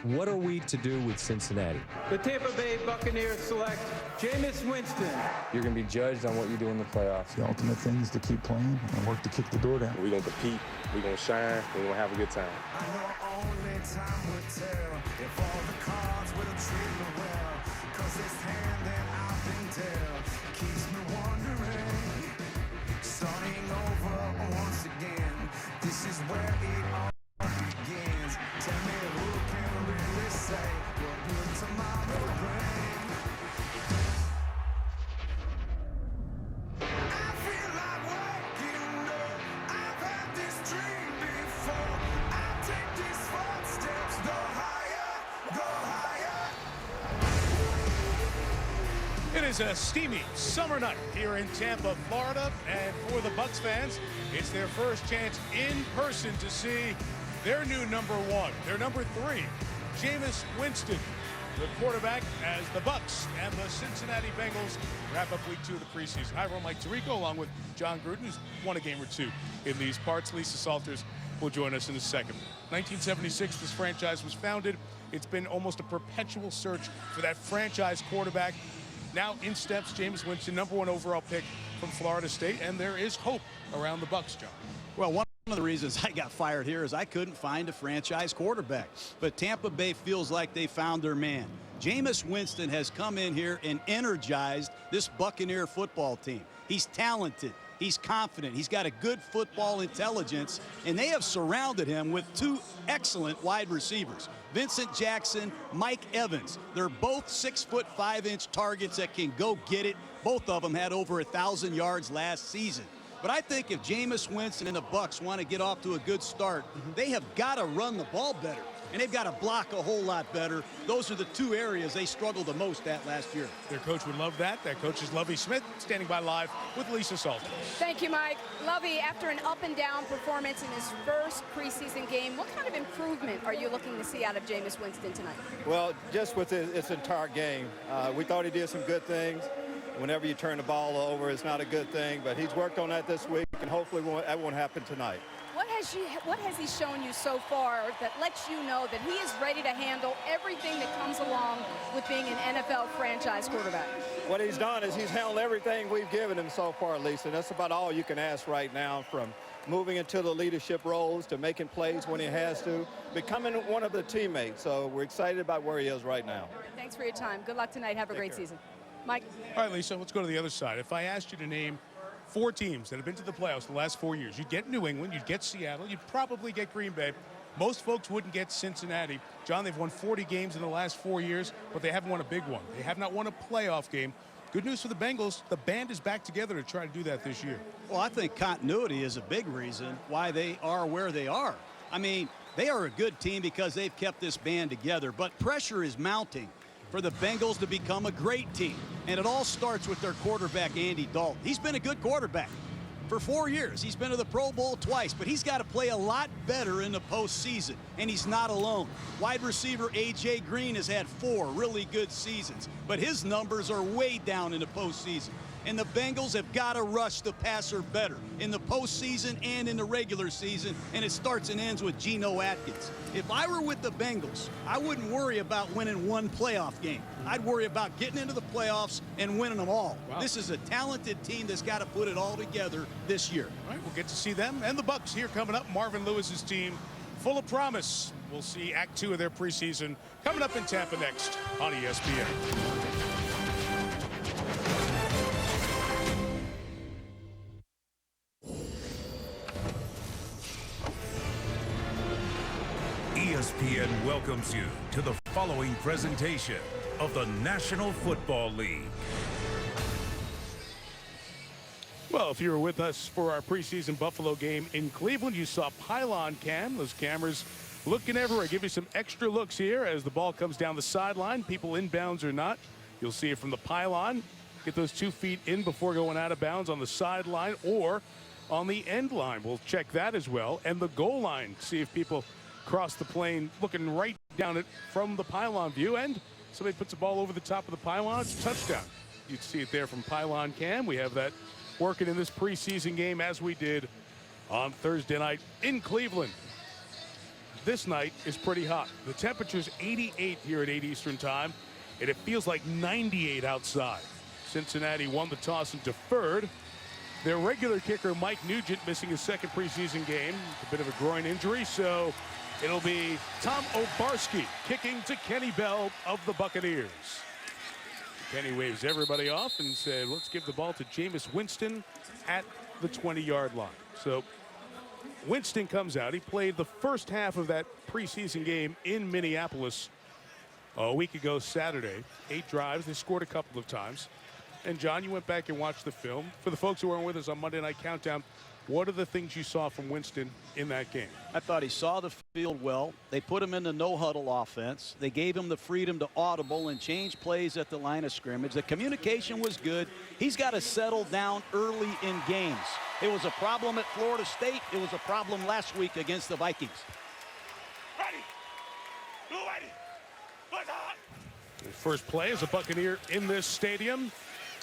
What are we to do with Cincinnati? The Tampa Bay Buccaneers select Jameis Winston. You're going to be judged on what you do in the playoffs. The ultimate thing is to keep playing and work to kick the door down. We're going to compete, we're going to shine, we're going to have a good time. I know only time will tell if all the cards will treat me well. Cause this hand that I've been dealt keeps me wondering. Starting over once again, this is where it all begins. Tell me who can really say what will tomorrow bring. I feel like waking up. I've had this dream before. I take these footsteps, go higher, go higher. It is a steamy summer night here in Tampa, Florida, and for the Bucs fans, it's their first chance in person to see their new number one, their number 3, Jameis Winston, the quarterback, as the Bucs and the Cincinnati Bengals wrap up week 2 of the preseason. Hi, everyone. Mike Tirico, along with John Gruden, who's won a game or 2 in these parts. Lisa Salters will join us in a second. 1976, this franchise was founded. It's been almost a perpetual search for that franchise quarterback. Now in steps Jameis Winston, number 1 overall pick from Florida State, and there is hope around the Bucs, John. Well, one of the reasons I got fired here is I couldn't find a franchise quarterback. But Tampa Bay feels like they found their man. Jameis Winston has come in here and energized this Buccaneer football team. He's talented. He's confident. He's got a good football intelligence, and they have surrounded him with 2 excellent wide receivers, Vincent Jackson, Mike Evans. They're both 6'5" targets that can go get it. Both of them had over 1,000 yards last season. But I think if Jameis Winston and the Bucs want to get off to a good start, they have got to run the ball better, and they've got to block a whole lot better. Those are the 2 areas they struggled the most at last year. Their coach would love that. That coach is Lovie Smith, standing by live with Lisa Salters. Thank you, Mike. Lovie, after an up-and-down performance in his first preseason game, what kind of improvement are you looking to see out of Jameis Winston tonight? Well, just with its entire game, we thought he did some good things. Whenever you turn the ball over, it's not a good thing, but he's worked on that this week, and hopefully that won't happen tonight. What has he shown you so far that lets you know that he is ready to handle everything that comes along with being an NFL franchise quarterback? What he's done is he's handled everything we've given him so far, Lisa, and that's about all you can ask right now, from moving into the leadership roles to making plays when he has to, becoming one of the teammates. So we're excited about where he is right now. Thanks for your time. Good luck tonight. Have a great season. Mike. All right, Lisa, let's go to the other side. If I asked you to name 4 teams that have been to the playoffs the last 4 years, you'd get New England, you'd get Seattle, you'd probably get Green Bay. Most folks wouldn't get Cincinnati. John, they've won 40 games in the last 4 years, but they haven't won a big one. They have not won a playoff game. Good news for the Bengals, the band is back together to try to do that this year. Well, I think continuity is a big reason why they are where they are. I mean, they are a good team because they've kept this band together, but pressure is mounting for the Bengals to become a great team. And it all starts with their quarterback, Andy Dalton. He's been a good quarterback for 4 years. He's been to the Pro Bowl twice, but he's got to play a lot better in the postseason, and he's not alone. Wide receiver A.J. Green has had 4 really good seasons, but his numbers are way down in the postseason. And the Bengals have got to rush the passer better in the postseason and in the regular season, and it starts and ends with Geno Atkins. If I were with the Bengals, I wouldn't worry about winning 1 playoff game. I'd worry about getting into the playoffs and winning them all. Wow. This is a talented team that's got to put it all together this year. All right, we'll get to see them and the Bucs here coming up. Marvin Lewis's team, full of promise. We'll see Act 2 of their preseason coming up in Tampa next on ESPN. ESPN welcomes you to the following presentation of the National Football League. Well, if you were with us for our preseason Buffalo game in Cleveland, you saw pylon cam. Those cameras looking everywhere. Give you some extra looks here as the ball comes down the sideline, people inbounds or not. You'll see it from the pylon. Get those 2 feet in before going out of bounds on the sideline or on the end line. We'll check that as well. And the goal line, see if people cross the plane looking right down it from the pylon view, and somebody puts the ball over the top of the pylon, it's a touchdown. You'd see it there from pylon cam. We have that working in this preseason game as we did on Thursday night in Cleveland. this night is pretty hot. The temperature's 88 here at 8 Eastern time, and it feels like 98 outside. Cincinnati won the toss and deferred. Their regular kicker, Mike Nugent, missing his second preseason game. A bit of a groin injury, so it'll be Tom Obarski kicking to Kenny Bell of the Buccaneers. Kenny waves everybody off and said, let's give the ball to Jameis Winston at the 20-yard line. So Winston comes out. He played the first half of that preseason game in Minneapolis a week ago Saturday. 8 drives. They scored a couple of times. And, John, you went back and watched the film. For the folks who weren't with us on Monday Night Countdown, what are the things you saw from Winston in that game? I thought he saw the field well. They put him in the no-huddle offense. They gave him the freedom to audible and change plays at the line of scrimmage. The communication was good. He's got to settle down early in games. It was a problem at Florida State. It was a problem last week against the Vikings. Ready. Blue ready. The first play is a Buccaneer in this stadium.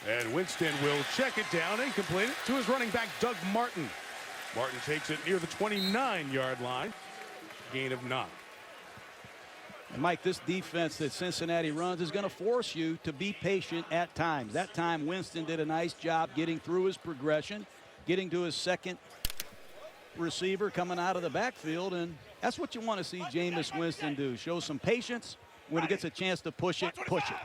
And Winston will check it down and complete it to his running back, Doug Martin. Martin takes it near the 29-yard line. Gain of 9. And, Mike, this defense that Cincinnati runs is going to force you to be patient at times. That time, Winston did a nice job getting through his progression, getting to his second receiver coming out of the backfield. And that's what you want to see Jameis Winston do. Show some patience. When he gets a chance to push it, push it.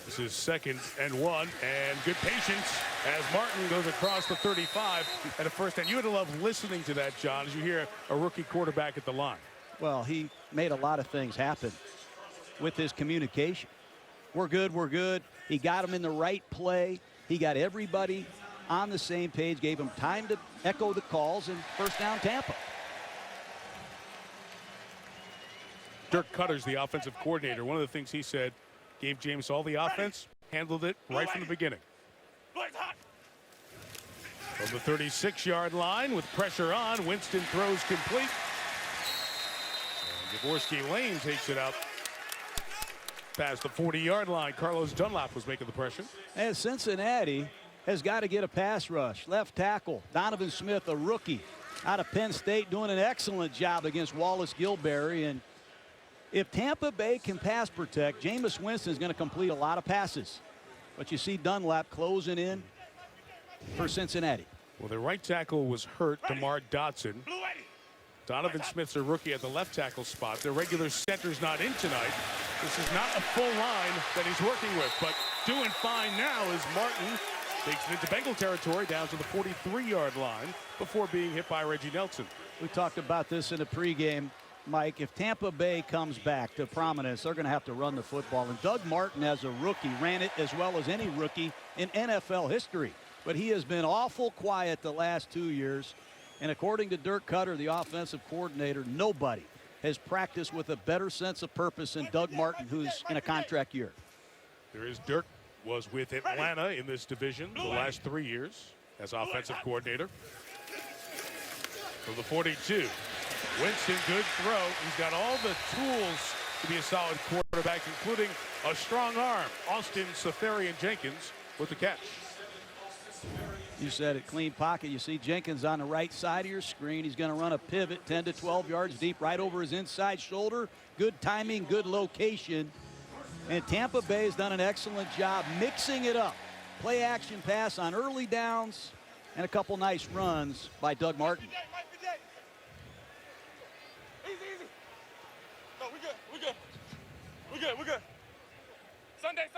This is 2nd and 1, and good patience as Martin goes across the 35 at a first down. You would have loved listening to that, John, as you hear a rookie quarterback at the line. Well, he made a lot of things happen with his communication. We're good, we're good. He got him in the right play. He got everybody on the same page, gave him time to echo the calls, and first down Tampa. Dirk Cutter's the offensive coordinator. One of the things he said, gave James all the offense, handled it right from the beginning. From the 36-yard line with pressure on, Winston throws complete. And Jaworski Lane takes it out past the 40-yard line. Carlos Dunlap was making the pressure. And Cincinnati has got to get a pass rush. Left tackle, Donovan Smith, a rookie out of Penn State, doing an excellent job against Wallace Gilberry. And if Tampa Bay can pass protect, Jameis Winston is going to complete a lot of passes. But you see Dunlap closing in for Cincinnati. Well, the right tackle was hurt, DeMar Dotson. Donovan Smith's a rookie at the left tackle spot. Their regular center's not in tonight. This is not a full line that he's working with, but doing fine now is Martin. Takes it into Bengal territory down to the 43-yard line before being hit by Reggie Nelson. We talked about this in the pregame, Mike. If Tampa Bay comes back to prominence, they're going to have to run the football. And Doug Martin, as a rookie, ran it as well as any rookie in NFL history. But he has been awful quiet the last 2 years. And according to Dirk Cutter, the offensive coordinator, nobody has practiced with a better sense of purpose than Doug Martin, who's in a contract year. There is Dirk. Was with Atlanta in this division the last 3 years as offensive coordinator. From the 42, Winston, good throw. He's got all the tools to be a solid quarterback, including a strong arm. Austin Seferian-Jenkins with the catch. You said it, clean pocket. You see Jenkins on the right side of your screen. He's going to run a pivot 10 to 12 yards deep right over his inside shoulder. Good timing, good location. And Tampa Bay has done an excellent job mixing it up. Play action pass on early downs and a couple nice runs by Doug Martin. Easy. No, we good. Sunday.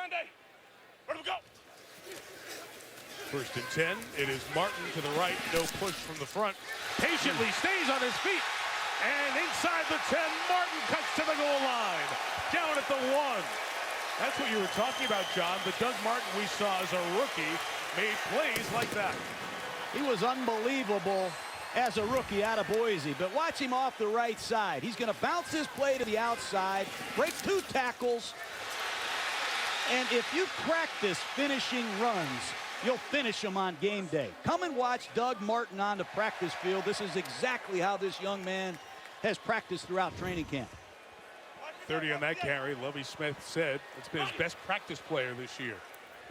Where do we go? 1st and 10. It is Martin to the right. No push from the front. Patiently stays on his feet. And inside the 10, Martin cuts to the goal line. Down at the 1. That's what you were talking about, John. The Doug Martin we saw as a rookie made plays like that. He was unbelievable as a rookie out of Boise, but watch him off the right side. He's going to bounce his play to the outside, break 2 tackles, and if you practice finishing runs, you'll finish them on game day. Come and watch Doug Martin on the practice field. This is exactly how this young man has practiced throughout training camp. 30 on that carry. Lovie Smith said it's been his best practice player this year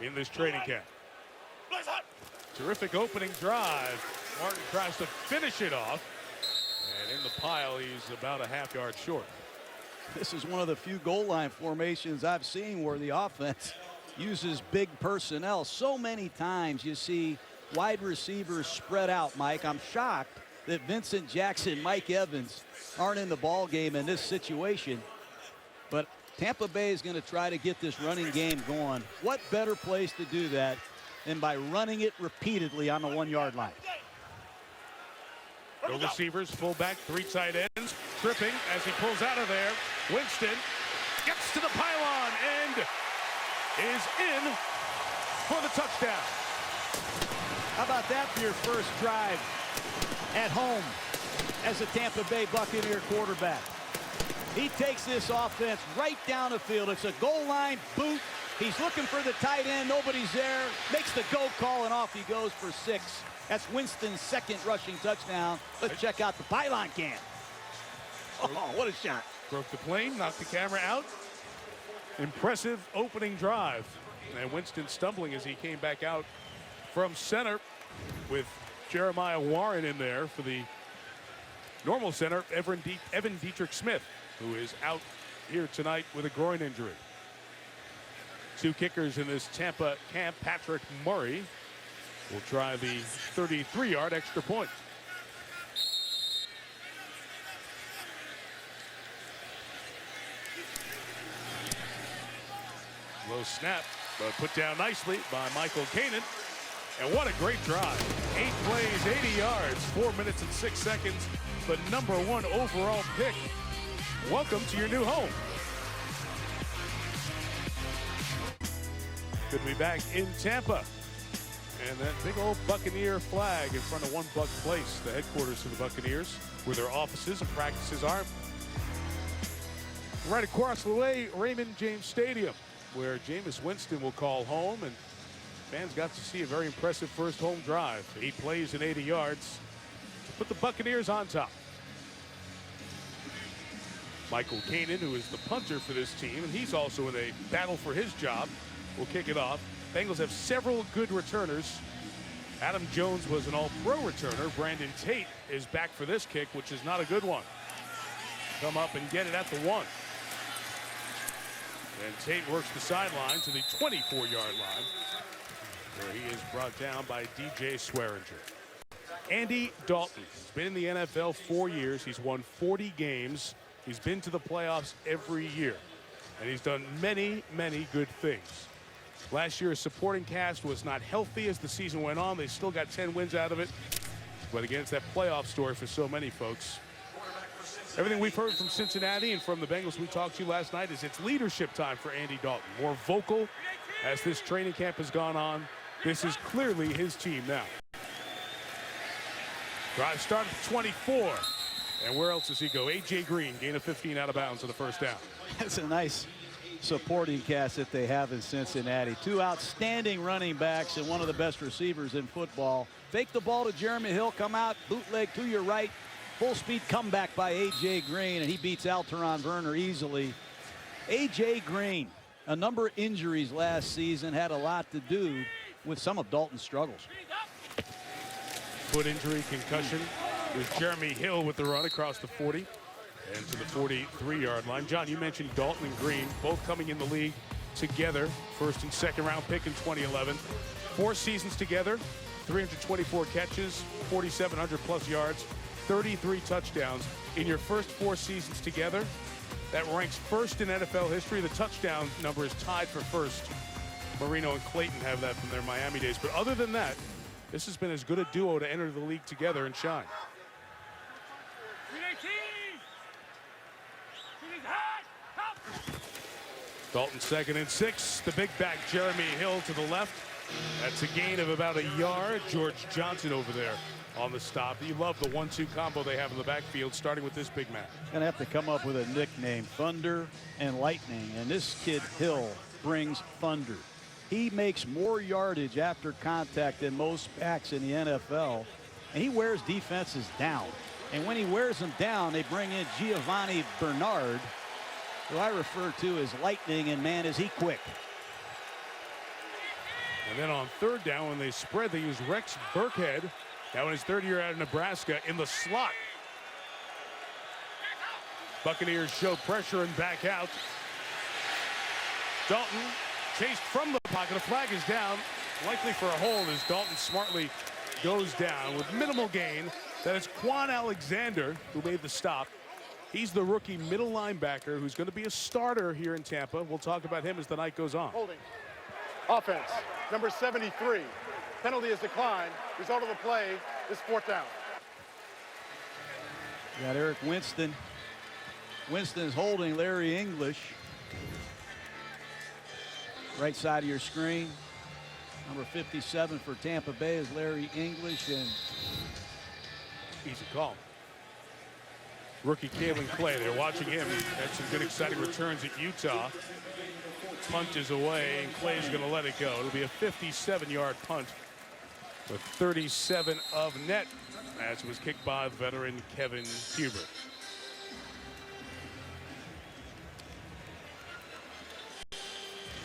in this training camp. Terrific opening drive. Martin tries to finish it off. And in the pile, he's about a half-yard short. This is one of the few goal line formations I've seen where the offense uses big personnel. So many times you see wide receivers spread out, Mike. I'm shocked that Vincent Jackson, Mike Evans aren't in the ball game in this situation. But Tampa Bay is going to try to get this running game going. What better place to do that than by running it repeatedly on the 1-yard line? No receivers, fullback, 3 tight ends, tripping as he pulls out of there. Winston gets to the pylon and is in for the touchdown. How about that for your first drive at home as a Tampa Bay Buccaneer quarterback? He takes this offense right down the field. It's a goal line boot. He's looking for the tight end. Nobody's there. Makes the go call, and off he goes for 6. That's Winston's 2nd rushing touchdown. Let's check out the pylon cam. Oh, what a shot. Broke the plane, knocked the camera out. Impressive opening drive. And Winston stumbling as he came back out from center with Jeremiah Warren in there for the normal center, Evan Dietrich Smith, who is out here tonight with a groin injury. 2 kickers in this Tampa camp. Patrick Murray will try the 33-yard extra point. Low snap, but put down nicely by Michael Kanan. And what a great drive. 8 plays, 80 yards, 4 minutes and 6 seconds. The #1 overall pick. Welcome to your new home. Good to be back in Tampa. And that big old Buccaneer flag in front of One Buc Place, the headquarters of the Buccaneers, where their offices and practices are. Right across the way, Raymond James Stadium, where Jameis Winston will call home, and fans got to see a very impressive first home drive. 8 plays and 80 yards to put the Buccaneers on top. Michael Kanan, who is the punter for this team, and he's also in a battle for his job, will kick it off. Bengals have several good returners. Adam Jones was an all-pro returner. Brandon Tate is back for this kick, which is not a good one. Come up and get it at the 1. And Tate works the sideline to the 24-yard line, where he is brought down by DJ Swearinger. Andy Dalton has been in the NFL 4 years. He's won 40 games. He's been to the playoffs every year, and he's done many, many good things. Last year, his supporting cast was not healthy as the season went on. They still got 10 wins out of it. But again, it's that playoff story for so many folks. Everything we've heard from Cincinnati and from the Bengals we talked to last night is it's leadership time for Andy Dalton. More vocal as this training camp has gone on. This is clearly his team now. Drive started at 24. And where else does he go? A.J. Green, gain of 15 out of bounds on the first down. That's a nice supporting cast that they have in Cincinnati. 2 outstanding running backs and one of the best receivers in football. Fake the ball to Jeremy Hill, come out, bootleg to your right. Full speed comeback by A.J. Green, and he beats Alteron Werner easily. A.J. Green, a number of injuries last season, had a lot to do with some of Dalton's struggles. Foot injury, concussion. There's Jeremy Hill with the run across the 40 and to the 43-yard line. John, you mentioned Dalton and Green, both coming in the league together. First and second round pick in 2011. 4 seasons together, 324 catches, 4,700 plus yards, 33 touchdowns. In your first 4 seasons together, that ranks first in NFL history. The touchdown number is tied for first. Marino and Clayton have that from their Miami days. But other than that, this has been as good a duo to enter the league together and shine. Dalton 2nd and 6. The big back Jeremy Hill to the left. That's a gain of about a yard. George Johnson over there on the stop. You love the 1-2 combo they have in the backfield, starting with this big man. Gonna have to come up with a nickname, Thunder and Lightning. And this kid Hill brings thunder. He makes more yardage after contact than most backs in the NFL. And he wears defenses down. And when he wears them down, they bring in Giovanni Bernard, who I refer to as Lightning, and man, is he quick. And then on third down, when they spread, they use Rex Burkhead, now in his third year out of Nebraska, in the slot. Buccaneers show pressure and back out. Dalton chased from the pocket. A flag is down, likely for a hold as Dalton smartly goes down with minimal gain. That is Quan Alexander who made the stop. He's the rookie middle linebacker who's going to be a starter here in Tampa. We'll talk about him as the night goes on. Holding. Offense, number 73. Penalty is declined. Result of the play is 4th down. Got Eric Winston. Winston is holding Larry English. Right side of your screen. Number 57 for Tampa Bay is Larry English. And easy call. Rookie Kalen Clay, they're watching him. Had some good exciting returns at Utah. Punt is away, and Clay's going to let it go. It'll be a 57-yard punt with 37 of net, as it was kicked by veteran Kevin Huber.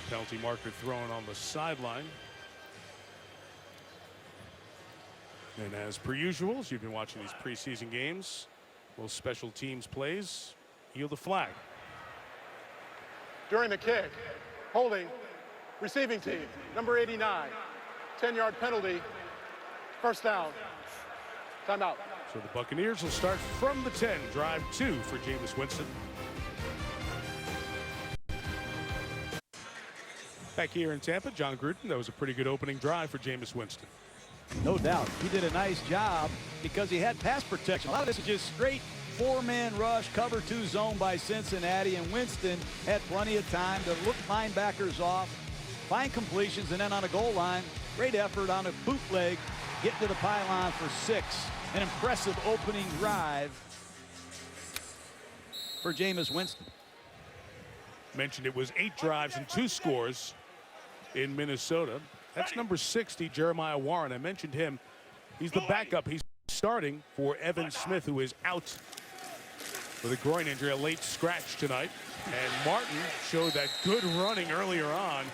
Penalty marker thrown on the sideline. And as per usual, as you've been watching these preseason games, most special teams plays yield a flag. During the kick, holding, receiving team, number 89. 10-yard penalty, 1st down. Timeout. So the Buccaneers will start from the 10, drive 2 for Jameis Winston. Back here in Tampa, John Gruden, that was a pretty good opening drive for Jameis Winston. no doubt, he did a nice job because he had pass protection. A lot of this is just straight 4-man rush, cover 2 zone by Cincinnati, and Winston had plenty of time to look linebackers off, find completions, and then on a goal line, great effort on a bootleg, get to the pylon for 6. An impressive opening drive for Jameis Winston. Mentioned it was 8 drives and 2 scores in Minnesota. That's number 60, Jeremiah Warren. I mentioned him. He's the backup. He's starting for Evan Smith, who is out with a groin injury, a late scratch tonight. And Martin showed that good running earlier on.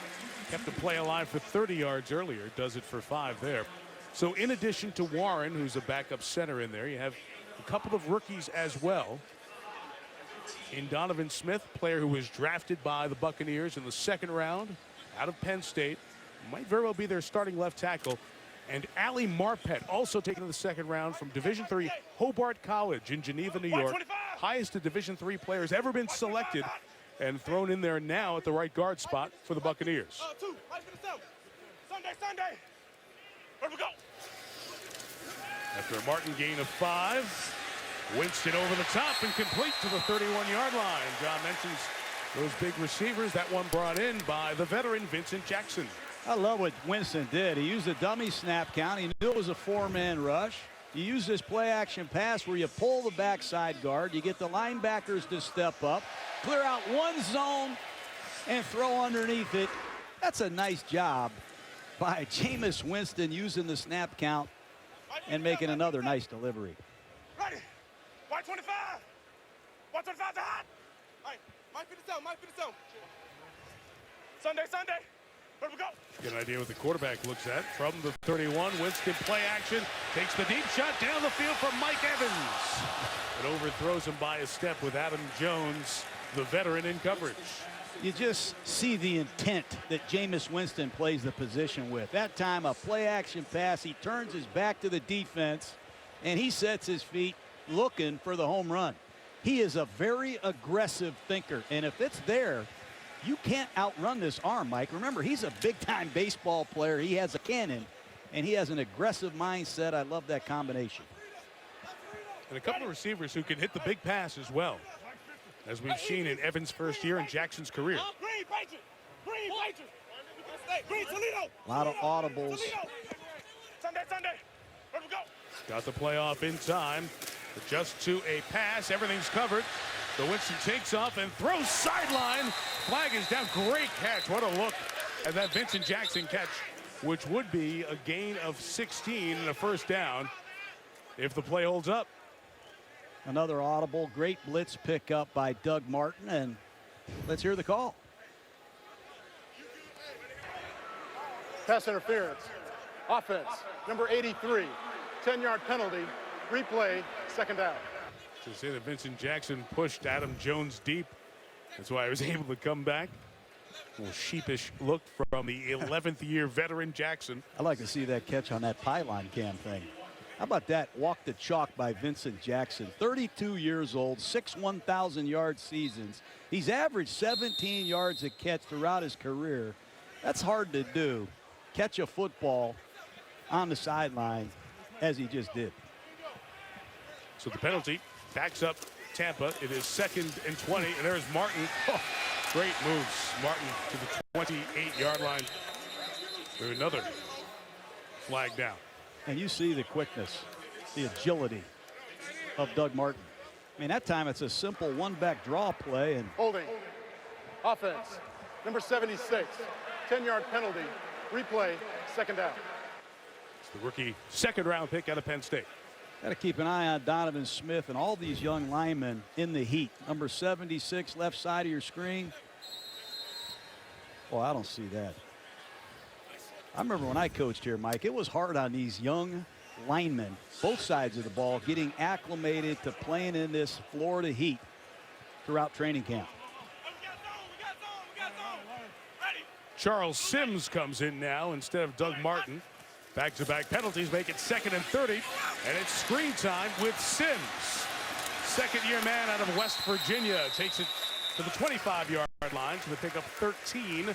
Kept the play alive for 30 yards earlier. Does it for 5 there. So in addition to Warren, who's a backup center in there, you have a couple of rookies as well. In Donovan Smith, player who was drafted by the Buccaneers in the 2nd round out of Penn State. Might very well be their starting left tackle. And Ali Marpet, also taken in the 2nd round from Division III Hobart College in Geneva, New York. Highest of Division III players ever been selected and thrown in there now at the right guard spot for the Buccaneers. Sunday. Where we go? After a Martin gain of 5, Winston over the top and complete to the 31-yard line. John mentions those big receivers. That one brought in by the veteran Vincent Jackson. I love what Winston did. He used a dummy snap count. He knew it was a 4-man rush. You use this play-action pass where you pull the backside guard. You get the linebackers to step up, clear out one zone, and throw underneath it. That's a nice job by Jameis Winston using the snap count and making another nice delivery. Ready. White 25. White 25 to hot. All right. Might be the zone. Sunday. Where we go? Get an idea what the quarterback looks at. From the 31, Winston play action. Takes the deep shot down the field for Mike Evans. It overthrows him by a step with Adam Jones, the veteran, in coverage. You just see the intent that Jameis Winston plays the position with. That time, a play-action pass. He turns his back to the defense, and he sets his feet looking for the home run. He is a very aggressive thinker, and if it's there, you can't outrun this arm, Mike. Remember, he's a big-time baseball player. He has a cannon, and he has an aggressive mindset. I love that combination. And a couple of receivers who can hit the big pass as well, as we've seen in Evans' first year and Jackson's career. Green, Toledo. A lot of audibles. Sunday. Where we go? Got the playoff in time. Just to a pass. Everything's covered. So Winston takes off and throws sideline. Flag is down. Great catch. What a look at that Vincent Jackson catch, which would be a gain of 16 and a 1st down if the play holds up. Another audible. Great blitz pickup by Doug Martin. And let's hear the call. Pass interference. Offense, number 83, 10-yard penalty. Replay, second down. To say that Vincent Jackson pushed Adam Jones deep. That's why I was able to come back. A little sheepish look from the 11th year veteran Jackson. I'd like to see that catch on that pylon cam thing. How about that walk the chalk by Vincent Jackson? 32 years old, 6 1,000-yard seasons. He's averaged 17 yards a catch throughout his career. That's hard to do. Catch a football on the sideline as he just did. So the penalty backs up Tampa. It is 2nd and 20, and there's Martin. Oh, great moves. Martin to the 28-yard line. There's another flag down. And you see the quickness, the agility of Doug Martin. I mean, that time it's a simple one-back draw play. And holding. Offense, number 76, 10-yard penalty. Replay, second down. It's the rookie second-round pick out of Penn State. Got to keep an eye on Donovan Smith and all these young linemen in the heat. Number 76, left side of your screen. Well, I don't see that. I remember when I coached here, Mike, it was hard on these young linemen, both sides of the ball, getting acclimated to playing in this Florida heat throughout training camp. Charles Sims comes in now instead of Doug Martin. Back-to-back penalties make it 2nd and 30, and it's screen time with Sims. Second-year man out of West Virginia takes it to the 25-yard line to pick up 13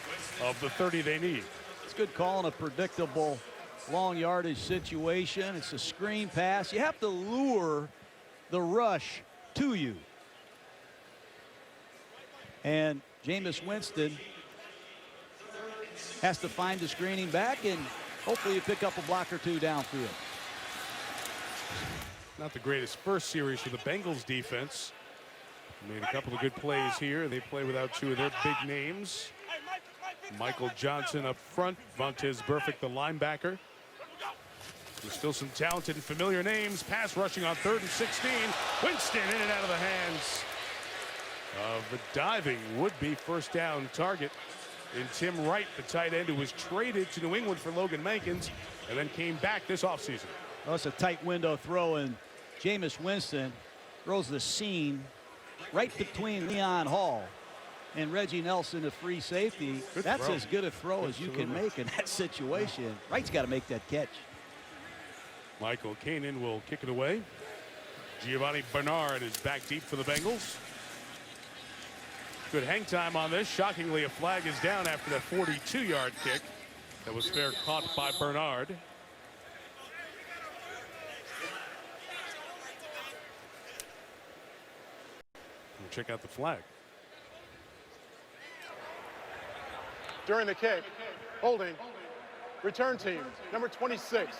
of the 30 they need. It's good call in a predictable long yardage situation. It's a screen pass. You have to lure the rush to you. And Jameis Winston has to find the screening back, and hopefully you pick up a block or two downfield. Not the greatest first series for the Bengals defense. Made a couple of good plays here. They play without 2 of their big names. Michael Johnson up front. Vontaze Burfict, the linebacker. There's still some talented and familiar names. Pass rushing on 3rd and 16. Winston in and out of the hands of the diving would-be first down target in Tim Wright, the tight end who was traded to New England for Logan Mankins and then came back this offseason. Well, it's a tight window throw, and Jameis Winston throws the seam right between Leon Hall and Reggie Nelson, the free safety. That's as good a throw as you can make in that situation. Wright's got to make that catch. Michael Kanan will kick it away. Giovanni Bernard is back deep for the Bengals. Good hang time on this. Shockingly, a flag is down after that 42-yard kick. That was fair caught by Bernard. We'll check out the flag. During the kick, holding, return team, number 26,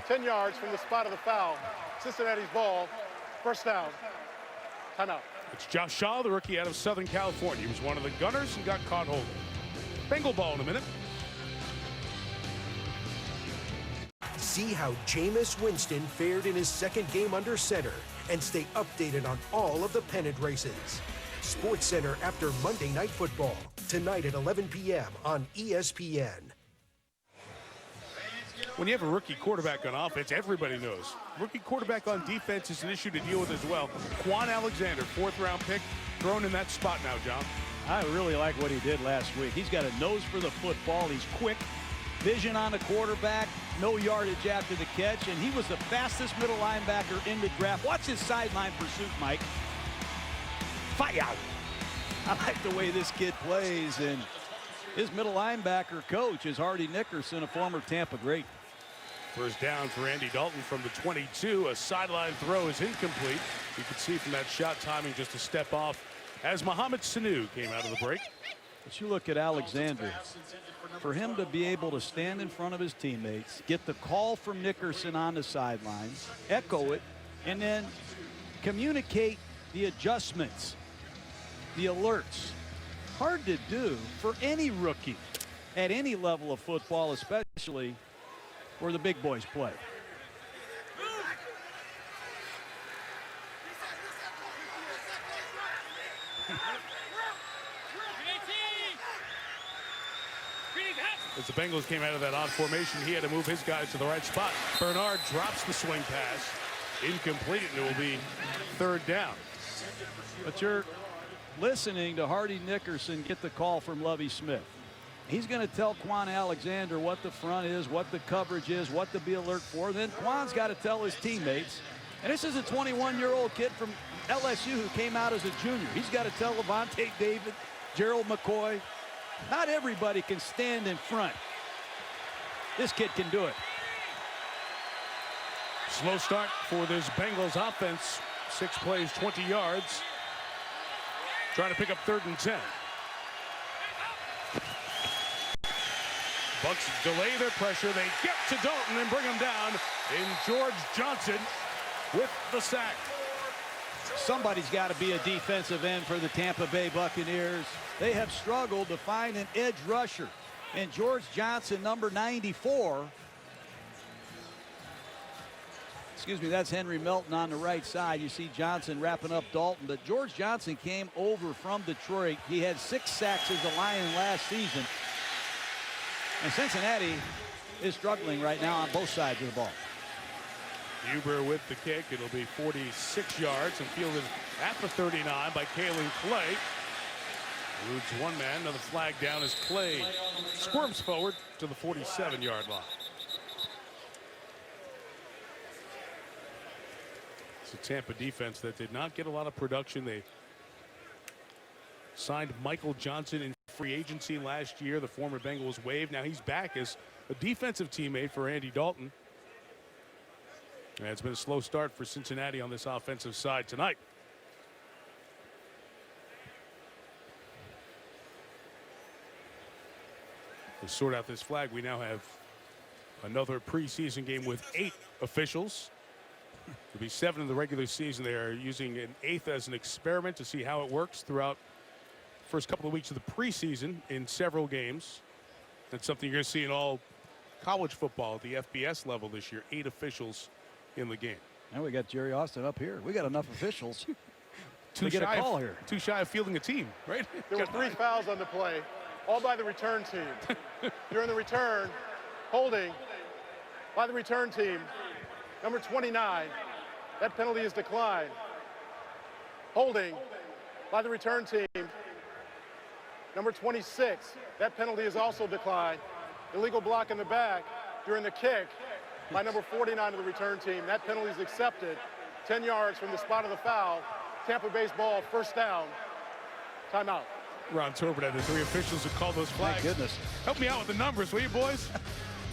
10 yards from the spot of the foul. Cincinnati's ball, first down, timeout. It's Josh Shaw, the rookie out of Southern California. He was one of the gunners and got caught holding. Bengal ball in a minute. See how Jameis Winston fared in his second game under center and stay updated on all of the pennant races. Sports Center after Monday Night Football, tonight at 11 p.m. on ESPN. When you have a rookie quarterback on offense, everybody knows. Rookie quarterback on defense is an issue to deal with as well. Quan Alexander, 4th-round pick, thrown in that spot now, John. I really like what he did last week. He's got a nose for the football. He's quick, vision on the quarterback, no yardage after the catch, and he was the fastest middle linebacker in the draft. Watch his sideline pursuit, Mike. Fire! I like the way this kid plays, and his middle linebacker coach is Hardy Nickerson, a former Tampa great. First down for Andy Dalton from the 22. A sideline throw is incomplete. You can see from that shot timing just a step off as Mohamed Sanu came out of the break. But you look at Alexander. For him to be able to stand in front of his teammates, get the call from Nickerson on the sidelines, echo it, and then communicate the adjustments, the alerts. Hard to do for any rookie at any level of football, especially where the big boys play. As the Bengals came out of that odd formation, he had to move his guys to the right spot. Bernard drops the swing pass. Incomplete, and it will be 3rd down. But you're listening to Hardy Nickerson get the call from Lovie Smith. He's going to tell Quan Alexander what the front is, what the coverage is, what to be alert for. Then Quan's got to tell his teammates. And this is a 21-year-old kid from LSU who came out as a junior. He's got to tell Levante David, Gerald McCoy. Not everybody can stand in front. This kid can do it. Slow start for this Bengals offense. 6 plays, 20 yards. Trying to pick up 3rd and 10. Bucs delay their pressure. They get to Dalton and bring him down in George Johnson with the sack. Somebody's got to be a defensive end for the Tampa Bay Buccaneers. They have struggled to find an edge rusher. And George Johnson, number 94. Excuse me, that's Henry Melton on the right side. You see Johnson wrapping up Dalton. But George Johnson came over from Detroit. He had 6 sacks as a Lion last season. And Cincinnati is struggling right now on both sides of the ball. Huber with the kick. It'll be 46 yards and fielded at the 39 by Kalen Clay. Eludes one man. Another flag down as Clay squirms forward to the 47-yard line. It's a Tampa defense that did not get a lot of production. They signed Michael Johnson in free agency last year. The former Bengals waived. Now he's back as a defensive teammate for Andy Dalton. And it's been a slow start for Cincinnati on this offensive side tonight. To sort out this flag, we now have another preseason game with 8 officials. It'll be 7 in the regular season. They are using an 8th as an experiment to see how it works throughout the first couple of weeks of the preseason in several games. That's something you're going to see in all college football at the FBS level this year. 8 officials in the game. And we got Jerry Austin up here. We got enough officials to get a call here. Too shy of fielding a team, right? There were 3 fouls on the play, all by the return team. During the return, holding by the return team, number 29. That penalty is declined. Holding by the return team, number 26. That penalty is also declined. Illegal block in the back during the kick by number 49 of the return team. That penalty is accepted. 10 yards from the spot of the foul. Tampa Bay's ball, 1st down. Timeout. Ron Torbert had the 3 officials who called those flags. My goodness. Help me out with the numbers, will you, boys?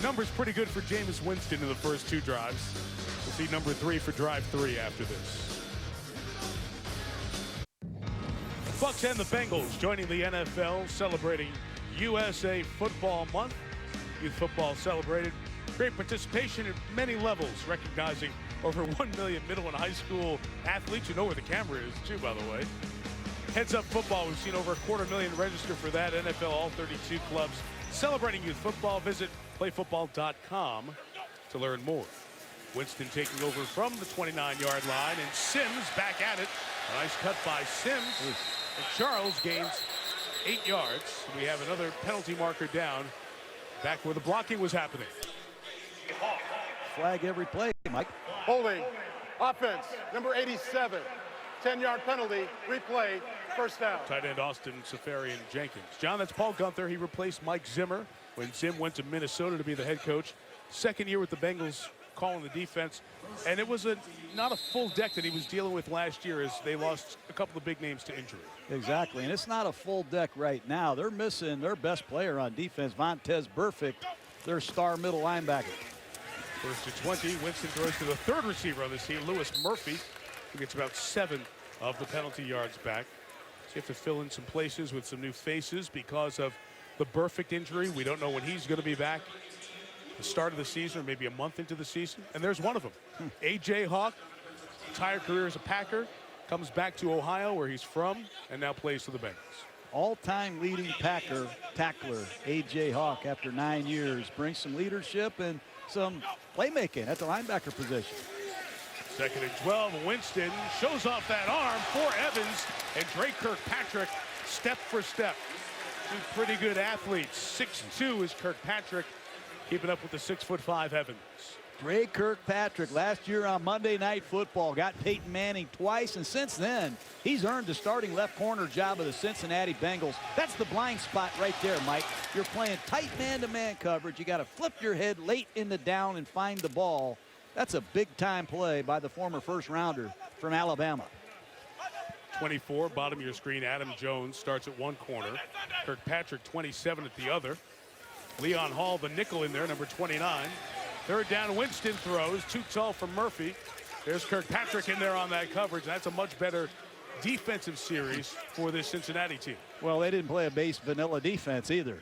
Numbers pretty good for Jameis Winston in the first 2 drives. We'll see number 3 for drive 3 after this. Bucs and the Bengals joining the NFL, celebrating USA Football Month. Youth football celebrated. Great participation at many levels, recognizing over 1 million middle and high school athletes. You know where the camera is, too, by the way. Heads Up Football, we've seen over 250,000 register for that. NFL, all 32 clubs celebrating youth football. Visit playfootball.com to learn more. Winston taking over from the 29-yard line, and Sims back at it. A nice cut by Sims. And Charles gains 8 yards. We have another penalty marker down back where the blocking was happening. Flag every play, Mike. Holding. Offense, number 87. 10-yard penalty. Replay. 1st down. Tight end Austin Safarian Jenkins. John, that's Paul Gunther. He replaced Mike Zimmer when Zim went to Minnesota to be the head coach. 2nd year with the Bengals calling the defense. And it was not a full deck that he was dealing with last year as they lost a couple of big names to injury. Exactly, and it's not a full deck right now. They're missing their best player on defense, Vontez Burfict, their star middle linebacker. 1st and 20. Winston throws to the 3rd receiver on this team, Lewis Murphy, who gets about 7 of the penalty yards back. So you have to fill in some places with some new faces because of the Burfict injury. We don't know when he's going to be back. The start of the season, or maybe a month into the season, and there's one of them. A.J. Hawk, entire career as a Packer, comes back to Ohio, where he's from, and now plays for the Bengals. All-time leading Packer tackler, A.J. Hawk, after 9 years, brings some leadership and some playmaking at the linebacker position. 2nd and 12. Winston shows off that arm for Evans, and Drake Kirkpatrick step for step. Two pretty good athletes. 6'2" is Kirkpatrick, keeping up with the 6'5" Evans. Ray Kirkpatrick last year on Monday Night Football got Peyton Manning twice, and since then he's earned the starting left corner job of the Cincinnati Bengals. That's the blind spot right there, Mike. You're playing tight man-to-man coverage. You got to flip your head late in the down and find the ball. That's a big-time play by the former first-rounder from Alabama. 24, bottom of your screen, Adam Jones starts at one corner. Kirkpatrick, 27 at the other. Leon Hall, the nickel in there, number 29. Third down, Winston throws, too tall for Murphy. There's Kirkpatrick in there on that coverage. That's a much better defensive series for this Cincinnati team. Well, they didn't play a base vanilla defense either.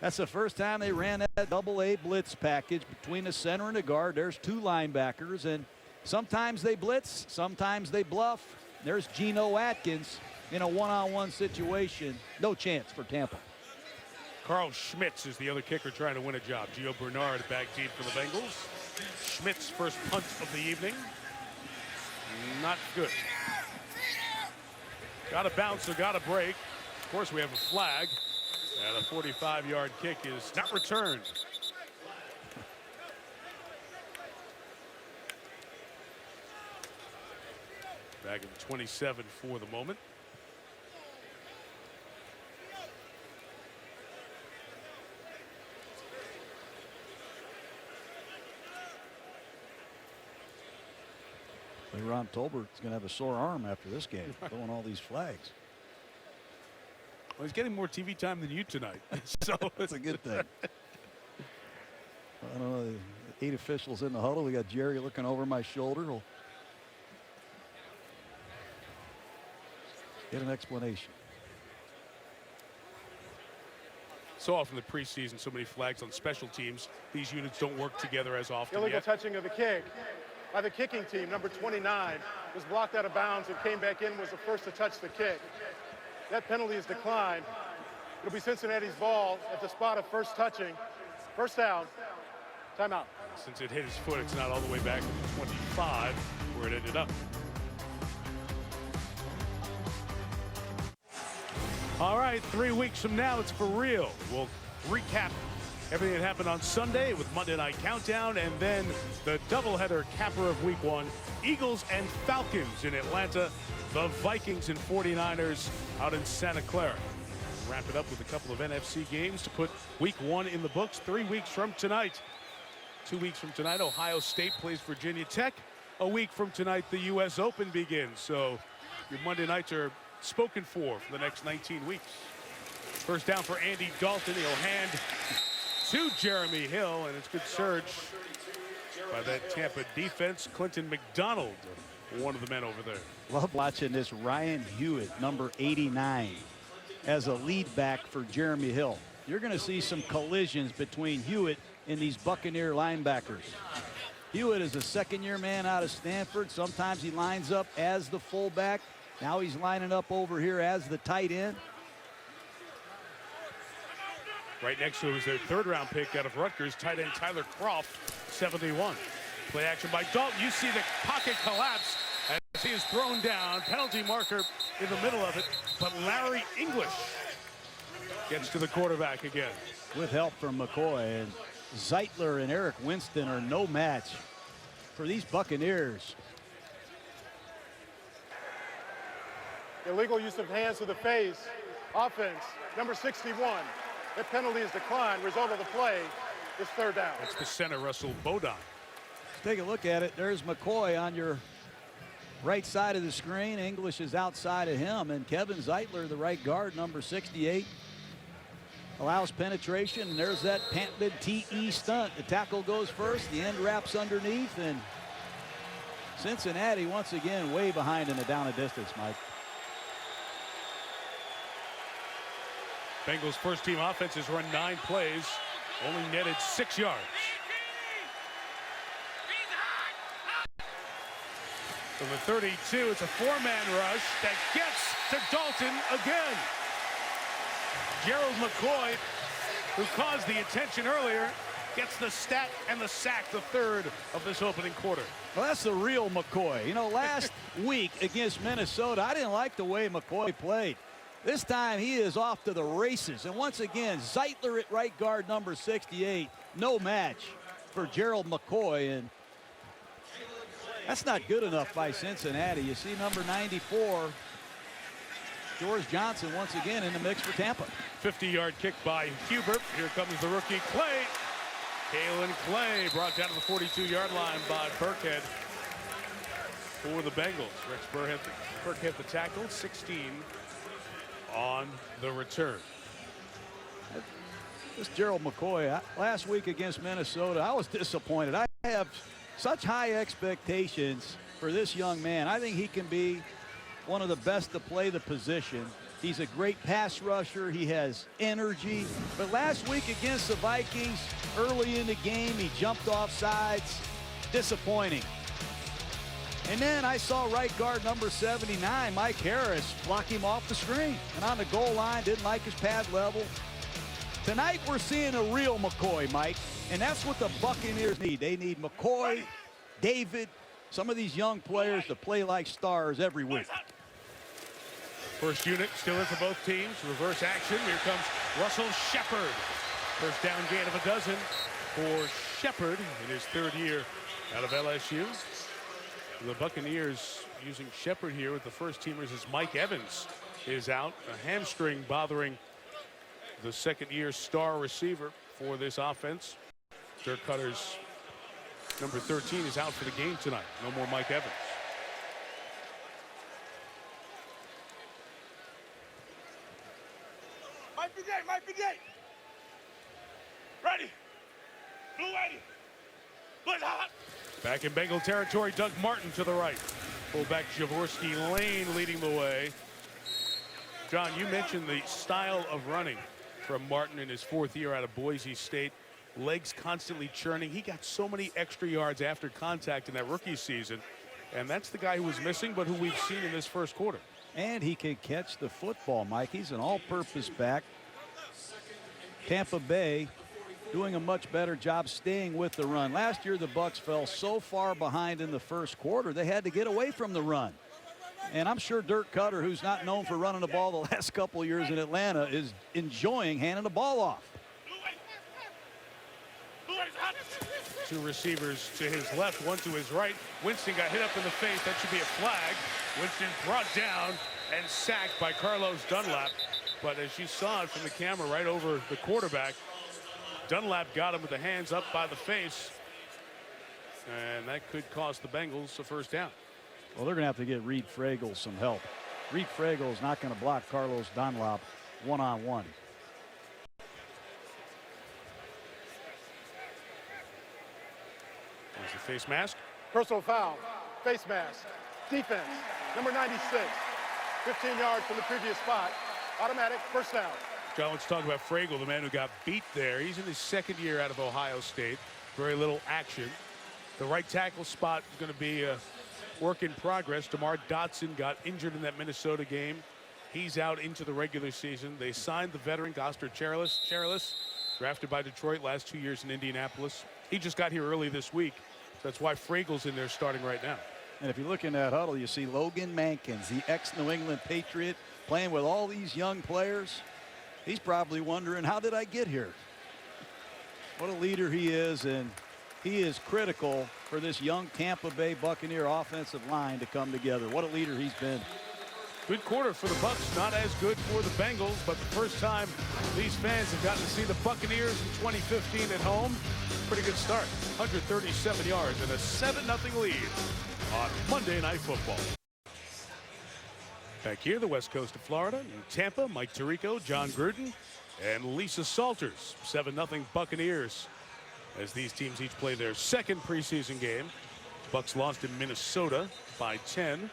That's the first time they ran that double-A blitz package between the center and the guard. There's two linebackers, and sometimes they blitz, sometimes they bluff. There's Geno Atkins in a one-on-one situation. No chance for Tampa. Carl Schmitz is the other kicker trying to win a job. Gio Bernard back deep for the Bengals. Schmitz first punt of the evening. Not good. Got to bounce or got to break. Of course, we have a flag. And a 45-yard kick is not returned. Back in 27 for the moment. Ron Tolbert's going to have a sore arm after this game, throwing all these flags. Well, he's getting more TV time than you tonight, so that's a good thing. I don't know, the 8 officials in the huddle. We got Jerry looking over my shoulder. We'll get an explanation. So often in the preseason, so many flags on special teams. These units don't work together as often. Illegal touching of the kick by the kicking team, number 29, was blocked out of bounds and came back in, was the first to touch the kick. That penalty is declined. It'll be Cincinnati's ball at the spot of first touching. First down, timeout. Since it hit his foot, it's not all the way back to the 25 where it ended up. All right, 3 weeks from now, it's for real. We'll recap everything that happened on Sunday with Monday Night Countdown, and then the doubleheader capper of Week 1, Eagles and Falcons in Atlanta, the Vikings and 49ers out in Santa Clara. We'll wrap it up with a couple of NFC games to put Week 1 in the books 3 weeks from tonight. 2 weeks from tonight, Ohio State plays Virginia Tech. A week from tonight, the U.S. Open begins. So your Monday nights are spoken for the next 19 weeks. First down for Andy Dalton. He'll hand to Jeremy Hill, and it's good surge by that Tampa defense. Clinton McDonald, one of the men over there. Love watching this Ryan Hewitt, number 89, as a lead back for Jeremy Hill. You're going to see some collisions between Hewitt and these Buccaneer linebackers. Hewitt is a second-year man out of Stanford. Sometimes he lines up as the fullback. Now he's lining up over here as the tight end. Right next to him is their third-round pick out of Rutgers, tight end Tyler Croft, 71. Play action by Dalton. You see the pocket collapse as he is thrown down. Penalty marker in the middle of it, but Larry English gets to the quarterback again. With help from McCoy, and Zeitler and Eric Winston are no match for these Buccaneers. Illegal use of hands to the face. Offense, number 61. That penalty is declined. Result of the play is third down. That's the center, Russell Bodine. Take a look at it. There's McCoy on your right side of the screen. English is outside of him, and Kevin Zeitler, the right guard, number 68, allows penetration. And there's that Pantman TE stunt. The tackle goes first, the end wraps underneath, and Cincinnati once again way behind in the down and distance, Mike. Bengals first team offense has run 9 plays, only netted 6 yards. From the 32, it's a 4-man rush that gets to Dalton again. Gerald McCoy, who caused the attention earlier, gets the stat and the sack, the third of this opening quarter. Well, that's the real McCoy. You know, last week against Minnesota, I didn't like the way McCoy played. This time he is off to the races. And once again, Zeitler at right guard, number 68. No match for Gerald McCoy. And that's not good enough by Cincinnati. You see number 94, George Johnson, once again in the mix for Tampa. 50-yard kick by Hubert. Here comes the rookie Clay. Kalen Clay brought down to the 42-yard line by Burkhead for the Bengals. Rex Burkhead the tackle, 16 on the return. This Gerald McCoy, last week against Minnesota, I was disappointed. I have such high expectations for this young man. I think he can be one of the best to play the position. He's a great pass rusher. He has energy. But last week against the Vikings, early in the game, he jumped off sides. Disappointing. And then I saw right guard number 79, Mike Harris, block him off the screen. And on the goal line, didn't like his pad level. Tonight we're seeing a real McCoy, Mike. And that's what the Buccaneers need. They need McCoy, David, some of these young players to play like stars every week. First unit still in for both teams. Reverse action. Here comes Russell Shepard. First down gain of a dozen for Shepard in his third year out of LSU. The Buccaneers using Shepard here with the first teamers as Mike Evans is out. A hamstring bothering the second-year star receiver for this offense. Dirk Cutter's number 13 is out for the game tonight. No more Mike Evans. Mike P.J. Ready. Blue 80. Blitz hot. Back in Bengal territory, Doug Martin to the right. Fullback Javorsky Lane leading the way. John, you mentioned the style of running from Martin in his fourth year out of Boise State. Legs constantly churning. He got so many extra yards after contact in that rookie season. And that's the guy who was missing, but who we've seen in this first quarter. And he can catch the football, Mike. He's an all-purpose back. Tampa Bay doing a much better job staying with the run. Last year, the Bucs fell so far behind in the first quarter, they had to get away from the run. And I'm sure Dirk Cutter, who's not known for running the ball the last couple of years in Atlanta, is enjoying handing the ball off. Two receivers to his left, one to his right. Winston got hit up in the face. That should be a flag. Winston brought down and sacked by Carlos Dunlap. But as you saw it from the camera right over the quarterback, Dunlap got him with the hands up by the face. And that could cost the Bengals a first down. Well, they're going to have to get Reed Fragel some help. Reed Fragel is not going to block Carlos Dunlap one-on-one. There's the face mask. Personal foul, face mask, defense, number 96, 15 yards from the previous spot, automatic first down. John, let's talk about Fragel, the man who got beat there. He's in his second year out of Ohio State. Very little action. The right tackle spot is going to be a work in progress. DeMar Dotson got injured in that Minnesota game. He's out into the regular season. They signed the veteran, Goster Charles, drafted by Detroit last 2 years in Indianapolis. He just got here early this week. That's why Fragel's in there starting right now. And if you look in that huddle, you see Logan Mankins, the ex-New England Patriot, playing with all these young players. He's probably wondering, how did I get here? What a leader he is, and he is critical for this young Tampa Bay Buccaneer offensive line to come together. What a leader he's been. Good quarter for the Bucs, not as good for the Bengals, but the first time these fans have gotten to see the Buccaneers in 2015 at home. Pretty good start. 137 yards and a 7-0 lead on Monday Night Football. Back here, the west coast of Florida, in Tampa, Mike Tirico, John Gruden, and Lisa Salters. 7-0 Buccaneers as these teams each play their second preseason game. Bucs lost in Minnesota by 10.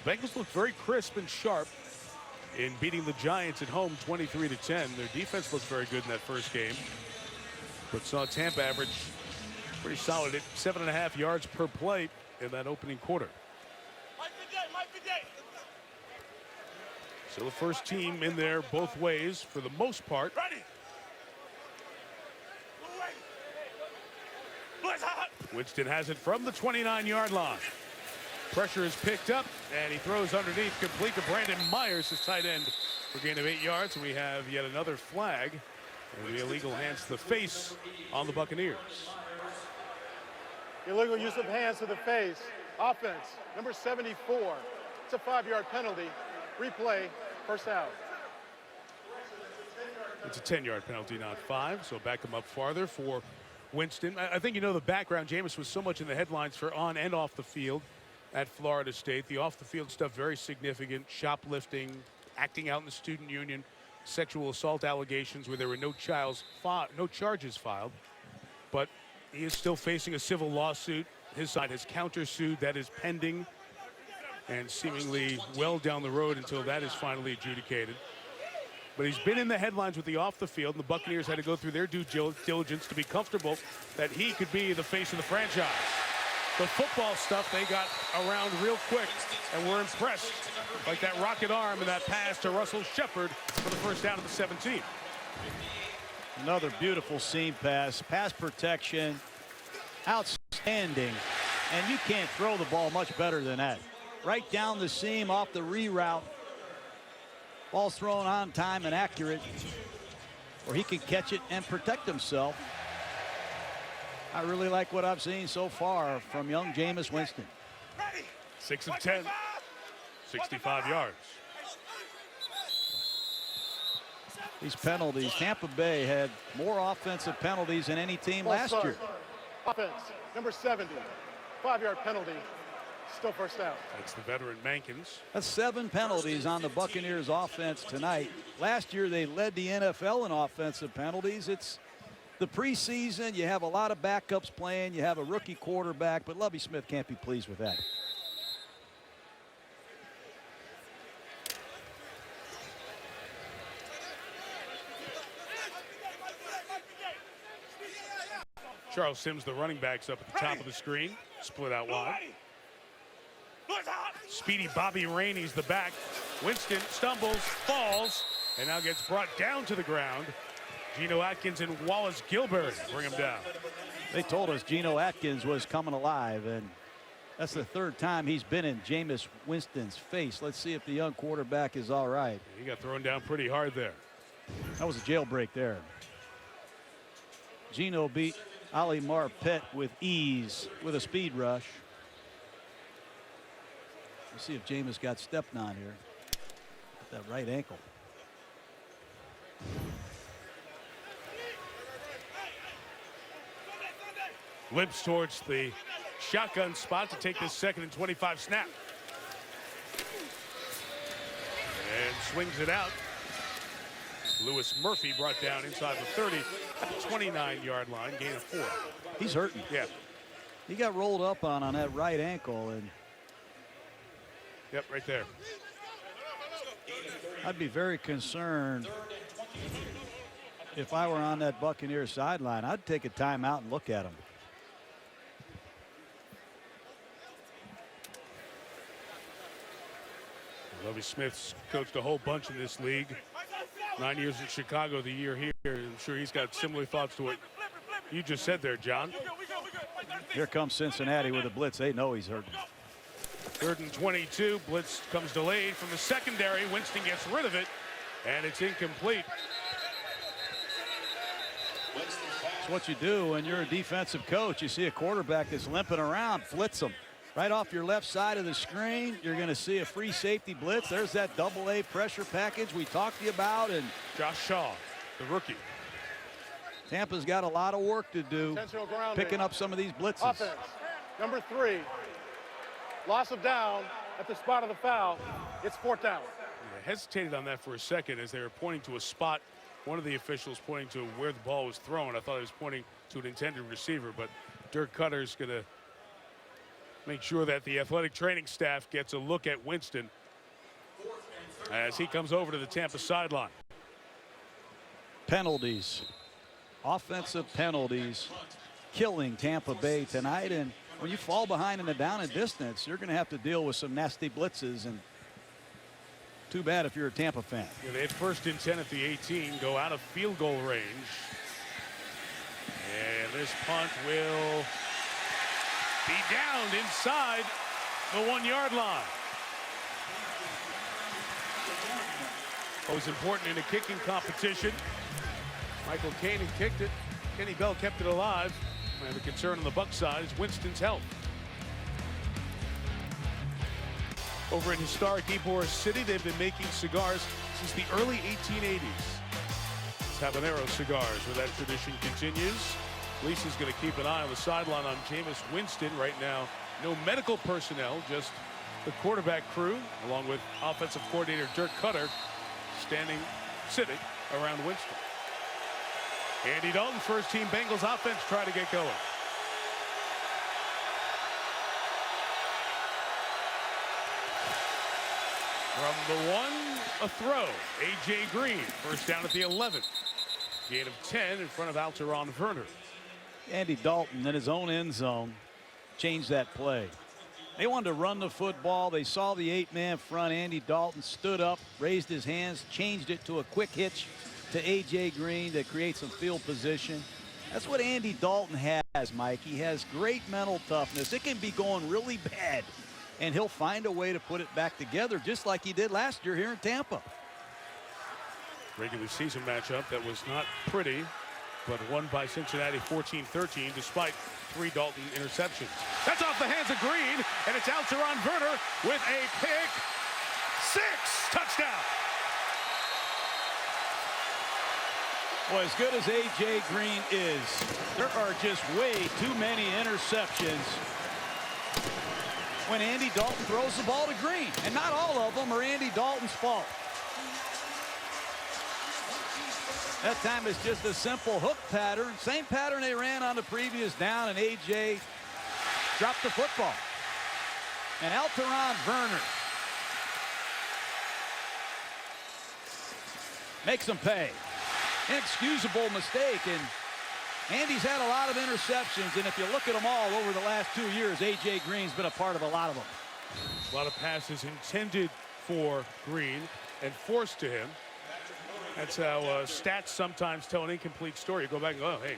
Bengals look very crisp and sharp in beating the Giants at home 23-10. Their defense looked very good in that first game, but saw Tampa average pretty solid at 7.5 yards per play in that opening quarter. So the first team in there both ways for the most part. Winston has it from the 29-yard line. Pressure is picked up, and he throws underneath, complete to Brandon Myers, his tight end For a gain of 8 yards, we have yet another flag. And the illegal hands to the face on the Buccaneers. Illegal use of hands to the face. Offense, number 74. It's a 5-yard penalty. Replay, first out. It's a 10-yard penalty, not 5, so back him up farther for Winston. I think you know the background. Jameis was so much in the headlines for on and off the field at Florida State. The off-the-field stuff very significant. Shoplifting, acting out in the student union, sexual assault allegations where there were no charges filed. But he is still facing a civil lawsuit. His side has countersued. That is pending and seemingly well down the road until that is finally adjudicated. But he's been in the headlines with the off the field, and the Buccaneers had to go through their due diligence to be comfortable that he could be the face of the franchise. The football stuff they got around real quick and were impressed, like that rocket arm and that pass to Russell Shepard for the first down of the 17. Another beautiful seam pass protection, outstanding, and you can't throw the ball much better than that. Right down the seam off the reroute. Ball's thrown on time and accurate, where he can catch it and protect himself. I really like what I've seen so far from young Jameis Winston. 6 of 10, 65 yards. These penalties, Tampa Bay had more offensive penalties than any team last year. Offense, number 70, 5-yard penalty, still first down. That's the veteran Mankins. That's 7 penalties on the Buccaneers offense tonight. Last year they led the NFL in offensive penalties. It's the preseason. You have a lot of backups playing. You have a rookie quarterback, but Lovie Smith can't be pleased with that. Charles Sims, the running back's up at the top of the screen, split out wide. Speedy Bobby Rainey's the back. Winston stumbles, falls, and now gets brought down to the ground. Geno Atkins and Wallace Gilbert bring him down. They told us Geno Atkins was coming alive, and that's the 3rd time he's been in Jameis Winston's face. Let's see if the young quarterback is all right. He got thrown down pretty hard there. That was a jailbreak there. Geno beat Ali Marpet with ease with a speed rush. Let's see if Jameis got stepped on here. That right ankle. Limps towards the shotgun spot to take this 2nd and 25 snap. And swings it out. Lewis Murphy brought down inside the 30 at the 29-yard line, gain of 4. He's hurting. Yeah. He got rolled up on that right ankle, and yep, right there. I'd be very concerned if I were on that Buccaneers sideline. I'd take a timeout and look at him. Lovie Smith's coached a whole bunch in this league. 9 years in Chicago, the year here. I'm sure he's got similar thoughts to what you just said there, John. Here comes Cincinnati with a blitz. They know he's hurting. 3rd and 22. Blitz comes delayed from the secondary. Winston gets rid of it, and it's incomplete. It's what you do when you're a defensive coach. You see a quarterback that's limping around, blitz him. Right off your left side of the screen, you're going to see a free safety blitz. There's that double-A pressure package we talked to you about. And Josh Shaw, the rookie. Tampa's got a lot of work to do picking up some of these blitzes. Offense, number 3, loss of down at the spot of the foul. It's 4th down. I hesitated on that for a second as they were pointing to a spot. One of the officials pointing to where the ball was thrown. I thought he was pointing to an intended receiver, but Dirk Cutter's going to make sure that the athletic training staff gets a look at Winston as he comes over to the Tampa sideline. Penalties, offensive penalties, killing Tampa Bay tonight. And when you fall behind in the down and distance, you're going to have to deal with some nasty blitzes. And too bad if you're a Tampa fan. Yeah, they had 1st and 10 at the 18, go out of field goal range. And this punt will be downed inside the 1-yard line. was important in a kicking competition. Michael Caney kicked it. Kenny Bell kept it alive. And the concern on the Bucs side is Winston's health. Over in historic Ybor City, they've been making cigars since the early 1880s. It's Habanero cigars where that tradition continues. Lisa's going to keep an eye on the sideline on Jameis Winston right now. No medical personnel, just the quarterback crew, along with offensive coordinator Dirk Cutter, sitting around Winston. Andy Dalton, first-team Bengals offense, try to get going. From the 1, a throw. A.J. Green, first down at the 11th. Gain of 10 in front of Alteron Werner. Andy Dalton in his own end zone changed that play. They wanted to run the football. They saw the 8-man front. Andy Dalton stood up, raised his hands, changed it to a quick hitch to A.J. Green to create some field position. That's what Andy Dalton has, Mike. He has great mental toughness. It can be going really bad, and he'll find a way to put it back together just like he did last year here in Tampa. Regular season matchup that was not pretty, but won by Cincinnati 14-13 despite 3 Dalton interceptions. That's off the hands of Green, and it's Alteron Werner with a pick 6. Touchdown. Well, as good as A.J. Green is, there are just way too many interceptions when Andy Dalton throws the ball to Green. And not all of them are Andy Dalton's fault. That time it's just a simple hook pattern. Same pattern they ran on the previous down, and A.J. dropped the football. And Alteron Werner makes them pay. Inexcusable mistake, and Andy's had a lot of interceptions, and if you look at them all over the last 2 years, A.J. Green's been a part of a lot of them. A lot of passes intended for Green and forced to him. That's how stats sometimes tell an incomplete story. You go back and go, oh, hey,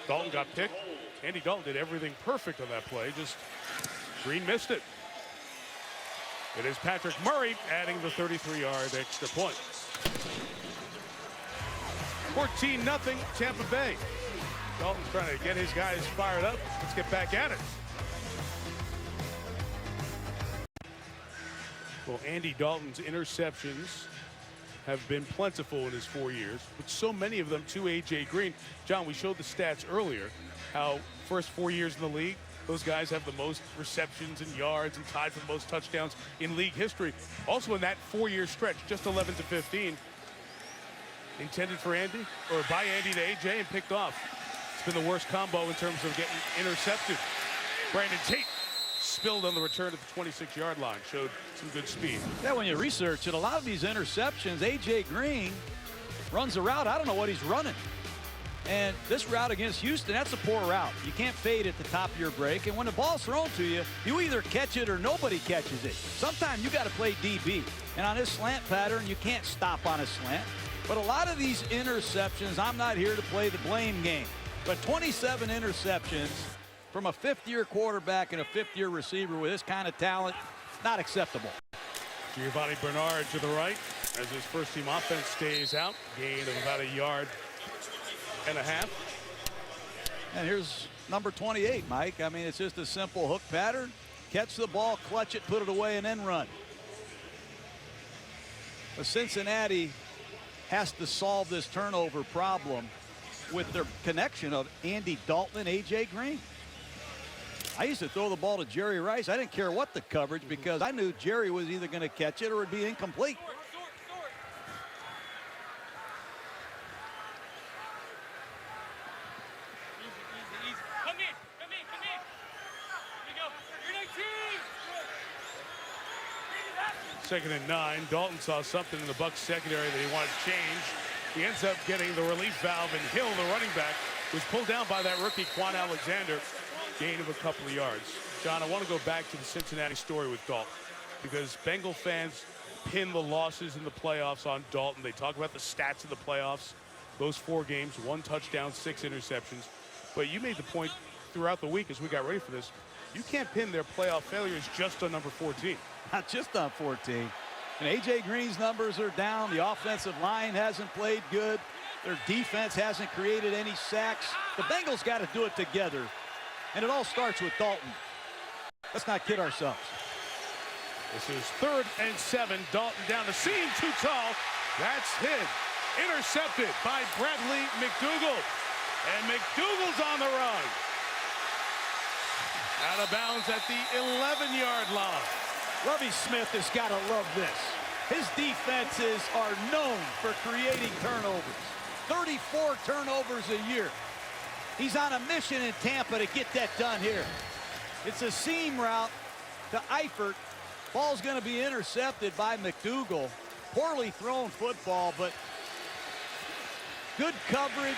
Dalton got picked. Andy Dalton did everything perfect on that play, just Green missed it. It is Patrick Murray adding the 33-yard extra point. 14-0 Tampa Bay. Dalton's trying to get his guys fired up. Let's get back at it. Well, Andy Dalton's interceptions have been plentiful in his 4 years, but so many of them to A.J. Green. John, we showed the stats earlier, how first 4 years in the league, those guys have the most receptions and yards and tied for the most touchdowns in league history. Also in that 4-year stretch, just 11 to 15. Intended for Andy, or by Andy to A.J. and picked off. It's been the worst combo in terms of getting intercepted. Brandon Tate spilled on the return at the 26-yard line. Showed some good speed. Yeah, when you research it, a lot of these interceptions, A.J. Green runs a route. I don't know what he's running. And this route against Houston, that's a poor route. You can't fade at the top of your break. And when the ball's thrown to you, you either catch it or nobody catches it. Sometimes you got to play DB. And on this slant pattern, you can't stop on a slant. But a lot of these interceptions, I'm not here to play the blame game. But 27 interceptions from a 5th-year quarterback and a 5th-year receiver with this kind of talent, not acceptable. Giovanni Bernard to the right as his first-team offense stays out. Gain of about 1.5 yards. And here's number 28, Mike. I mean, it's just a simple hook pattern. Catch the ball, clutch it, put it away, and then run. But Cincinnati has to solve this turnover problem with their connection of Andy Dalton and A.J. Green. I used to throw the ball to Jerry Rice. I didn't care what the coverage because I knew Jerry was either going to catch it or it'd be incomplete. Second and 9. Dalton saw something in the Bucs secondary that he wanted to change. He ends up getting the relief valve, and Hill, the running back, was pulled down by that rookie, Quan Alexander. Gain of a couple of yards. John, I want to go back to the Cincinnati story with Dalton because Bengal fans pin the losses in the playoffs on Dalton. They talk about the stats in the playoffs. Those 4 games, 1 touchdown, 6 interceptions. But you made the point throughout the week as we got ready for this. You can't pin their playoff failures just on number 14. Not just on 14. And A.J. Green's numbers are down. The offensive line hasn't played good. Their defense hasn't created any sacks. The Bengals got to do it together. And it all starts with Dalton. Let's not kid ourselves. This is 3rd and 7. Dalton down the seam, too tall. That's hit. Intercepted by Bradley McDougal. And McDougal's on the run. Out of bounds at the 11-yard line. Lovie Smith has got to love this. His defenses are known for creating turnovers. 34 turnovers a year. He's on a mission in Tampa to get that done here. It's a seam route to Eifert. Ball's going to be intercepted by McDougal. Poorly thrown football, but good coverage.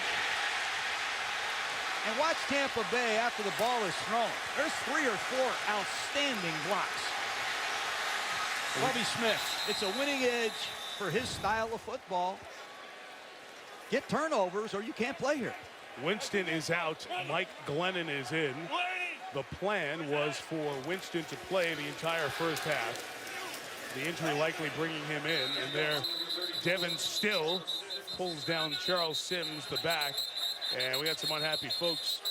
And watch Tampa Bay after the ball is thrown. There's 3 or 4 outstanding blocks. Lovie Smith, it's a winning edge for his style of football. Get turnovers or you can't play here. Winston is out. Mike Glennon is in. The plan was for Winston to play the entire first half. The injury likely bringing him in. And there, Devin Still pulls down Charles Sims, the back. And we got some unhappy folks.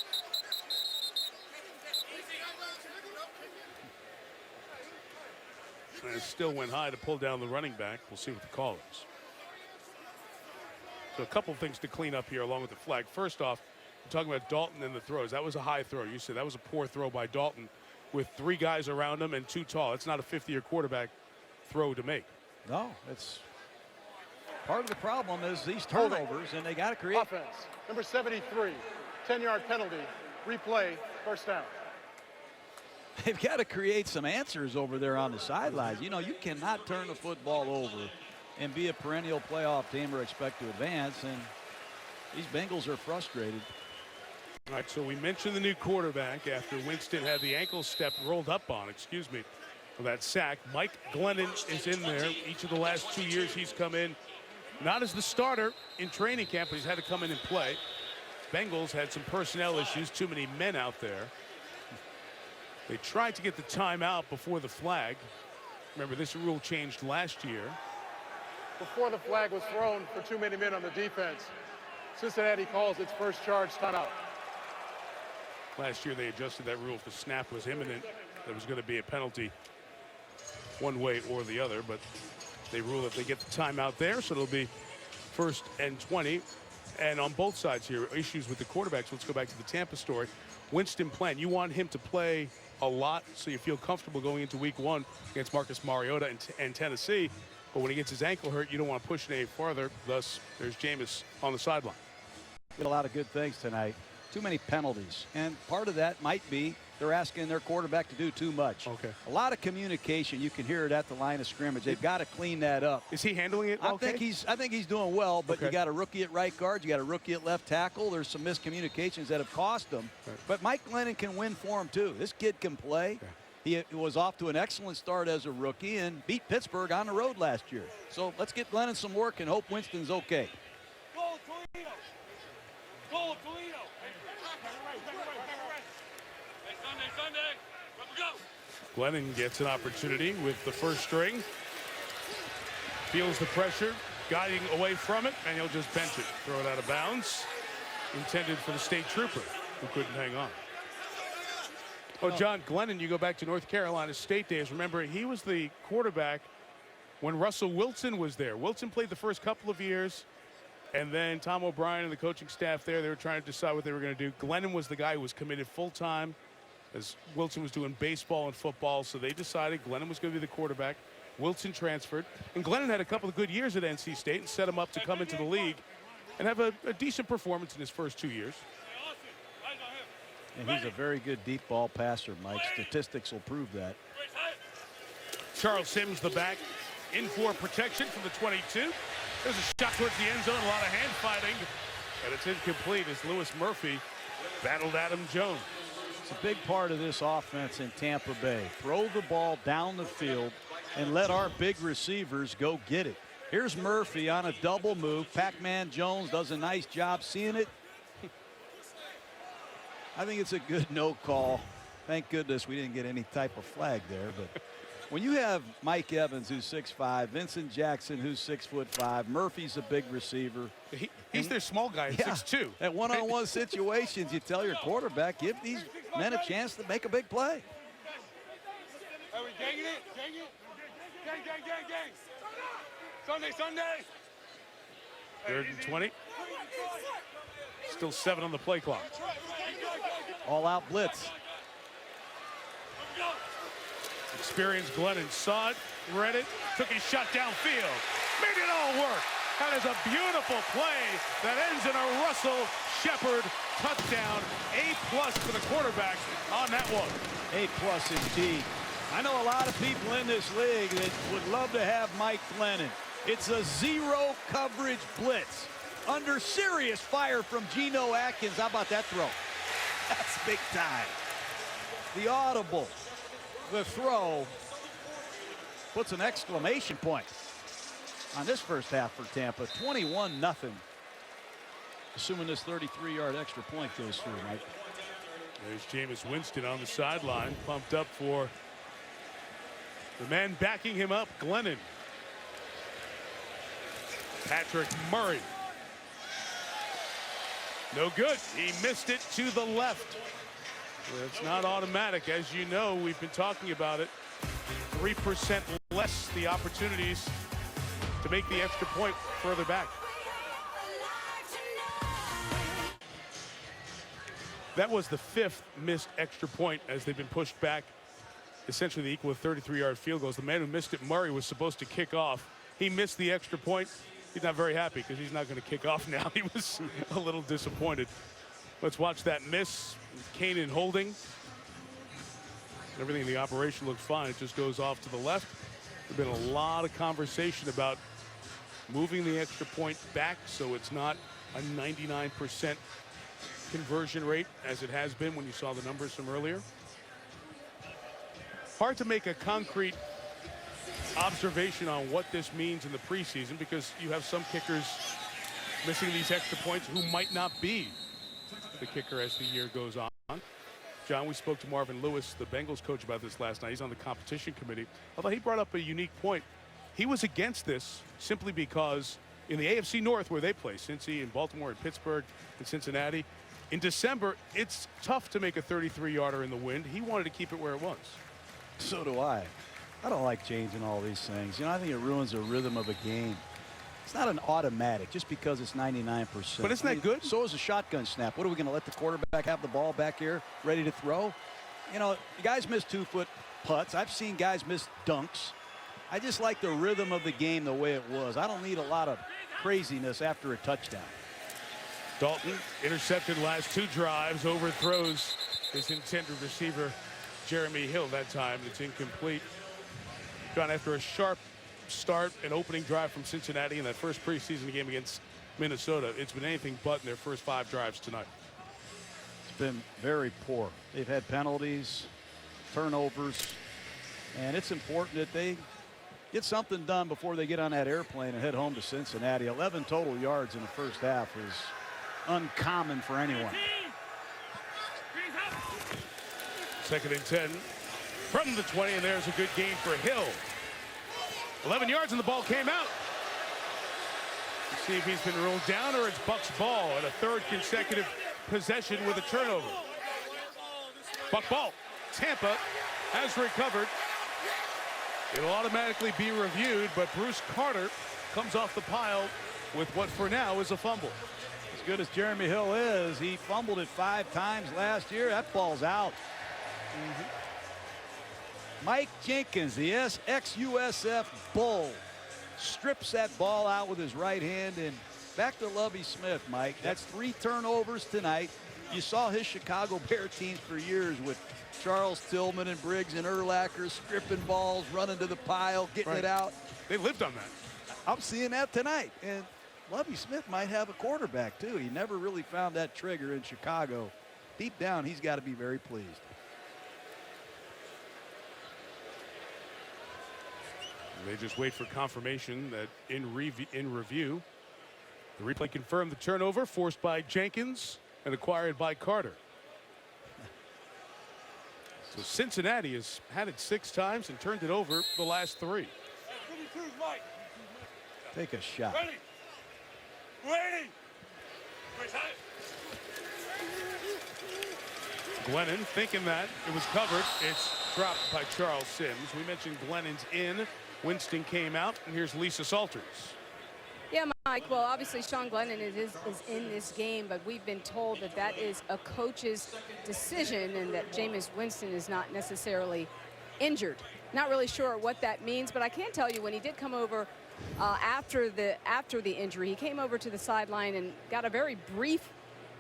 And it still went high to pull down the running back. We'll see what the call is. So a couple things to clean up here along with the flag. First off, we're talking about Dalton and the throws. That was a high throw. You said that was a poor throw by Dalton with 3 guys around him and too tall. It's not a 50-year quarterback throw to make. No, it's part of the problem is these turnovers, and they got to create. Offense, number 73, 10-yard penalty, replay, first down. They've got to create some answers over there on the sidelines. You know, you cannot turn the football over and be a perennial playoff team or expect to advance, and these Bengals are frustrated. All right, so we mentioned the new quarterback after Winston had the ankle step rolled up on, for that sack. Mike Glennon is in there. Each of the last 2 years he's come in, not as the starter in training camp, but he's had to come in and play. Bengals had some personnel issues, too many men out there. They tried to get the timeout before the flag. Remember, this rule changed last year. Before the flag was thrown for too many men on the defense, Cincinnati calls its first charge timeout. Last year they adjusted that rule if the snap was imminent. There was going to be a penalty one way or the other, but they rule if they get the timeout there, so it'll be 1st and 20. And on both sides here, issues with the quarterbacks. Let's go back to the Tampa story. Winston plan, you want him to play a lot so you feel comfortable going into week 1 against Marcus Mariota and Tennessee. But when he gets his ankle hurt, you don't want to push it any farther. Thus, there's Jameis on the sideline. Did a lot of good things tonight. Too many penalties. And part of that might be they're asking their quarterback to do too much. Okay. A lot of communication. You can hear it at the line of scrimmage. They've got to clean that up. Is he handling it okay? I think he's doing well, but you got a rookie at right guard. You got a rookie at left tackle. There's some miscommunications that have cost them. Right. But Mike Glennon can win for him, too. This kid can play. Yeah. He was off to an excellent start as a rookie and beat Pittsburgh on the road last year. So let's get Glennon some work and hope Winston's okay. Goal, Toledo. Goal, Toledo. Glennon gets an opportunity with the first string. Feels the pressure, guiding away from it, and he'll just bench it. Throw it out of bounds. Intended for the state trooper, who couldn't hang on. Oh, John, Glennon, you go back to North Carolina State days. Remember, he was the quarterback when Russell Wilson was there. Wilson played the first couple of years, and then Tom O'Brien and the coaching staff there, they were trying to decide what they were going to do. Glennon was the guy who was committed full-time as Wilson was doing baseball and football, so they decided Glennon was going to be the quarterback. Wilson transferred, and Glennon had a couple of good years at NC State and set him up to come into the league and have a decent performance in his first 2 years. And he's a very good deep ball passer, Mike. Statistics will prove that. Charles Sims, the back, in for protection from the 22. There's a shot towards the end zone, a lot of hand fighting, and it's incomplete as Lewis Murphy battled Adam Jones. It's a big part of this offense in Tampa Bay. Throw the ball down the field and let our big receivers go get it. Here's Murphy on a double move. Pac-Man Jones does a nice job seeing it. I think it's a good no call. Thank goodness we didn't get any type of flag there, but When you have Mike Evans, who's 6'5", Vincent Jackson, who's 6'5", Murphy's a big receiver. He's their small guy at 6'2". At one-on-one situations, you tell your quarterback, give these men a chance to make a big play. Are we ganging it? Gang it? Gang, gang, gang, gang. Sunday, Sunday. 3rd and 20. Still 7 on the play clock. All-out blitz. Experienced Glennon saw it, read it, took his shot downfield, made it all work. That is a beautiful play that ends in a Russell Shepard touchdown. A+ for the quarterback on that one. A+ indeed. I know a lot of people in this league that would love to have Mike Glennon. It's a zero coverage blitz under serious fire from Geno Atkins. How about that throw? That's big time. The audible, the throw, puts an exclamation point on this first half for Tampa. 21-0. Assuming this 33-yard extra point goes through, Mike. There's Jameis Winston on the sideline, pumped up for the man backing him up, Glennon. Patrick Murray. No good. He missed it to the left. It's not automatic. As you know, we've been talking about it. 3% less the opportunities to make the extra point further back. That was the 5th missed extra point as they've been pushed back. Essentially the equal of 33-yard field goals. The man who missed it, Murray, was supposed to kick off. He missed the extra point. He's not very happy because he's not going to kick off now. He was a little disappointed. Let's watch that miss. Kanan holding. Everything in the operation looked fine. It just goes off to the left. There's been a lot of conversation about moving the extra point back so it's not a 99% conversion rate as it has been when you saw the numbers from earlier. Hard to make a concrete observation on what this means in the preseason because you have some kickers missing these extra points who might not be the kicker as the year goes on. John, we spoke to Marvin Lewis, the Bengals coach, about this last night. He's on the competition committee. Although he brought up a unique point. He was against this simply because in the AFC North where they play, Cincy and Baltimore and Pittsburgh and Cincinnati, in December, it's tough to make a 33-yarder in the wind. He wanted to keep it where it was. So do I. I don't like changing all these things. You know, I think it ruins the rhythm of a game. It's not an automatic just because it's 99%. But isn't that good? So is a shotgun snap. What are we going to let the quarterback have the ball back here ready to throw? You know, guys miss 2-foot putts. I've seen guys miss dunks. I just like the rhythm of the game the way it was. I don't need a lot of craziness after a touchdown. Dalton intercepted last 2 drives, overthrows his intended receiver, Jeremy Hill, that time. It's incomplete. Gone after a sharp start, an opening drive from Cincinnati in that first preseason game against Minnesota. It's been anything but in their first 5 drives tonight. It's been very poor. They've had penalties, turnovers, and it's important that they get something done before they get on that airplane and head home to Cincinnati. 11 total yards in the first half is uncommon for anyone. 2nd and 10 from the 20, and there's a good gain for Hill. 11 yards and the ball came out. Let's see if he's been rolled down or it's Bucs ball at a 3rd consecutive possession with a turnover. Buck ball. Tampa has recovered. It'll automatically be reviewed, but Bruce Carter comes off the pile with what for now is a fumble. As good as Jeremy Hill is, he fumbled it 5 times last year. That ball's out. Mike Jenkins, the ex-USF Bull, strips that ball out with his right hand. And back to Lovie Smith, Mike. That's 3 turnovers tonight. You saw his Chicago Bear teams for years with Charles Tillman and Briggs and Urlacher stripping balls, running to the pile, getting it out. They lived on that. I'm seeing that tonight. And Lovie Smith might have a quarterback, too. He never really found that trigger in Chicago. Deep down, he's got to be very pleased. They just wait for confirmation that in review, the replay confirmed the turnover forced by Jenkins and acquired by Carter. So Cincinnati has had it 6 times and turned it over the last 3. Take a shot. Glennon thinking that it was covered. It's dropped by Charles Sims. We mentioned Glennon's in. Winston came out, and here's Lisa Salters. Yeah, Mike, well, obviously Sean Glennon is in this game, but we've been told that that is a coach's decision and that Jameis Winston is not necessarily injured. Not really sure what that means, but I can tell you when he did come over after the injury, he came over to the sideline and got a very brief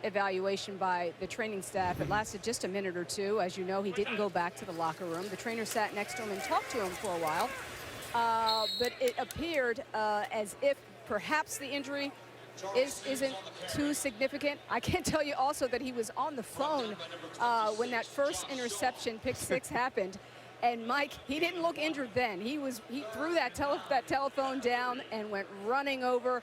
evaluation by the training staff. It lasted just a minute or two. As you know, he didn't go back to the locker room. The trainer sat next to him and talked to him for a while, but it appeared as if perhaps the injury isn't too significant. I can tell you also that he was on the phone when that first interception, pick 6, happened. And Mike, he didn't look injured then. He threw that telephone down and went running over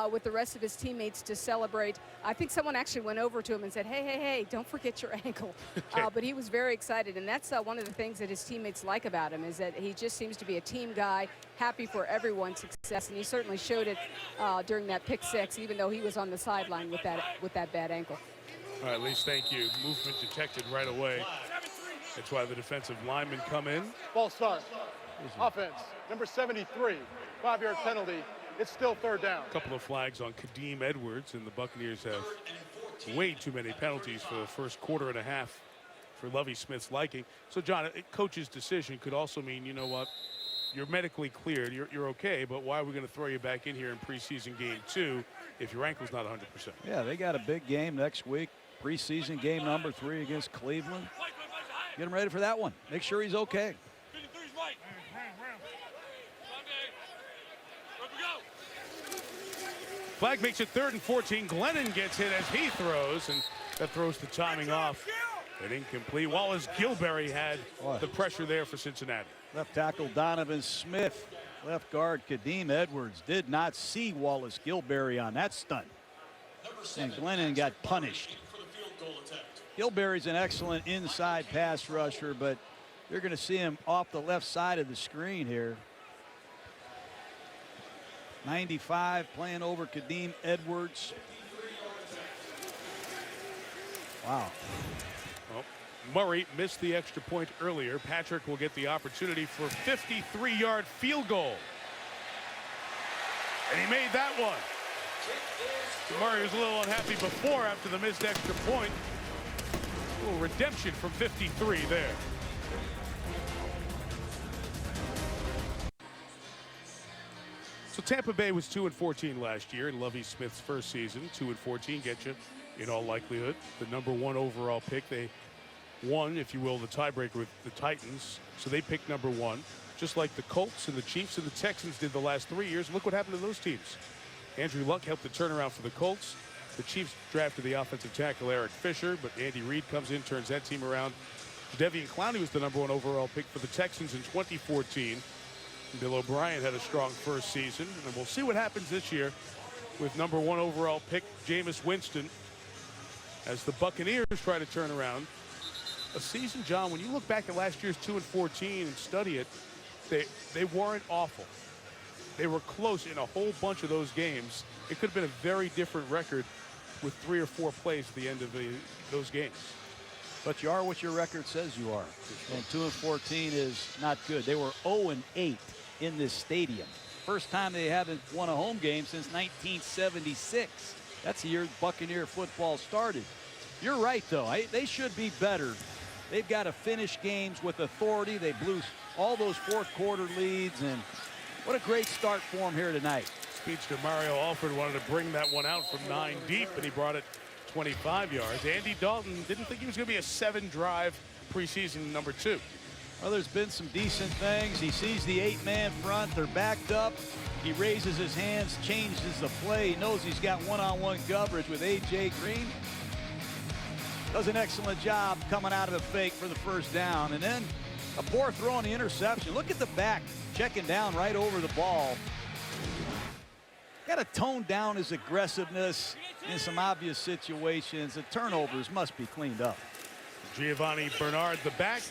with the rest of his teammates to celebrate. I think someone actually went over to him and said, hey, don't forget your ankle. But he was very excited, and that's one of the things that his teammates like about him, is that he just seems to be a team guy, happy for everyone's success, and he certainly showed it during that pick 6, even though he was on the sideline with that bad ankle. All right, Lise, thank you. Movement detected right away. That's why the defensive linemen come in. False start. Offense, number 73, 5-yard penalty. It's still 3rd down. A couple of flags on Kadeem Edwards, and the Buccaneers have way too many penalties for the first quarter and a half for Lovie Smith's liking. So, John, a coach's decision could also mean, you know what, you're medically cleared, you're okay, but why are we going to throw you back in here in preseason game 2 if your ankle's not 100%? Yeah, they got a big game next week. Preseason game number 3 against Cleveland. Get him ready for that one. Make sure he's okay. Flag makes it 3rd and 14. Glennon gets hit as he throws, and that throws the timing off. And incomplete. Wallace Gilberry had the pressure there for Cincinnati. Left tackle Donovan Smith. Left guard Kadeem Edwards did not see Wallace Gilberry on that stunt. And Glennon got punished. Gilberry's an excellent inside pass rusher, but you're going to see him off the left side of the screen here. 95 playing over Kadeem Edwards. Wow. Well, Murray missed the extra point earlier. Patrick will get the opportunity for a 53-yard field goal. And he made that one. Murray was a little unhappy before after the missed extra point. A little redemption from 53 there. So Tampa Bay was 2-14 last year in Lovie Smith's first season. 2-14 get you, in all likelihood, the #1 overall pick. They won, if you will, the tiebreaker with the Titans. So they picked #1, just like the Colts and the Chiefs and the Texans did the last 3 years. Look what happened to those teams. Andrew Luck helped the turnaround for the Colts. The Chiefs drafted the offensive tackle Eric Fisher, but Andy Reid comes in, turns that team around. Jadeveon Clowney was the #1 overall pick for the Texans in 2014. Bill O'Brien had a strong first season, and we'll see what happens this year with #1 overall pick Jameis Winston as the Buccaneers try to turn around a season. John, when you look back at last year's 2-14 and study it, they weren't awful. They were close in a whole bunch of those games. It could have been a very different record with 3 or 4 plays at the end of those games. But you are what your record says you are. And 2-14 is not good. They were 0-8 in this stadium. First time they haven't won a home game since 1976. That's the year Buccaneer football started. You're right, though. They should be better. They've got to finish games with authority. They blew all those fourth quarter leads, and what a great start for them here tonight. Speech to Mario Alford wanted to bring that one out from 9 deep, and he brought it 25 yards. Andy Dalton didn't think he was going to be a 7-drive preseason #2. Well, there's been some decent things. He sees the 8-man front. They're backed up. He raises his hands, changes the play. He knows he's got one-on-one coverage with A.J. Green. Does an excellent job coming out of the fake for the first down. And then a poor throw on the interception. Look at the back checking down right over the ball. Got to tone down his aggressiveness in some obvious situations. The turnovers must be cleaned up. Giovanni Bernard, the back,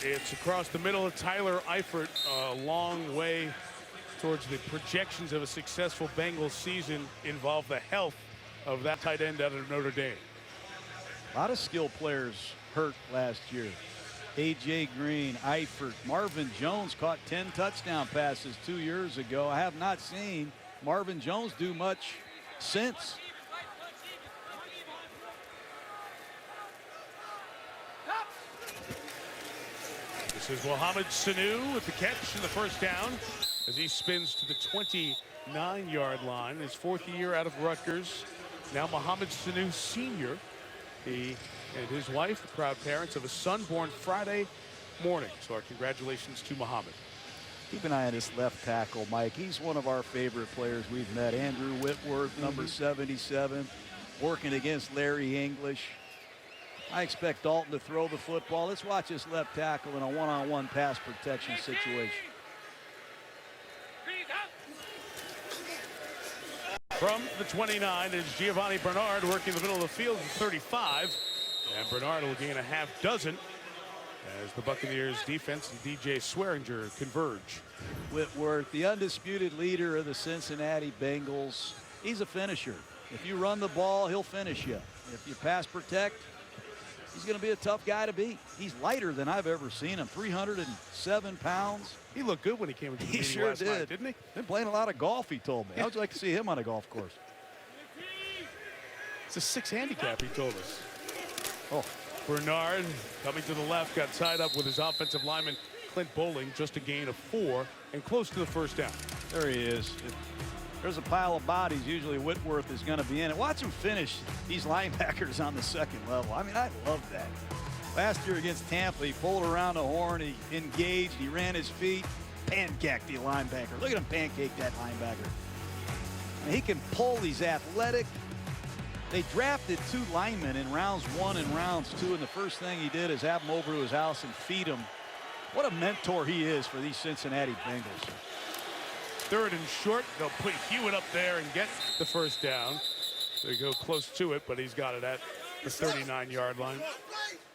It's across the middle of Tyler Eifert, a long way towards the projections of a successful Bengals season involve the health of that tight end out of Notre Dame. A lot of skilled players hurt last year. A.J. Green, Eifert, Marvin Jones caught 10 touchdown passes 2 years ago. I have not seen Marvin Jones do much since. This is Mohamed Sanu with the catch and the first down as he spins to the 29-yard line. His 4th year out of Rutgers. Now Mohamed Sanu Sr. He and his wife, the proud parents of a son born Friday morning. So our congratulations to Mohamed. Keep an eye on this left tackle, Mike. He's one of our favorite players we've met. Andrew Whitworth, number 77, working against Larry English. I expect Dalton to throw the football. Let's watch this left tackle in a one-on-one pass protection situation. From the 29 is Giovanni Bernard working the middle of the field at 35. And Bernard will gain a half dozen as the Buccaneers defense and DJ Swearinger converge. Whitworth, the undisputed leader of the Cincinnati Bengals. He's a finisher. If you run the ball, he'll finish you. If you pass protect, he's going to be a tough guy to beat. He's lighter than I've ever seen him, 307 pounds. He looked good when he came into the meeting last night, didn't he? Been playing a lot of golf, he told me. I would like to see him on a golf course. It's a 6 handicap, he told us. Oh, Bernard coming to the left, got tied up with his offensive lineman, Clint Bowling, just a gain of 4 and close to the first down. There he is. If there's a pile of bodies, usually Whitworth is going to be in it. Watch him finish these linebackers on the second level. I mean, I love that. Last year against Tampa, he pulled around the horn, he engaged, he ran his feet, pancaked the linebacker. Look at him pancake that linebacker. And he can pull, he's athletic. They drafted 2 linemen in rounds 1 and rounds 2, and the first thing he did is have him over to his house and feed him. What a mentor he is for these Cincinnati Bengals. 3rd and short, they'll put Hewitt up there and get the first down. They go close to it, but he's got it at the 39-yard line.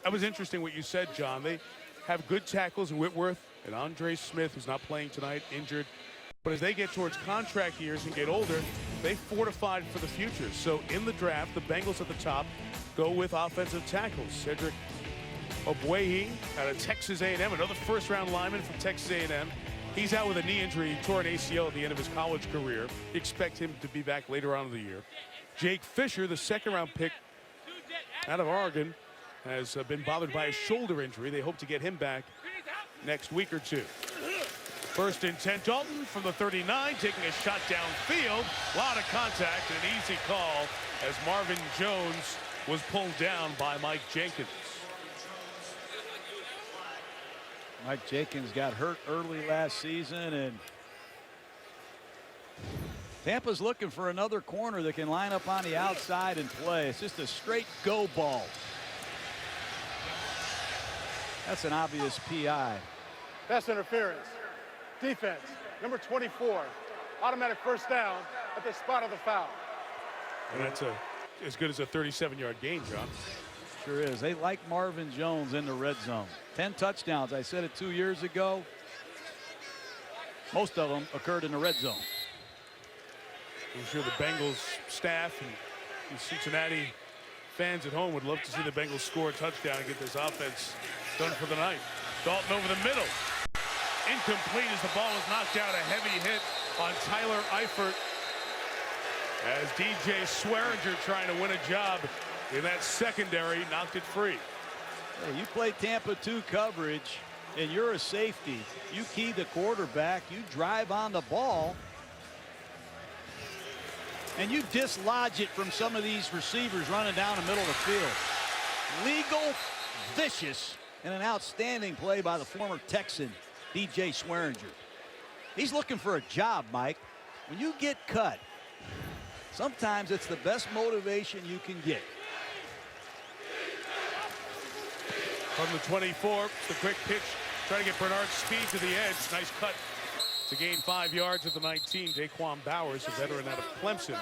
That was interesting what you said, John. They have good tackles in Whitworth and Andre Smith, who's not playing tonight, injured. But as they get towards contract years and get older, they fortified for the future. So in the draft, the Bengals at the top go with offensive tackles. Cedric Ogbuehi out of Texas A&M, another first-round lineman from Texas A&M. He's out with a knee injury. He tore an ACL at the end of his college career. Expect him to be back later on in the year. Jake Fisher, the 2nd-round pick out of Oregon, has been bothered by a shoulder injury. They hope to get him back next week or 2. 1st and 10, Dalton from the 39, taking a shot downfield. A lot of contact, an easy call as Marvin Jones was pulled down by Mike Jenkins. Mike Jenkins got hurt early last season, and Tampa's looking for another corner that can line up on the outside and play. It's just a straight go ball. That's an obvious PI. Pass interference. Defense, number 24. Automatic first down at the spot of the foul. And that's as good as a 37-yard gain, John. Sure is. They like Marvin Jones in the red zone. 10 touchdowns. I said it 2 years ago. Most of them occurred in the red zone. I'm sure the Bengals staff and the Cincinnati fans at home would love to see the Bengals score a touchdown and get this offense done for the night. Dalton over the middle. Incomplete as the ball was knocked out. A heavy hit on Tyler Eifert as DJ Swearinger, trying to win a job in that secondary, knocked it free. Hey, you play Tampa 2 coverage and you're a safety. You key the quarterback, you drive on the ball, and you dislodge it from some of these receivers running down the middle of the field. Legal, vicious, and an outstanding play by the former Texan, DJ Swearinger. He's looking for a job, Mike. When you get cut, sometimes it's the best motivation you can get. From the 24, the quick pitch, trying to get Bernard's speed to the edge. Nice cut to gain 5 yards at the 19. Daquan Bowers, a veteran out of Clemson,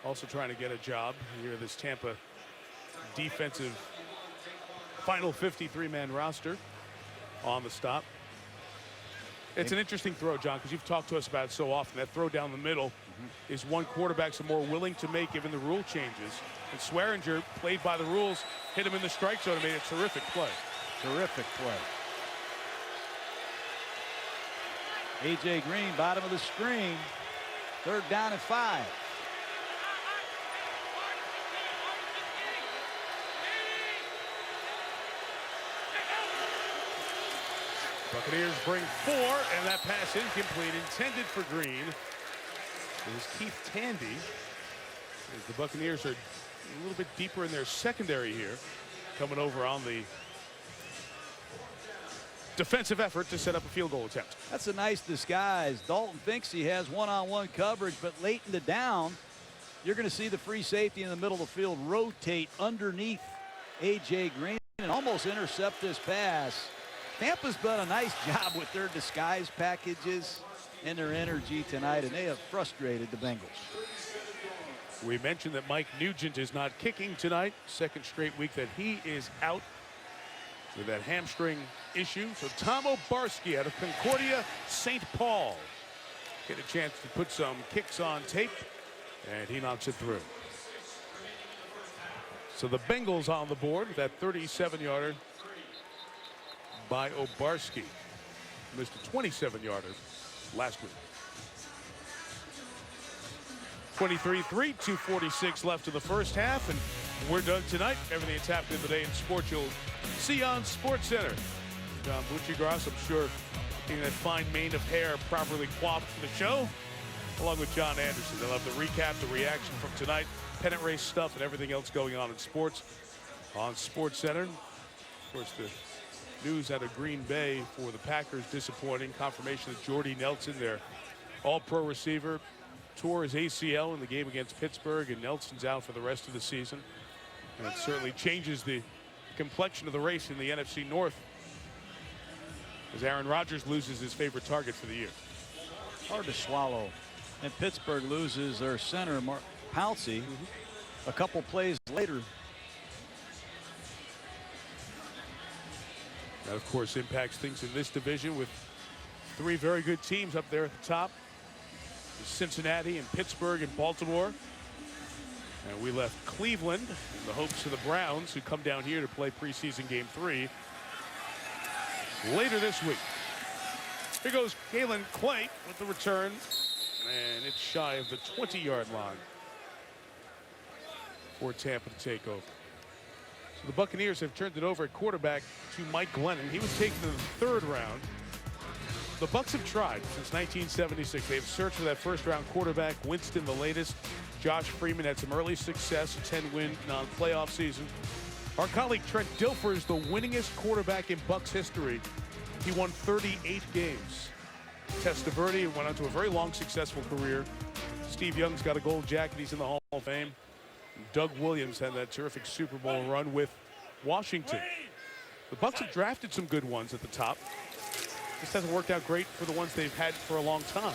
also trying to get a job here. This Tampa defensive final 53-man roster. on the stop. It's an interesting throw, John, because you've talked to us about it so often. That throw down the middle is one quarterbacks are more willing to make given the rule changes. And Swearinger, played by the rules, hit him in the strike zone and made a terrific play. Terrific play. A.J. Green, bottom of the screen. 3rd down and 5. Buccaneers bring 4, and that pass incomplete, intended for Green. It was Keith Tandy. As the Buccaneers are a little bit deeper in their secondary here, coming over on the defensive effort to set up a field goal attempt. That's a nice disguise. Dalton thinks he has one-on-one coverage, but late in the down, you're going to see the free safety in the middle of the field rotate underneath A.J. Green and almost intercept this pass. Tampa's done a nice job with their disguise packages and their energy tonight, and they have frustrated the Bengals. We mentioned that Mike Nugent is not kicking tonight. 2nd straight week that he is out with that hamstring issue. So Tom Obarski out of Concordia, St. Paul. Get a chance to put some kicks on tape, and he knocks it through. So the Bengals on the board with that 37-yarder by Obarski. Missed a 27-yarder last week. 23-3, 2:46 left in the first half, and we're done tonight. Everything that's happening today in sports you'll see on SportsCenter. John Buccigross, I'm sure, getting that fine mane of hair properly coiffed for the show, along with John Anderson. They'll have the recap, the reaction from tonight, pennant race stuff, and everything else going on in sports on SportsCenter. Of course, the news out of Green Bay for the Packers, disappointing. Confirmation that Jordy Nelson, their all-pro receiver, tore his ACL in the game against Pittsburgh, and Nelson's out for the rest of the season. And it certainly changes the complexion of the race in the NFC North as Aaron Rodgers loses his favorite target for the year. Hard to swallow. And Pittsburgh loses their center, Mark Pouncey, a couple plays later. That, of course, impacts things in this division with 3 very good teams up there at the top. Cincinnati and Pittsburgh and Baltimore. And we left Cleveland in the hopes of the Browns, who come down here to play preseason game 3 later this week. Here goes Galen Clay with the return, and it's shy of the 20-yard line for Tampa to take over. So the Buccaneers have turned it over at quarterback to Mike Glennon. He was taken in the 3rd round. The Bucs have tried since 1976. They've searched for that first-round quarterback. Winston, the latest. Josh Freeman had some early success, a 10-win non-playoff season. Our colleague Trent Dilfer is the winningest quarterback in Bucs history. He won 38 games. Testaverde went on to a very long, successful career. Steve Young's got a gold jacket. He's in the Hall of Fame. Doug Williams had that terrific Super Bowl run with Washington. The Bucs have drafted some good ones at the top. Just hasn't worked out great for the ones they've had for a long time.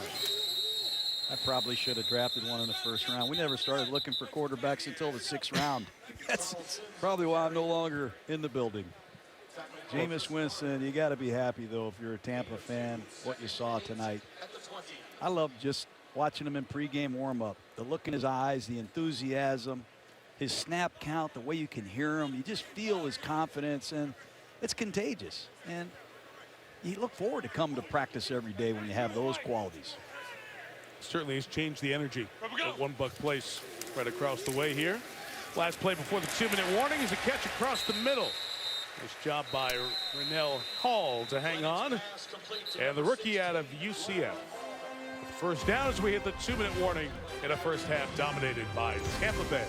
I probably should have drafted one in the 1st round. We never started looking for quarterbacks until the 6th round. That's probably why I'm no longer in the building. Jameis Winston, you got to be happy, though, if you're a Tampa fan, what you saw tonight. I love just watching him in pregame warm-up. The look in his eyes, the enthusiasm, his snap count, the way you can hear him. You just feel his confidence, and it's contagious. And you look forward to coming to practice every day when you have those qualities. Certainly has changed the energy at One Buc Place right across the way here. Last play before the 2-minute warning is a catch across the middle. Nice job by Rennell Hall to hang on. And the rookie out of UCF. First down as we hit the 2-minute warning in a first half dominated by Tampa Bay.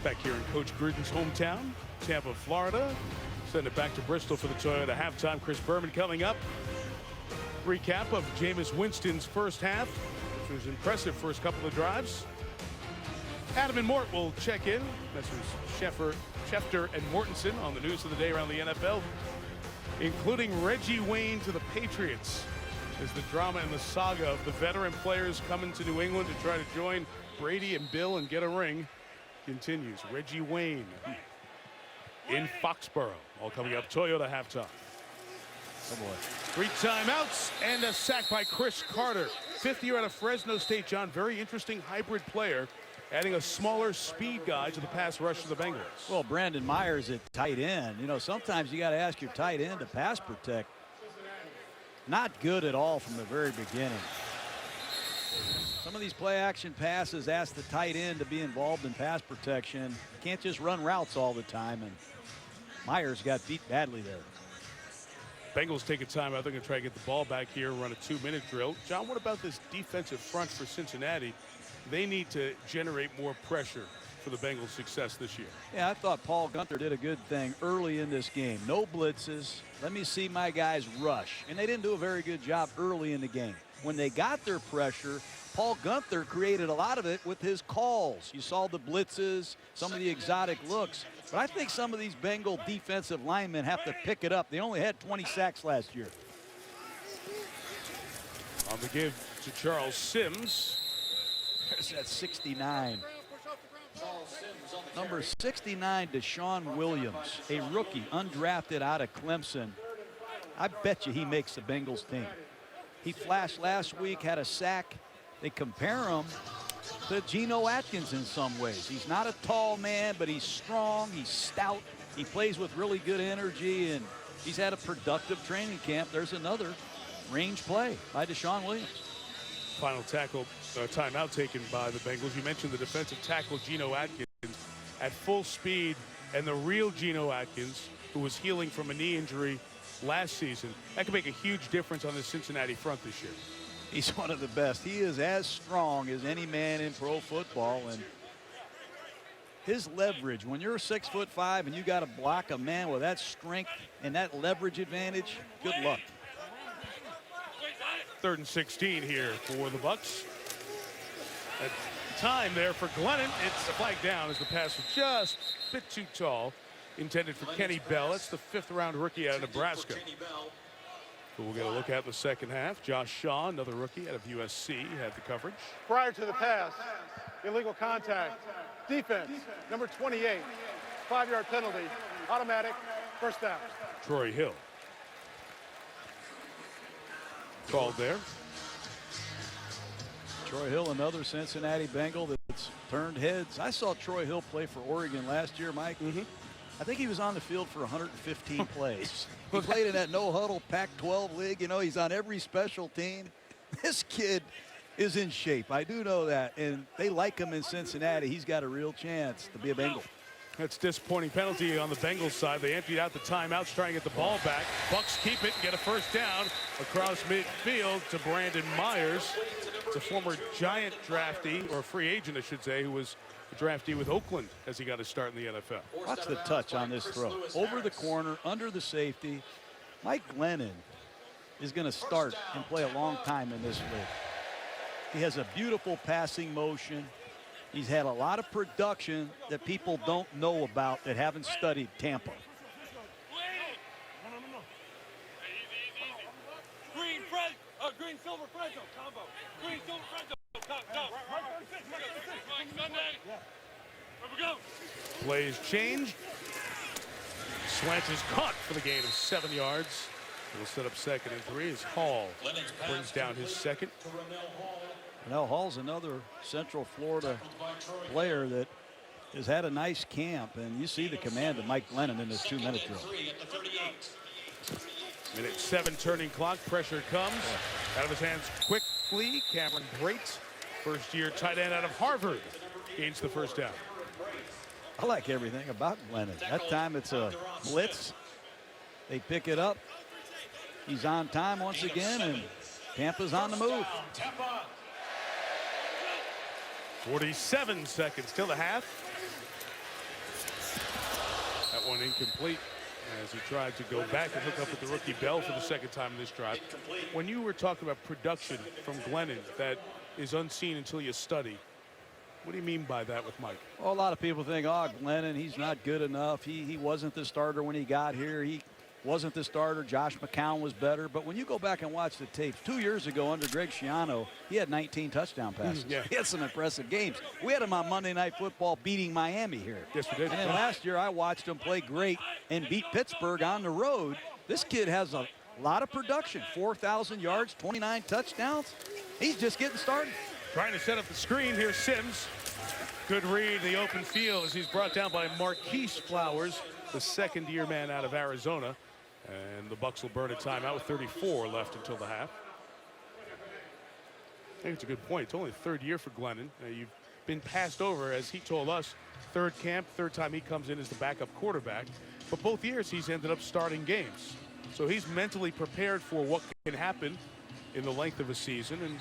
Back here in Coach Gruden's hometown, Tampa, Florida. Send it back to Bristol for the Toyota halftime. Chris Berman coming up. Recap of Jameis Winston's first half, which was impressive first couple of drives. Adam and Mort will check in. Messrs. Schefter and Mortensen on the news of the day around the NFL, including Reggie Wayne to the Patriots, as the drama and the saga of the veteran players coming to New England to try to join Brady and Bill and get a ring continues. Reggie Wayne in Foxborough. All coming up, Toyota halftime. Oh boy. 3 timeouts and a sack by Chris Carter. 5th year out of Fresno State, John. Very interesting hybrid player, adding a smaller speed guy to the pass rush of the Bengals. Well, Brandon Myers at tight end. You know, sometimes you got to ask your tight end to pass protect. Not good at all from the very beginning. Some of these play action passes ask the tight end to be involved in pass protection. You can't just run routes all the time, and Myers got beat badly there. Bengals take a timeout. They're going to try to get the ball back here, run a 2-minute drill. John, what about this defensive front for Cincinnati? They need to generate more pressure for the Bengals' success this year. Yeah, I thought Paul Gunther did a good thing early in this game. No blitzes. Let me see my guys rush. And they didn't do a very good job early in the game. When they got their pressure, Paul Gunther created a lot of it with his calls. You saw the blitzes, some of the exotic looks. But I think some of these Bengal defensive linemen have to pick it up. They only had 20 sacks last year. On the give to Charles Sims. There's that 69. Number 69, Deshaun Williams, a rookie, undrafted out of Clemson. I bet you he makes the Bengals team. He flashed last week, had a sack. They compare him to Geno Atkins in some ways. He's not a tall man, but he's strong, he's stout. He plays with really good energy, and he's had a productive training camp. There's another range play by Deshaun Williams. Final tackle, timeout taken by the Bengals. You mentioned the defensive tackle, Geno Atkins, at full speed, and the real Geno Atkins, who was healing from a knee injury last season. That could make a huge difference on the Cincinnati front this year. He's one of the best. He is as strong as any man in pro football, and his leverage, when you're 6'5" and you got to block a man with that strength and that leverage advantage, good luck. 3rd and 16 here for the Bucs. At time there for Glennon. It's a flag down as the pass was just a bit too tall. Intended for Kenny Bell. That's the 5th-round rookie out of Nebraska, who we'll get a look at in the second half. Josh Shaw, another rookie out of USC, had the coverage. Prior to the pass, illegal contact. Defense, number 28, 5-yard penalty, automatic, first down. Troy Hill called there. Troy Hill, another Cincinnati Bengal that's turned heads. I saw Troy Hill play for Oregon last year, Mike. I think he was on the field for 115 plays. He played in that no-huddle Pac-12 league. You know, he's on every special team. This kid is in shape. I do know that, and they like him in Cincinnati. He's got a real chance to be a Bengal. That's a disappointing penalty on the Bengals side. They emptied out the timeouts, trying to get the ball back. Bucs keep it and get a first down across midfield to Brandon Myers. It's a former Giant draftee, or free agent, I should say, who was a draftee with Oakland as he got his start in the NFL. Watch the touch on this throw. Over the corner, under the safety. Mike Glennon is going to start and play a long time in this league. He has a beautiful passing motion. He's had a lot of production that people don't know about that haven't studied Tampa. Green silver Fresno combo. Green silver Fresno combo. Plays changed. Slant is caught for the gain of 7 yards. He'll set up 2nd and 3 as Hall brings down his 2nd. Now Hall's another Central Florida player that has had a nice camp, and you see the command of Mike Glennon in this 2-minute drill. Minute 7 turning clock. Pressure comes out of his hands quickly. Cameron Brate, first-year tight end out of Harvard, gains the first down. I like everything about Glennon. That time it's a blitz. They pick it up. He's on time once again, and Tampa's on the move. 47 seconds till the half. That one incomplete as he tried to go back and hook up with the rookie Bell for the 2nd time in this drive. When you were talking about production from Glennon that is unseen until you study, what do you mean by that with Mike? Well, a lot of people think, oh, Glennon, he's not good enough. He wasn't the starter when he got here. He wasn't the starter. Josh McCown was better. But when you go back and watch the tapes, 2 years ago under Greg Schiano, he had 19 touchdown passes. Yeah. He had some impressive games. We had him on Monday Night Football beating Miami here. Yes, we did. And then last year I watched him play great and beat Pittsburgh on the road. This kid has a lot of production. 4,000 yards, 29 touchdowns. He's just getting started. Trying to set up the screen. Here's Sims. Good read in the open field as he's brought down by Marquise Flowers, the second-year man out of Arizona. And the Bucs will burn a timeout with 34 left until the half. I think it's a good point. It's only the third year for Glennon. You've been passed over, as he told us, third camp, third time he comes in as the backup quarterback. But both years he's ended up starting games. So he's mentally prepared for what can happen in the length of a season and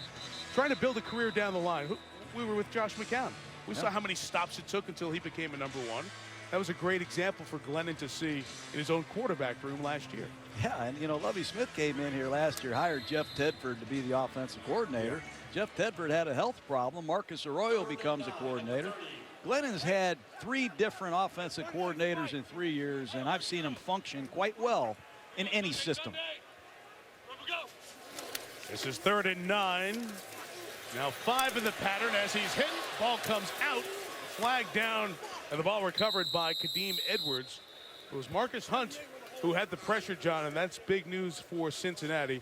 trying to build a career down the line. We were with Josh McCown. We saw how many stops it took until he became a number one. That was a great example for Glennon to see in his own quarterback room last year. Yeah, and you know, Lovie Smith came in here last year, hired Jeff Tedford to be the offensive coordinator. Yeah. Jeff Tedford had a health problem. Marcus Arroyo becomes a coordinator. Glennon's had 3 different offensive coordinators in 3 years, and I've seen him function quite well in any system. This is 3rd and 9. Now 5 in the pattern as he's hit. Ball comes out, flag down, and the ball recovered by Kadeem Edwards. It was Marcus Hunt who had the pressure, John, and that's big news for Cincinnati.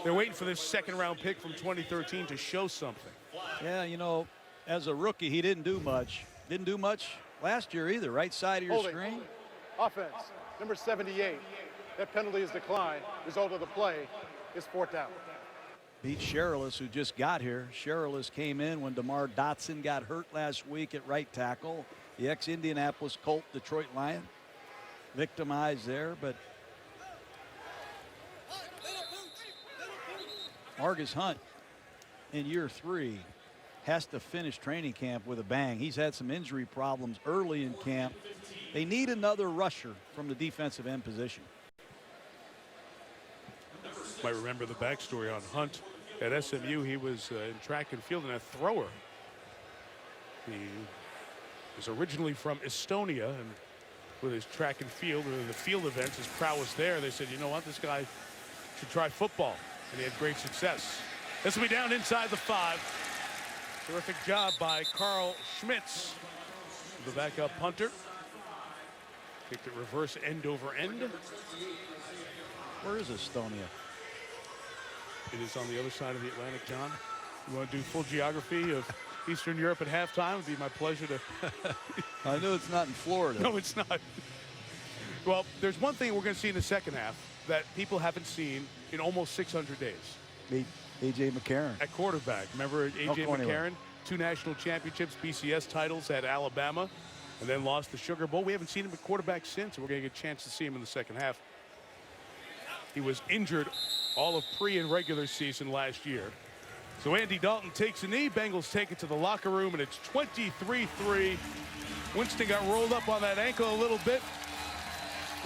They're waiting for this second-round pick from 2013 to show something. Yeah, you know, as a rookie, he didn't do much. Didn't do much last year either. Right side of your screen. Offense, number 78. That penalty is declined. Result of the play is 4th down. Beat Sherrillis, who just got here. Sherrillis came in when DeMar Dotson got hurt last week at right tackle. The ex-Indianapolis Colt, Detroit Lion. Victimized there, but Marcus Hunt in year 3 has to finish training camp with a bang. He's had some injury problems early in camp. They need another rusher from the defensive end position. Might remember the backstory on Hunt. At SMU, he was in track and field and a thrower. He was originally from Estonia, and with his track and field, or the field events, his prowess there, they said, you know what, this guy should try football, and he had great success. This will be down inside the 5. Terrific job by Carl Schmitz, the backup punter. Kicked it reverse end over end. Where is Estonia? It is on the other side of the Atlantic, John. You want to do full geography of Eastern Europe at halftime? It would be my pleasure to. I know it's not in Florida. No, it's not. Well, there's one thing we're going to see in the second half that people haven't seen in almost 600 days. A.J. McCarron. At quarterback. Remember A.J. McCarron? 2 national championships, BCS titles at Alabama, and then lost the Sugar Bowl. We haven't seen him at quarterback since, and we're going to get a chance to see him in the second half. He was injured all of pre and regular season last year. So Andy Dalton takes a knee. Bengals take it to the locker room, and it's 23-3. Winston got rolled up on that ankle a little bit.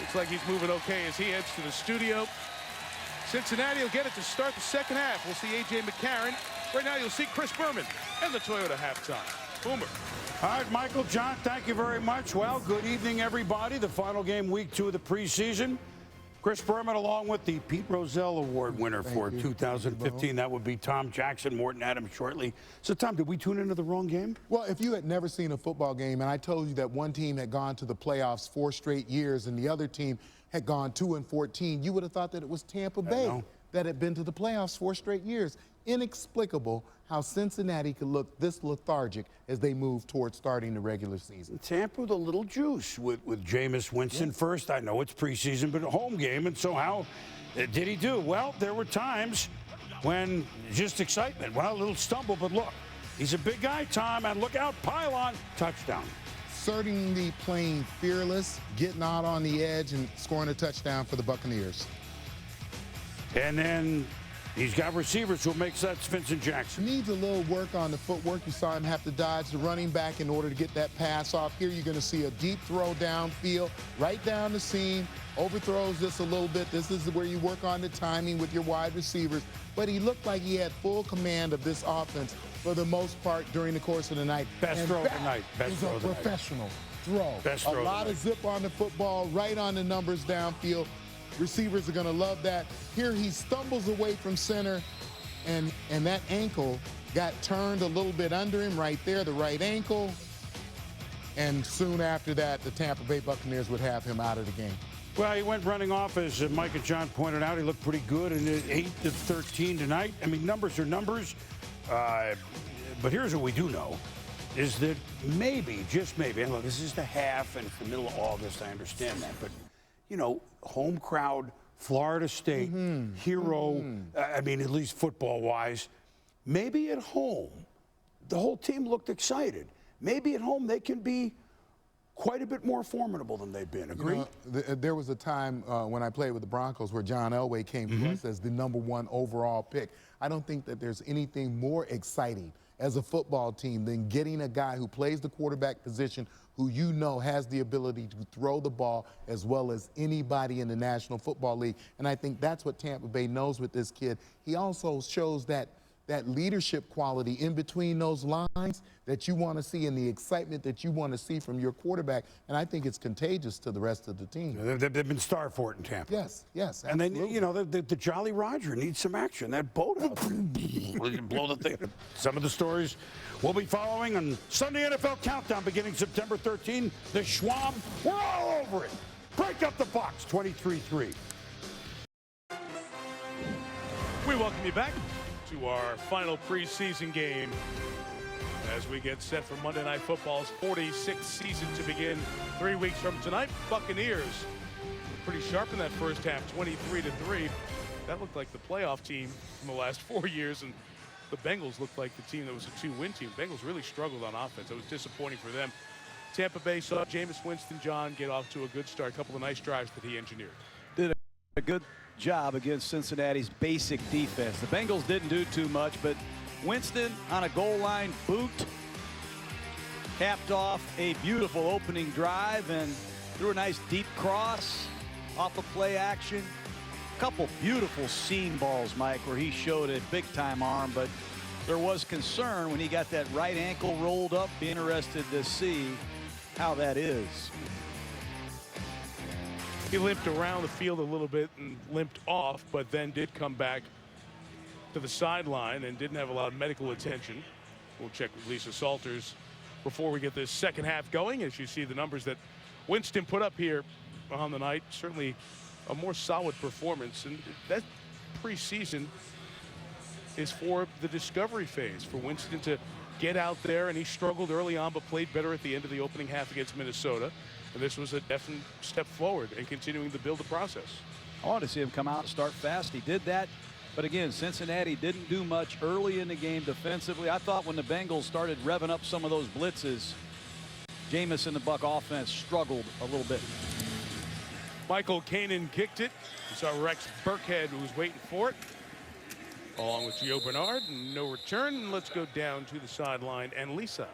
Looks like he's moving okay as he heads to the studio. Cincinnati will get it to start the second half. We'll see A.J. McCarron. Right now you'll see Chris Berman and the Toyota halftime. Boomer. All right, Michael, John, thank you very much. Well, good evening, everybody. The final game, week 2 of the preseason. Chris Berman, along with the Pete Rozelle Award winner for 2015. That would be Tom Jackson, Morton Adams shortly. So, Tom, did we tune into the wrong game? Well, if you had never seen a football game, and I told you that one team had gone to the playoffs 4 straight years and the other team had gone 2-14, you would have thought that it was Tampa Bay that had been to the playoffs 4 straight years. Inexplicable how Cincinnati could look this lethargic as they move towards starting the regular season. Tampa with a little juice with Jameis Winston first. I know it's preseason, but a home game, and so how did he do? Well, there were times when just excitement. Well, a little stumble, but look, he's a big guy, Tom, and look out, pylon, touchdown. Certainly playing fearless, getting out on the edge, and scoring a touchdown for the Buccaneers. And then he's got receivers who makes that Vincent Jackson. Needs a little work on the footwork. You saw him have to dodge the running back in order to get that pass off. Here you're going to see a deep throw downfield, right down the seam, overthrows this a little bit. This is where you work on the timing with your wide receivers. But he looked like he had full command of this offense for the most part during the course of the night. Best throw of the night. Best throw of the night. Professional throw. Best throw a lot of zip on the football, right on the numbers downfield. Receivers are going to love that. Here he stumbles away from center, and that ankle got turned a little bit under him right there, the right ankle. And soon after that, the Tampa Bay Buccaneers would have him out of the game. Well, he went running off, as Mike and John pointed out. He looked pretty good in 8 of 13 tonight. I mean, numbers are numbers. But here's what we do know, is that maybe, just maybe, and look, this is the half and it's the middle of August, I understand that, but, you know, home crowd, Florida State, hero, I mean, at least football-wise, maybe at home, the whole team looked excited. Maybe at home they can be quite a bit more formidable than they've been. Agree? You know, there was a time when I played with the Broncos where John Elway came to us as the #1 overall pick. I don't think that there's anything more exciting as a football team than getting a guy who plays the quarterback position, who you know has the ability to throw the ball as well as anybody in the National Football League. And I think that's what Tampa Bay knows with this kid. He also shows that leadership quality in between those lines that you want to see and the excitement that you want to see from your quarterback. And I think it's contagious to the rest of the team. They've been starved for it in Tampa. Yes, yes, and absolutely. then, you know, the Jolly Roger needs some action. That boat out there. Blow the thing. Some of the stories we'll be following on Sunday NFL Countdown beginning September 13. The Schwab, we're all over it. Break up the box, 23-3. We welcome you back to our final preseason game as we get set for Monday Night Football's 46th season to begin 3 weeks from tonight. Buccaneers were pretty sharp in that first half, 23-3. That looked like the playoff team from the last 4 years, and the Bengals looked like the team that was a 2-win team. Bengals really struggled on offense. It was disappointing for them. Tampa Bay saw Jameis Winston, John, get off to a good start. A couple of nice drives that he engineered. Did a good job against Cincinnati's basic defense. The Bengals didn't do too much, but Winston on a goal line boot capped off a beautiful opening drive and threw a nice deep cross off of play action. A couple beautiful seam balls, Mike, where he showed a big time arm, but there was concern when he got that right ankle rolled up. Be interested to see how that is. He limped around the field a little bit and limped off, but then did come back to the sideline and didn't have a lot of medical attention. We'll check with Lisa Salters before we get this second half going. As you see the numbers that Winston put up here on the night, certainly a more solid performance. And that preseason is for the discovery phase for Winston to get out there, and he struggled early on but played better at the end of the opening half against Minnesota. And this was a definite step forward in continuing to build the process. I wanted to see him come out and start fast. He did that. But again, Cincinnati didn't do much early in the game defensively. I thought when the Bengals started revving up some of those blitzes, Jameis and the Buck offense struggled a little bit. Michael Kanan kicked it. We saw Rex Burkhead, who was waiting for it, along with Gio Bernard. No return. Let's go down to the sideline and Lisa.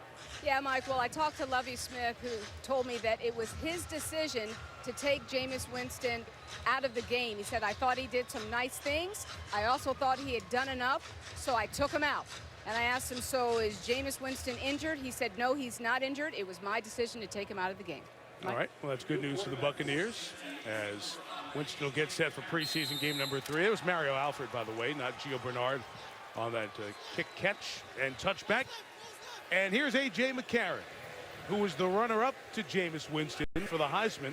Yeah, Mike, well, I talked to Lovie Smith, who told me that it was his decision to take Jameis Winston out of the game. He said, I thought he did some nice things. I also thought he had done enough, so I took him out. And I asked him, so is Jameis Winston injured? He said, no, he's not injured. It was my decision to take him out of the game. Mike? All right, well, that's good news for the Buccaneers as Winston will get set for preseason game number 3. It was Mario Alford, by the way, not Gio Bernard on that kick catch and touchback. And here's A.J. McCarron, who was the runner-up to Jameis Winston for the Heisman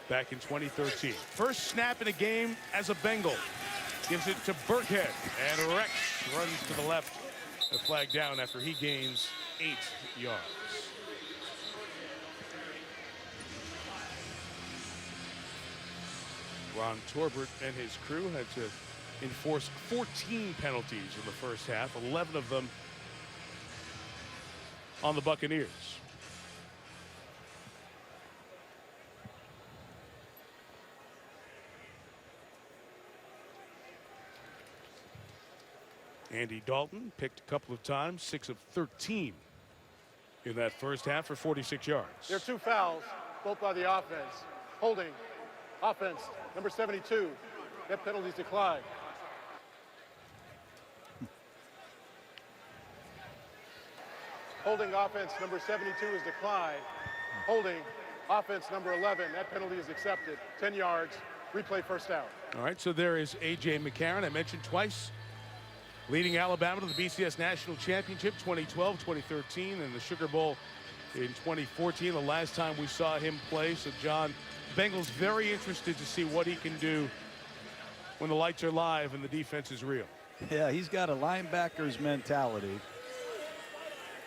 back in 2013. First snap in a game as a Bengal. Gives it to Burkhead, and Rex runs to the left. A flag down after he gains 8 yards. Ron Torbert and his crew had to enforce 14 penalties in the first half, 11 of them on the Buccaneers. Andy Dalton picked a couple of times, 6 of 13 in that first half for 46 yards. There are 2 fouls, both by the offense. Holding, offense, number 72. That penalty's declined. Holding offense number 72 is declined. Holding offense number 11. That penalty is accepted. 10 yards. Replay first down. All right, so there is A.J. McCarron. I mentioned twice. Leading Alabama to the BCS National Championship 2012, 2013, and the Sugar Bowl in 2014, the last time we saw him play. So, John, Bengals very interested to see what he can do when the lights are live and the defense is real. Yeah, he's got a linebacker's mentality.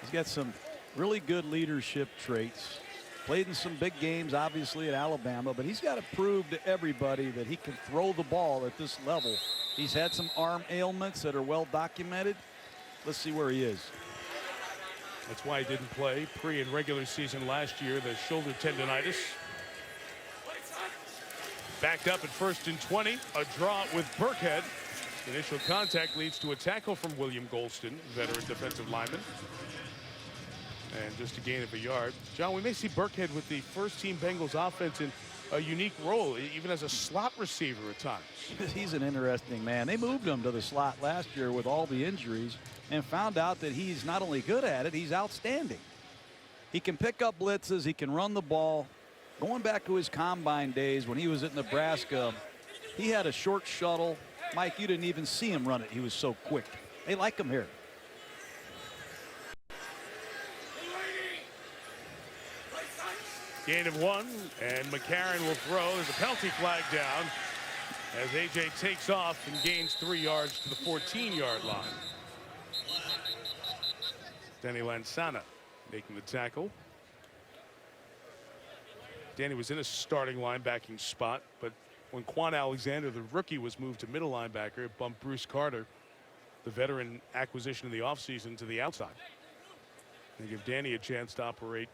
He's got some really good leadership traits. Played in some big games, obviously, at Alabama, but he's got to prove to everybody that he can throw the ball at this level. He's had some arm ailments that are well documented. Let's see where he is. That's why he didn't play pre and regular season last year, the shoulder tendonitis. Backed up at 1st and 20, a draw with Burkhead. Initial contact leads to a tackle from William Golston, veteran defensive lineman. And just a gain of a yard. John, we may see Burkhead with the first-team Bengals offense in a unique role, even as a slot receiver at times. He's an interesting man. They moved him to the slot last year with all the injuries and found out that he's not only good at it, he's outstanding. He can pick up blitzes, he can run the ball. Going back to his combine days when he was at Nebraska, he had a short shuttle. Mike, you didn't even see him run it. He was so quick. They like him here. Gain of 1, and McCarron will throw. There's a penalty flag down as A.J. takes off and gains 3 yards to the 14-yard line. Danny Lansana making the tackle. Danny was in a starting linebacking spot, but when Quan Alexander, the rookie, was moved to middle linebacker, it bumped Bruce Carter, the veteran acquisition in the offseason, to the outside. They give Danny a chance to operate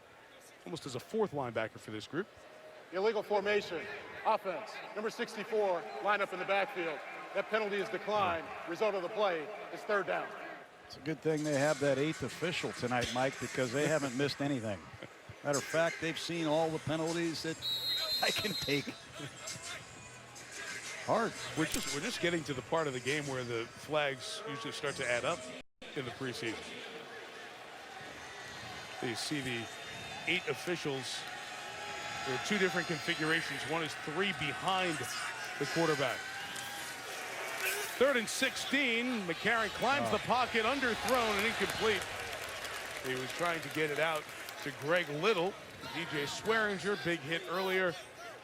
almost as a 4th linebacker for this group. Illegal formation, offense, number 64, line up in the backfield. That penalty is declined. Result of the play is 3rd down. It's a good thing they have that 8th official tonight, Mike, because they haven't missed anything. Matter of fact, they've seen all the penalties that I can take. Hard. We're just getting to the part of the game where the flags usually start to add up in the preseason. You see the 8 officials. There are 2 different configurations. One is 3 behind the quarterback. 3rd and 16. McCarron climbs the pocket, underthrown and incomplete. He was trying to get it out to Greg Little. DJ Swearinger, big hit earlier,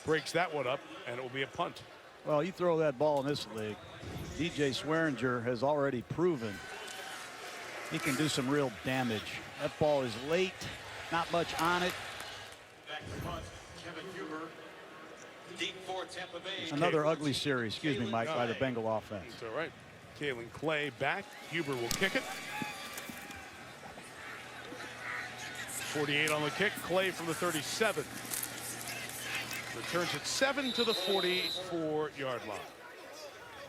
breaks that one up, and it will be a punt. Well, you throw that ball in this league. DJ Swearinger has already proven he can do some real damage. That ball is late, not much on it. Another ugly series, excuse me, Mike, by the Bengal offense. It's all right. Kalen Clay back. Huber will kick it. 48 on the kick. Clay from the 37. Returns it 7 to the 44-yard line.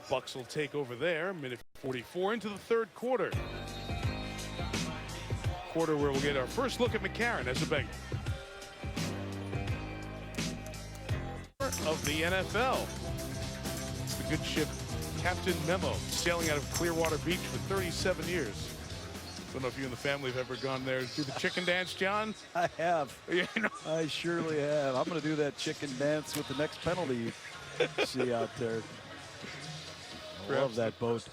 Bucs will take over there. Minute 44 into the 3rd quarter. Quarter where we'll get our first look at McCarron as a Bengal. Of the NFL. It's the good ship Captain Memo, sailing out of Clearwater Beach for 37 years. Don't know if you and the family have ever gone there to do the chicken dance, John. I have. Yeah, you know. I surely have. I'm going to do that chicken dance with the next penalty you see out there. I love that boat.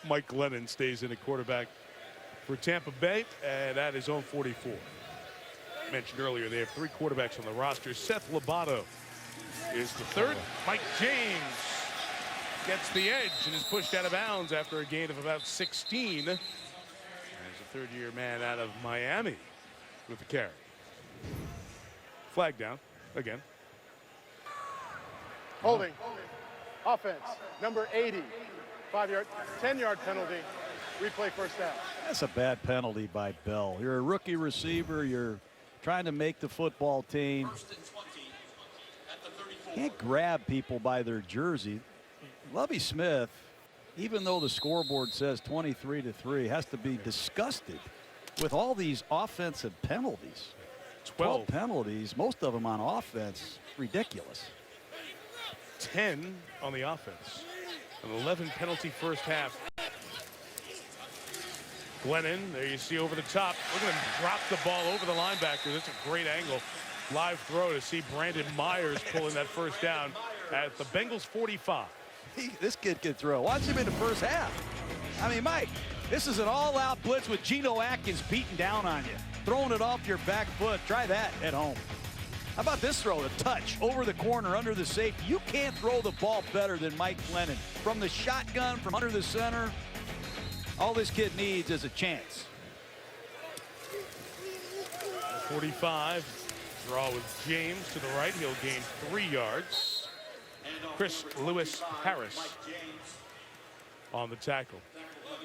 Mike Glennon stays in at quarterback for Tampa Bay, and at his own 44. Mentioned earlier, they have 3 quarterbacks on the roster. Seth Lobato is the 3rd. Mike James gets the edge and is pushed out of bounds after a gain of about 16. As a 3rd-year man out of Miami with the carry. Flag down again. Holding. Offense, number 80. 5-yard, 10-yard penalty. Replay 1st down. That's a bad penalty by Bell. You're a rookie receiver. You're trying to make the football team. Can't grab people by their jersey. Lovie Smith, even though the scoreboard says 23-3, has to be disgusted with all these offensive penalties. 12 penalties, most of them on offense. Ridiculous. 10 on the offense. An 11 penalty first half. Glennon, there you see over the top. Look at him drop the ball over the linebacker. That's a great angle. live throw to see Brandon Myers pulling that first down at the Bengals 45. This kid can throw. Watch him in the first half. I mean, Mike, this is an all-out blitz with Geno Atkins beating down on you, throwing it off your back foot. Try that at home. How about this throw? A touch over the corner under the safety. You can't throw the ball better than Mike Glennon. From the shotgun, from under the center, all this kid needs is a chance. 45, draw with James to the right. He'll gain 3 yards. Chris Lewis Harris on the tackle.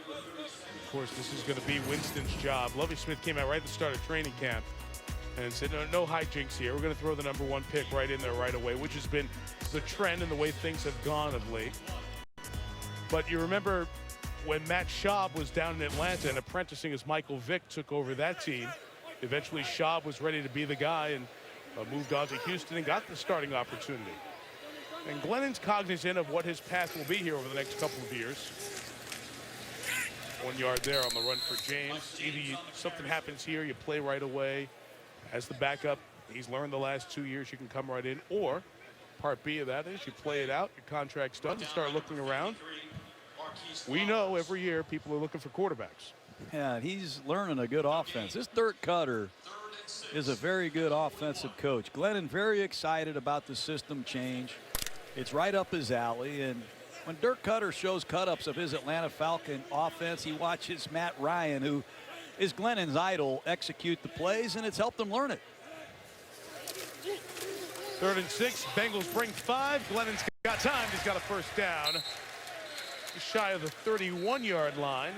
Of course, this is going to be Winston's job. Lovie Smith came out right at the start of training camp and said, no hijinks here. We're going to throw the #1 pick right in there right away, which has been the trend and the way things have gone of late. But you remember when Matt Schaub was down in Atlanta and apprenticing as Michael Vick took over that team. Eventually, Schaub was ready to be the guy and moved on to Houston and got the starting opportunity. And Glennon's cognizant of what his path will be here over the next couple of years. 1 yard there on the run for James. Either something happens here, you play right away. As the backup, he's learned the last 2 years you can come right in. Or part B of that is you play it out, your contract's done, you start looking around. We know every year people are looking for quarterbacks. Yeah, he's learning a good offense. This Dirk Cutter is a very good offensive coach. Glennon very excited about the system change. It's right up his alley. And when Dirk Cutter shows cut-ups of his Atlanta Falcon offense, he watches Matt Ryan, who is Glennon's idol, execute the plays, and it's helped him learn it. 3rd and 6, Bengals bring 5. Glennon's got time. He's got a first down. Just shy of the 31-yard line.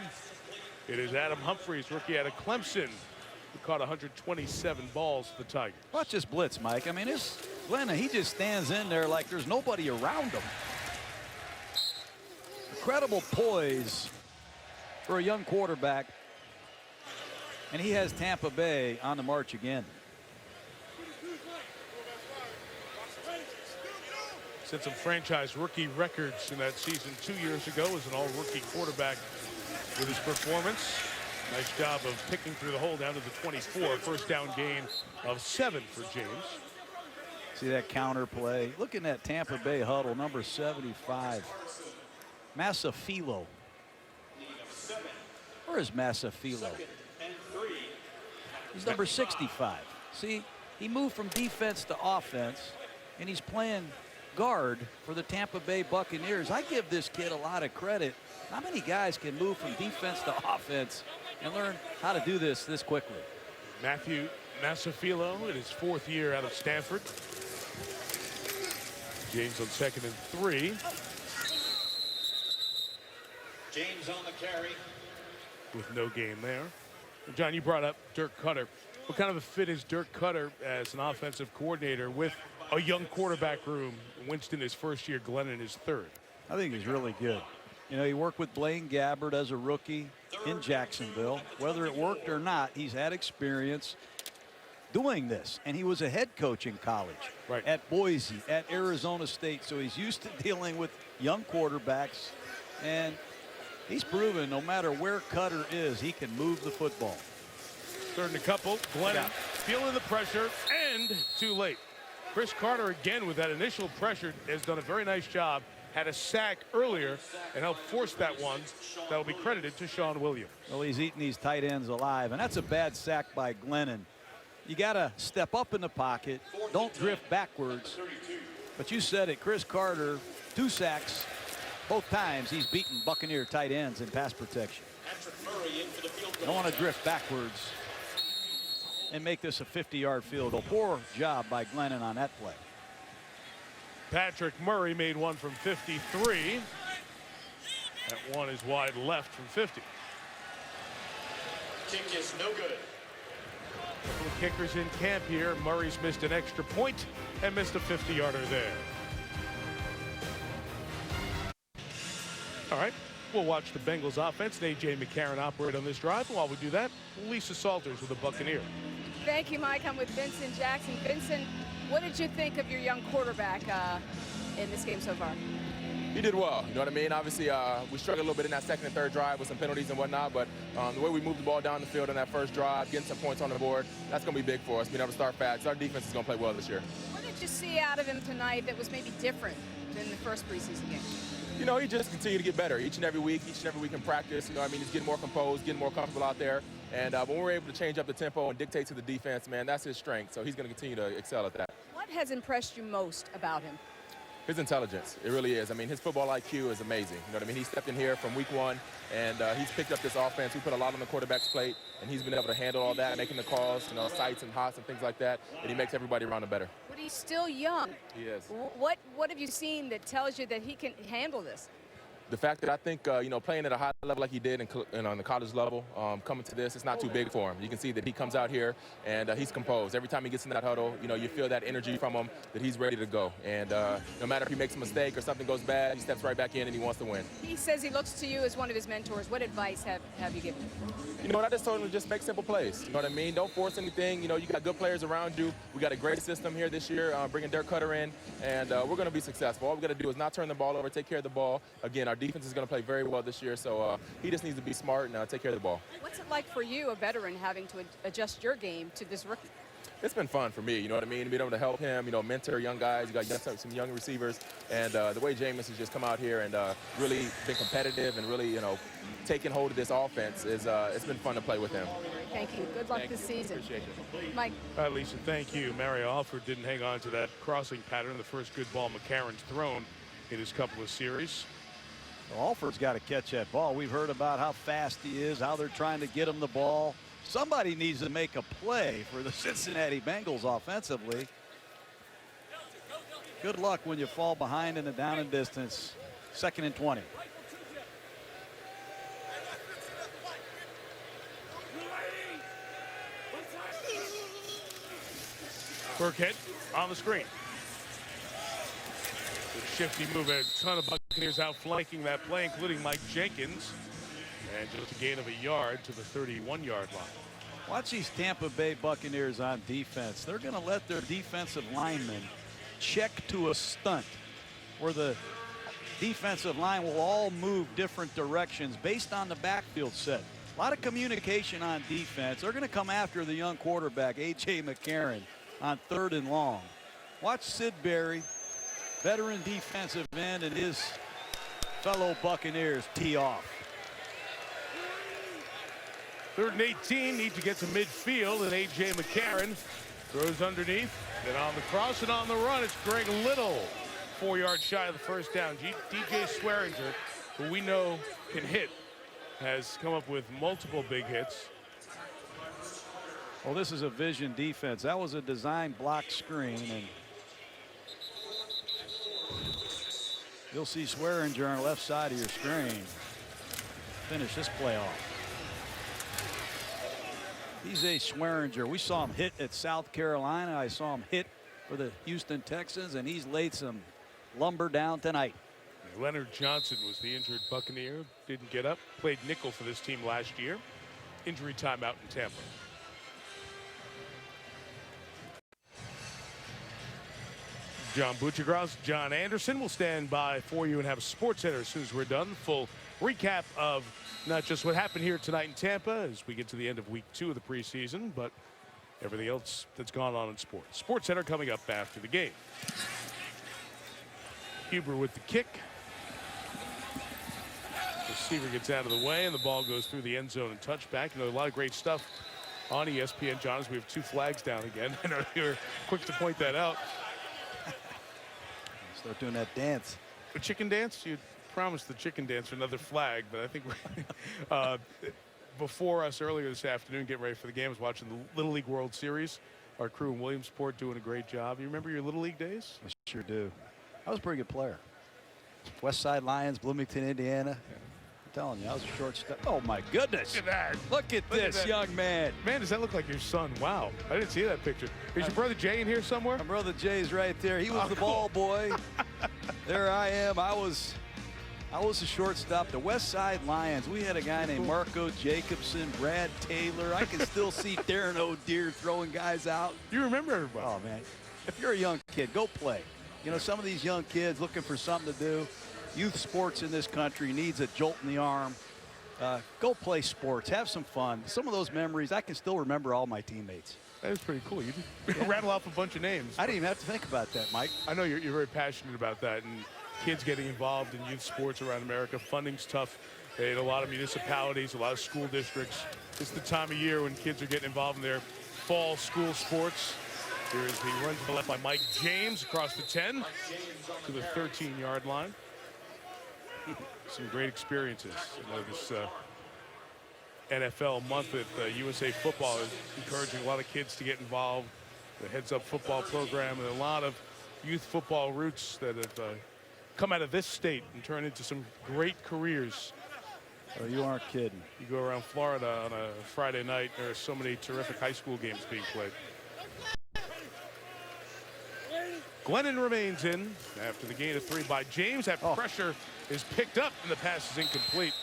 It is Adam Humphries, rookie out of Clemson, who caught 127 balls for the Tigers. Watch this blitz, Mike. I mean, this Glennon, he just stands in there like there's nobody around him. Incredible poise for a young quarterback. And he has Tampa Bay on the march again. Set some franchise rookie records in that season 2 years ago as an all-rookie quarterback with his performance. Nice job of picking through the hole down to the 24. First down gain of 7 for James. See that counter play? Look at that Tampa Bay huddle, number 75. Massafilo. Where is Massafilo? He's number 65. See, he moved from defense to offense, and he's playing guard for the Tampa Bay Buccaneers. I give this kid a lot of credit. How many guys can move from defense to offense and learn how to do this quickly? Matthew Massafilo in his 4th year out of Stanford. James on 2nd and 3. James on the carry. With no gain there. John, you brought up Dirk Cutter. What kind of a fit is Dirk Cutter as an offensive coordinator with a young quarterback room? Winston his 1st year, Glennon his 3rd. I think he's really good. You know, he worked with Blaine Gabbert as a rookie in Jacksonville. Whether it worked or not, he's had experience doing this. And he was a head coach in college, right, at Boise, at Arizona State. So he's used to dealing with young quarterbacks. And he's proven no matter where Cutter is, he can move the football. 3rd and a couple. Glennon feeling the pressure and too late. Chris Carter again with that initial pressure has done a very nice job. Had a sack earlier and helped force that one. That will be credited to Sean Williams. Well, he's eating these tight ends alive, and that's a bad sack by Glennon. You got to step up in the pocket. Don't drift backwards. But you said it, Chris Carter, 2 sacks. Both times he's beaten Buccaneer tight ends in pass protection. Don't want to drift backwards and make this a 50-yard field goal. Poor job by Glennon on that play. Patrick Murray made one from 53. That one is wide left from 50. Kick is no good. Couple of kickers in camp here. Murray's missed an extra point and missed a 50-yarder there. All right, we'll watch the Bengals offense and A.J. McCarron operate on this drive. While we do that, Lisa Salters with the Buccaneer. Thank you, Mike. I'm with Vincent Jackson. Vincent, what did you think of your young quarterback? in this game so far? He did well, you know what I mean? Obviously, we struggled a little bit in that second and third drive with some penalties and whatnot, but the way we moved the ball down the field in that first drive, getting some points on the board, that's going to be big for us, being able to start fast. Our defense is going to play well this year. What did you see out of him tonight that was maybe different than the first preseason game? You know, he just continued to get better each and every week in practice. You know, I mean, he's getting more composed, getting more comfortable out there. And when we're able to change up the tempo and dictate to the defense, man, that's his strength. So he's going to continue to excel at that. What has impressed you most about him? His intelligence, it really is. I mean, his football IQ is amazing. You know what I mean? He stepped in here from week one, and he's picked up this offense. We put a lot on the quarterback's plate, and he's been able to handle all that, making the calls, you know, sights and hots and things like that, and he makes everybody around him better. But he's still young. He is. What have you seen that tells you that he can handle this? The fact that I think, you know, playing at a high level like he did and on the college level, coming to this, it's not too big for him. You can see that he comes out here and he's composed. Every time he gets in that huddle, you know, you feel that energy from him, that he's ready to go. And no matter if he makes a mistake or something goes bad, he steps right back in and he wants to win. He says he looks to you as one of his mentors. What advice have you given him? You know what, I just told him to just make simple plays. You know what I mean? Don't force anything. You know, you got good players around you. We got a great system here this year, bringing Dirk Cutter in, and we're going to be successful. All we got to do is not turn the ball over, take care of the ball. Again, our defense is going to play very well this year, so he just needs to be smart and take care of the ball. What's it like for you, a veteran, having to adjust your game to this rookie? It's been fun for me, you know what I mean? Being able to help him, you know, mentor young guys. You got some young receivers, and the way Jameis has just come out here and really been competitive and really, you know, taking hold of this offense is it's been fun to play with him. Thank you. Good luck this season. Appreciate it. Mike. Lisa, thank you. Mario Alford didn't hang on to that crossing pattern, the first good ball McCarron's thrown in his couple of series. Well, Alford's got to catch that ball. We've heard about how fast he is, how they're trying to get him the ball. Somebody needs to make a play for the Cincinnati Bengals offensively. Good luck when you fall behind in the down and distance. 2nd and 20. Burkhead on the screen. Shifty move, a ton of Buccaneers out flanking that play, including Mike Jenkins. And just a gain of a yard to the 31-yard line. Watch these Tampa Bay Buccaneers on defense. They're going to let their defensive linemen check to a stunt where the defensive line will all move different directions based on the backfield set. A lot of communication on defense. They're going to come after the young quarterback, A.J. McCarron, on 3rd and long. Watch Sid Berry, veteran defensive end, and his fellow Buccaneers tee off. 3rd and 18, need to get to midfield, and A.J. McCarron throws underneath. Then on the cross and on the run, it's Greg Little. 4 yards shy of the first down. DJ Swearinger, who we know can hit, has come up with multiple big hits. Well, this is a vision defense. That was a design block screen, and you'll see Swearinger on the left side of your screen finish this play off. He's a Swearinger. We saw him hit at South Carolina. I saw him hit for the Houston Texans, and he's laid some lumber down tonight. Leonard Johnson was the injured Buccaneer. Didn't get up. Played nickel for this team last year. Injury timeout in Tampa. John Buccigross, John Anderson will stand by for you and have a Sports Center as soon as we're done. Full recap of not just what happened here tonight in Tampa as we get to the end of week 2 of the preseason, but everything else that's gone on in sports. Sports Center coming up after the game. Huber with the kick. Receiver gets out of the way, and the ball goes through the end zone and touchback. You know, a lot of great stuff on ESPN, John, as we have 2 flags down again. I know you're quick to point that out. Start doing that dance. The chicken dance? You promised the chicken dance for another flag, but I think before us earlier this afternoon, getting ready for the game, I was watching the Little League World Series. Our crew in Williamsport doing a great job. You remember your Little League days? I sure do. I was a pretty good player. West Side Lions, Bloomington, Indiana. I'm telling you, I was a shortstop. Oh, my goodness. Look at that. Look at this young man. Man, does that look like your son? Wow. I didn't see that picture. Is your brother Jay in here somewhere? My brother Jay's right there. He was the ball boy. There I am. I was the shortstop. The West Side Lions. We had a guy named Marco Jacobson, Brad Taylor. I can still see Darren O'Deer throwing guys out. You remember everybody? Oh, man. If you're a young kid, go play. You know, some of these young kids looking for something to do. Youth sports in this country needs a jolt in the arm. Go play sports, have some fun. Some of those memories, I can still remember all my teammates. That was pretty cool. You rattle off a bunch of names. I didn't even have to think about that, Mike. I know you're very passionate about that, and kids getting involved in youth sports around America. Funding's tough in a lot of municipalities, a lot of school districts. It's the time of year when kids are getting involved in their fall school sports. Here's the run to the left by Mike James across the 10 to the 13-yard line. Some great experiences. You know, this NFL month at USA Football is encouraging a lot of kids to get involved. The Heads Up football program and a lot of youth football roots that have come out of this state and turned into some great careers. Oh, you aren't kidding. You go around Florida on a Friday night, there are so many terrific high school games being played. Glennon remains in after the gain of 3 by James. That pressure is picked up and the pass is incomplete.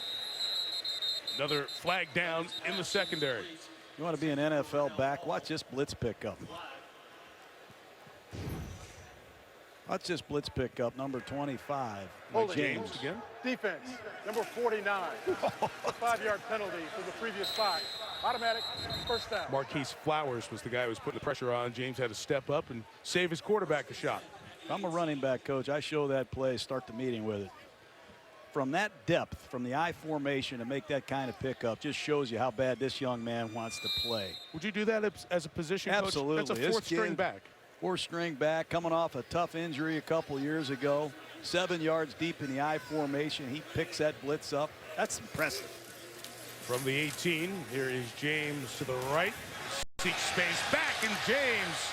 Another flag down in the secondary. You want to be an NFL back? Watch this blitz pickup. Watch this blitz pickup, number 25. James again. Defense, number 49. A 5-yard penalty for the previous 5. Automatic first down. Marquise Flowers was the guy who was putting the pressure on. James had to step up and save his quarterback a shot. If I'm a running back coach, I show that play, start the meeting with it. From that depth, from the I formation to make that kind of pickup just shows you how bad this young man wants to play. Would you do that as a position coach? Absolutely. That's a 4th string back. 4th string back, coming off a tough injury a couple years ago. 7 yards deep in the I formation. He picks that blitz up. That's impressive. From the 18, here is James to the right. Seeks space back, and James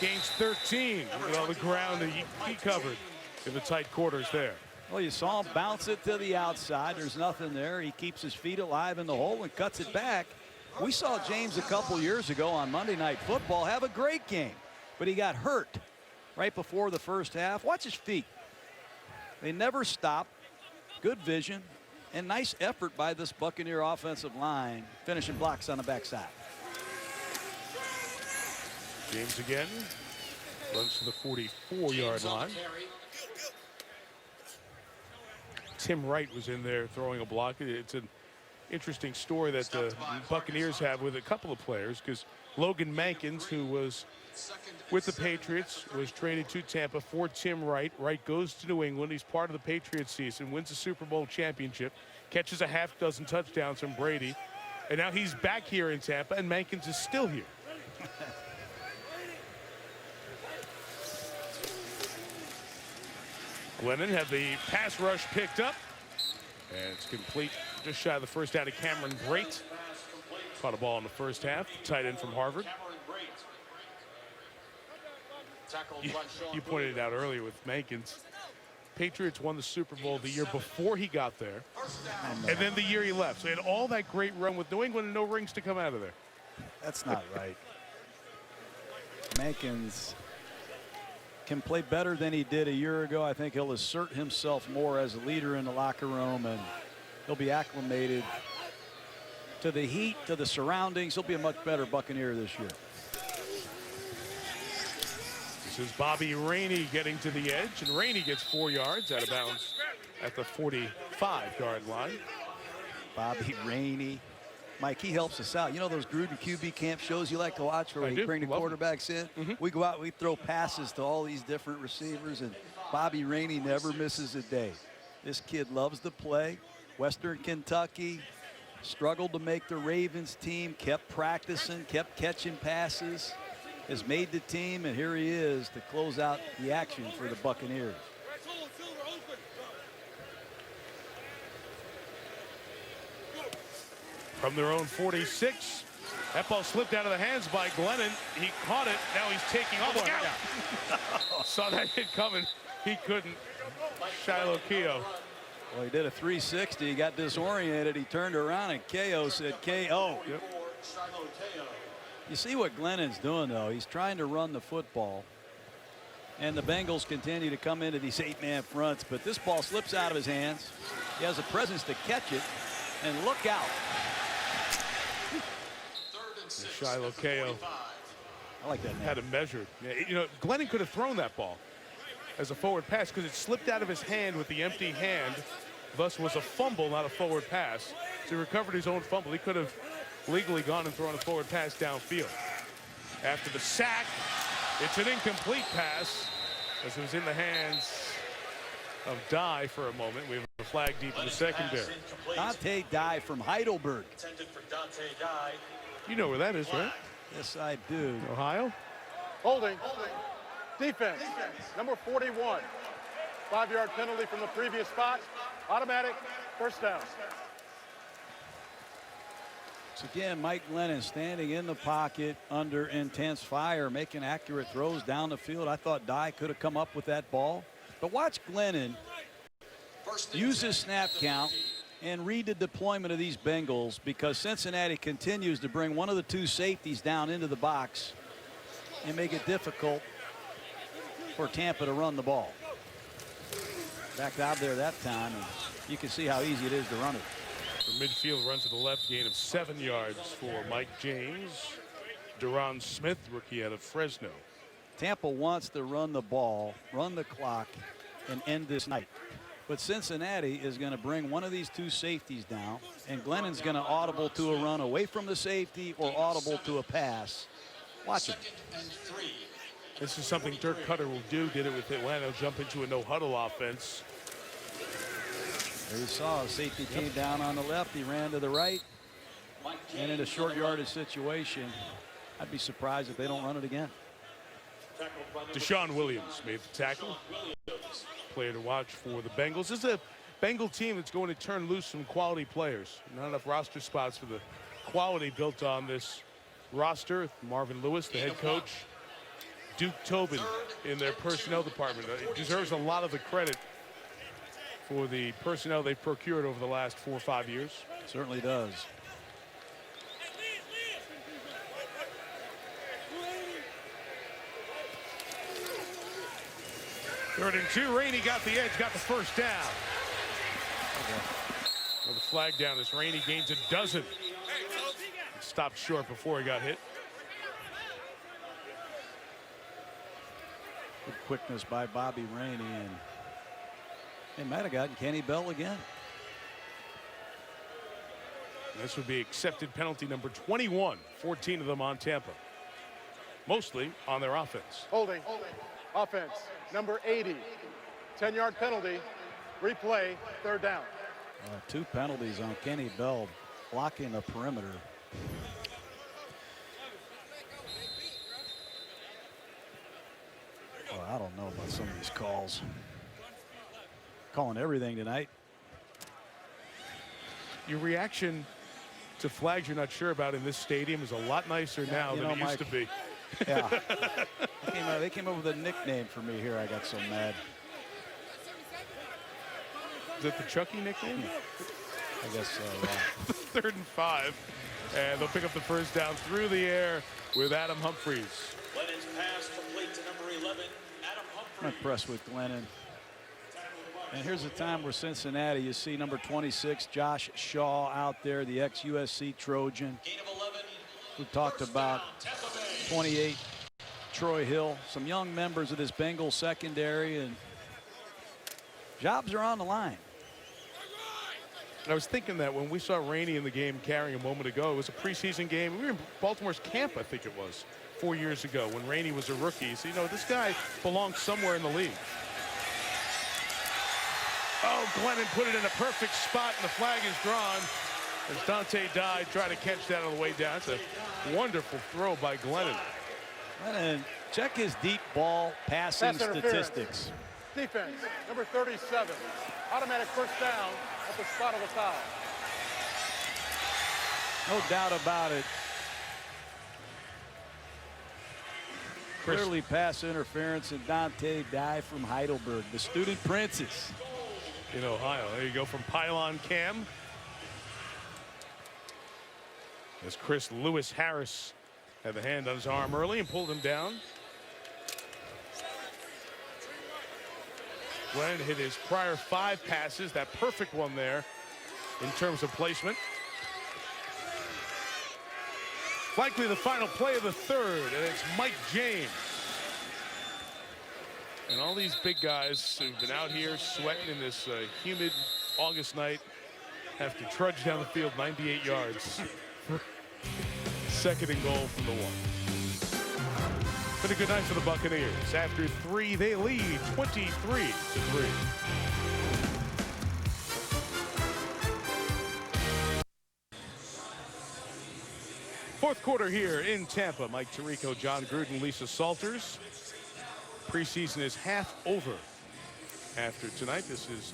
gains 13. Look at all the ground that he covered in the tight quarters there. Well, you saw him bounce it to the outside. There's nothing there. He keeps his feet alive in the hole and cuts it back. We saw James a couple years ago on Monday Night Football have a great game, but he got hurt right before the first half. Watch his feet. They never stop. Good vision and nice effort by this Buccaneer offensive line, finishing blocks on the backside. James again runs to the 44-yard line. Tim Wright was in there throwing a block. It's an interesting story that the Buccaneers have with a couple of players, because Logan Mankins, who was with the Patriots, was traded to Tampa for Tim Wright. Wright goes to New England. He's part of the Patriots season, wins the Super Bowl championship, catches a half-dozen touchdowns from Brady, and now he's back here in Tampa, and Mankins is still here. Glennon had the pass rush picked up, and it's complete just shy of the first down to Cameron Brate. Caught a ball in the first half, tight end from Harvard. You pointed it out earlier with Mankins. Patriots won the Super Bowl the year before he got there, and then the year he left. So he had all that great run with New England and no rings to come out of there. That's not right. Mankins can play better than he did a year ago. I think he'll assert himself more as a leader in the locker room, and he'll be acclimated to the heat, to the surroundings. He'll be a much better Buccaneer this year. This is Bobby Rainey getting to the edge, and Rainey gets 4 yards out of bounds at the 45-yard line. Bobby Rainey. Mike, he helps us out. You know those Gruden QB camp shows you like to watch where we bring the quarterbacks in? We go out, we throw passes to all these different receivers, and Bobby Rainey never misses a day. This kid loves to play. Western Kentucky, struggled to make the Ravens team, kept practicing, kept catching passes, has made the team, and here he is to close out the action for the Buccaneers. From their own 46, that ball slipped out of the hands by Glennon. He caught it. Now he's taking off. Look out! Saw that hit coming. He couldn't. Shiloh Keogh. Well, he did a 360. He got disoriented. He turned around, and KO said KO. Yep. You see what Glennon's doing, though. He's trying to run the football. And the Bengals continue to come into these 8-man fronts, but this ball slips out of his hands. He has a presence to catch it, and look out. Shiloh Keogh. I like that. Had it measured. Yeah, you know, Glennon could have thrown that ball. as a forward pass because it slipped out of his hand with the empty hand. Thus was a fumble, not a forward pass. So he recovered his own fumble. He could have legally gone and thrown a forward pass downfield. After the sack, it's an incomplete pass as it was in the hands of Dye for a moment. We have a flag deep in the secondary. Dante Dye from Heidelberg. You know where that is, right? Yes, I do. Ohio? Holding. Defense. Number 41. 5-yard penalty from the previous spot. Automatic. First down. So again, Mike Glennon standing in the pocket under intense fire, making accurate throws down the field. I thought Dye could have come up with that ball. But watch Glennon use his snap count and read the deployment of these Bengals, because Cincinnati continues to bring one of the two safeties down into the box and make it difficult for Tampa to run the ball. Back out there that time, and you can see how easy it is to run it. From midfield, run to the left, gain of 7 yards for Mike James. Duron Smith, rookie out of Fresno. Tampa wants to run the ball, run the clock, and end this night. But Cincinnati is going to bring one of these two safeties down, and Glennon's going to audible to a run away from the safety or audible to a pass. Watch it. This is something Dirk Cutter will do. Did it with Atlanta, jump into a no-huddle offense. There you saw, safety came down on the left. He ran to the right. And in a short yardage situation, I'd be surprised if they don't run it again. Deshaun Williams made the tackle. Player to watch for the Bengals. This is a Bengal team that's going to turn loose some quality players. Not enough roster spots for the quality built on this roster. Marvin Lewis, the head coach. Duke Tobin in their personnel department. It deserves a lot of the credit for the personnel they've procured over the last 4 or 5 years. Certainly does. Third and 2. Rainey got the edge, got the first down. Well, the flag down as Rainey gains a dozen. Stopped short before he got hit. Good quickness by Bobby Rainey, and they might have gotten Kenny Bell again. This would be accepted penalty number 21. 14 of them on Tampa. Mostly on their offense. Holding. Offense. Number 80. 10-yard penalty. Replay. Third down. 2 penalties on Kenny Bell blocking the perimeter. Well, I don't know about some of these calls. Calling everything tonight. Your reaction to flags you're not sure about in this stadium is a lot nicer now than it used to be. Yeah. They came up with a nickname for me here. I got so mad. Is that the Chucky nickname? I guess so, yeah. 3rd and 5. And they'll pick up the first down through the air with Adam Humphries. Glennon's pass complete to number 11, Adam Humphries. I'm impressed with Glennon. And here's a time where Cincinnati, you see number 26, Josh Shaw out there, the ex-USC Trojan. We talked about 28, Troy Hill, some young members of this Bengals secondary, and jobs are on the line. I was thinking that when we saw Rainey in the game carrying a moment ago, it was a preseason game. We were in Baltimore's camp, I think it was, 4 years ago when Rainey was a rookie. So, you know, this guy belongs somewhere in the league. Oh, Glennon put it in a perfect spot, and the flag is drawn as Dante Dye tried to catch that on the way down. It's a wonderful throw by Glennon. Glennon, check his deep ball passing statistics. Defense, number 37. Automatic first down at the spot of the foul. No doubt about it. Clearly pass interference, and Dante Dye from Heidelberg, the student princess. In Ohio. There you go from Pylon Cam. As Chris Lewis Harris had the hand on his arm early and pulled him down. Glenn hit his prior 5 passes, that perfect one there in terms of placement. Likely the final play of the 3rd, and it's Mike James. And all these big guys who've been out here sweating in this humid August night have to trudge down the field 98 yards. Second and goal from the 1. Been a good night for the Buccaneers. After 3, they lead 23-3. Fourth quarter here in Tampa. Mike Tirico, John Gruden, Lisa Salters. Preseason is half over after tonight. This is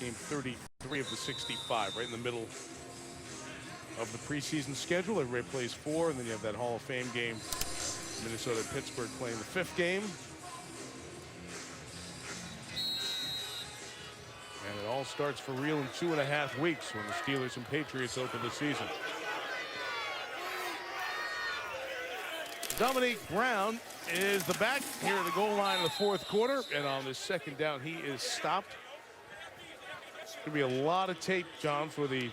game 33 of the 65, right in the middle of the preseason schedule. Everybody plays 4, and then you have that Hall of Fame game. Minnesota and Pittsburgh playing the 5th game. And it all starts for real in 2.5 weeks when the Steelers and Patriots open the season. Dominique Brown is the back here at the goal line of the 4th quarter. And on this second down, he is stopped. It's going to be a lot of tape, John, for the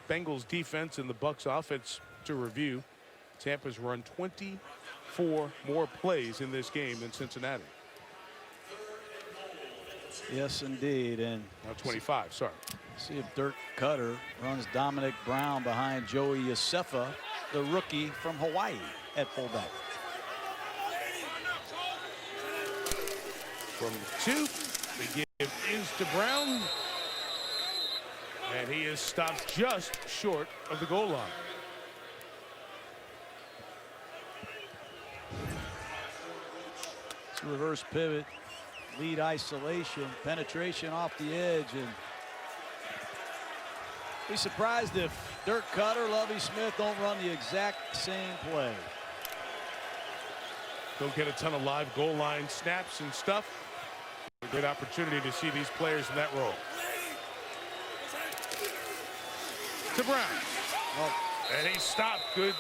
Bengals defense and the Bucs offense to review. Tampa's run 24 more plays in this game than Cincinnati. Yes, indeed. And now 25, sorry. See if Dirk Cutter runs Dominic Brown behind Joey Yosefa, the rookie from Hawaii, at fullback. From the 2, the give is to Brown. And he is stopped just short of the goal line. It's a reverse pivot, lead isolation, penetration off the edge, and be surprised if Dirk Cutter, Lovie Smith don't run the exact same play. Don't get a ton of live goal line snaps and stuff. A great opportunity to see these players in that role. To Brown. And he stopped. Good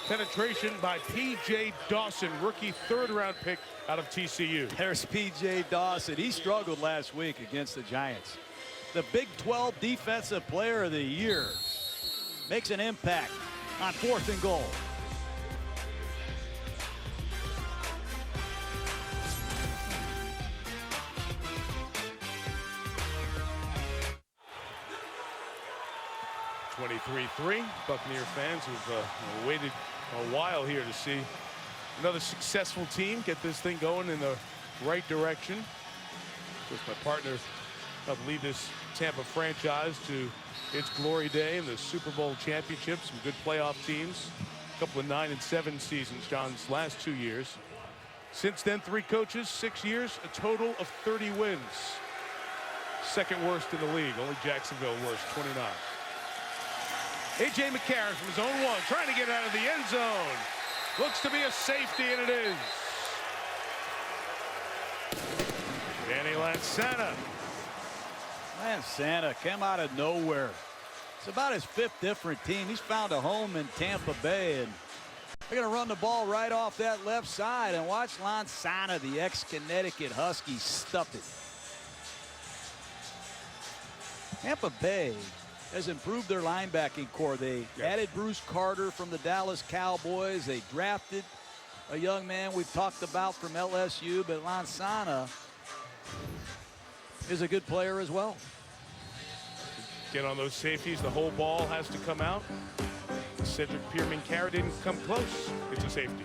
penetration by P.J. Dawson, rookie 3rd-round pick out of TCU. There's P.J. Dawson. He struggled last week against the Giants. The Big 12 Defensive Player of the Year makes an impact on 4th and goal. Buccaneer fans who've waited a while here to see another successful team get this thing going in the right direction. With my partner helped lead this Tampa franchise to its glory day in the Super Bowl championship. Some good playoff teams. A couple of 9 and 7 seasons, John's last 2 years. Since then, 3 coaches, 6 years, a total of 30 wins. Second worst in the league. Only Jacksonville worst, 29. A.J. McCarron from his own 1, trying to get out of the end zone. Looks to be a safety, and it is. Danny Lansana. Lansana came out of nowhere. It's about his 5th different team. He's found a home in Tampa Bay, and they're going to run the ball right off that left side. And watch Lansana, the ex-Connecticut Husky, stuff it. Tampa Bay has improved their linebacking core. They added Bruce Carter from the Dallas Cowboys. They drafted a young man we've talked about from LSU, but Lansana is a good player as well. Get on those safeties. The whole ball has to come out. Cedric Pierman-Carr didn't come close. It's a safety.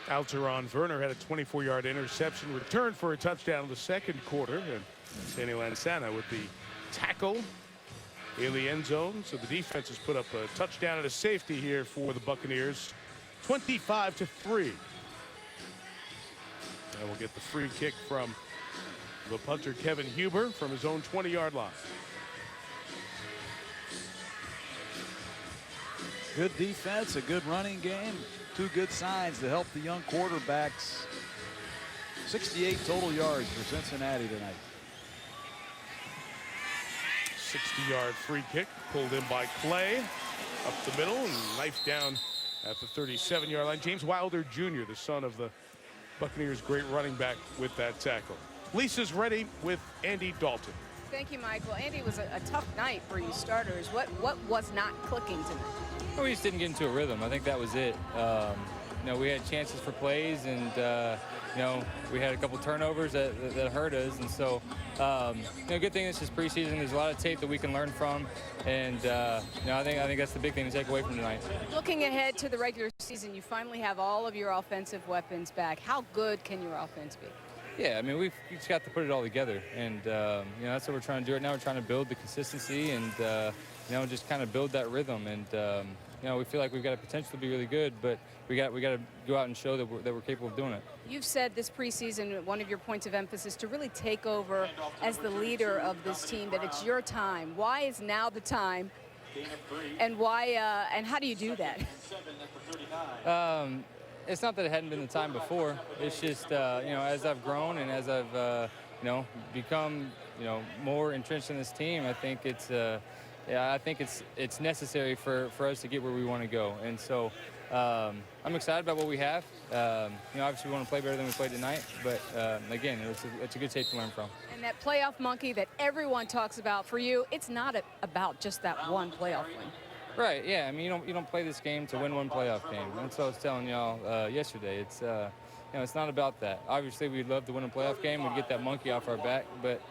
Alteron Werner had a 24-yard interception return for a touchdown in the second quarter. And Danny Lansana with the tackle in the end zone. So the defense has put up a touchdown and a safety here for the Buccaneers. 25-3. And we'll get the free kick from the punter Kevin Huber from his own 20-yard line. Good defense, a good running game. 2 good signs to help the young quarterbacks. 68 total yards for Cincinnati tonight. 60-yard free kick pulled in by Clay. Up the middle and knifed down at the 37-yard line. James Wilder Jr., the son of the Buccaneers' great running back, with that tackle. Lisa's ready with Andy Dalton. Thank you, Mike. Well, Andy, it was a tough night for you starters. What was not clicking tonight? Well, we just didn't get into a rhythm. I think that was it. You know, we had chances for plays, and you know, we had a couple turnovers that hurt us. And so, you know, good thing this is preseason. There's a lot of tape that we can learn from, and you know, I think that's the big thing to take away from tonight. Looking ahead to the regular season, you finally have all of your offensive weapons back. How good can your offense be? Yeah, I mean, we've just got to put it all together, and you know, that's what we're trying to do right now. We're trying to build the consistency, and you know, just kind of build that rhythm. And you know, we feel like we've got a potential to be really good, but we got to go out and show that we're capable of doing it. You've said this preseason, one of your points of emphasis to really take over as the leader of this team, that it's your time. Why is now the time? And why? And how do you do that? It's not that it hadn't been the time before. It's just you know, as I've grown and as I've you know, become, you know, more entrenched in this team, I think it's yeah, I think it's necessary for us to get where we want to go. And so I'm excited about what we have. You know, obviously we want to play better than we played tonight, but again, it's a good tape to learn from. And that playoff monkey that everyone talks about, for you, it's not about just that one playoff win. Right, yeah, I mean, you don't play this game to win one playoff game. That's what I was telling y'all yesterday. It's you know, it's not about that. Obviously, we'd love to win a playoff game. We'd get that monkey off our back, but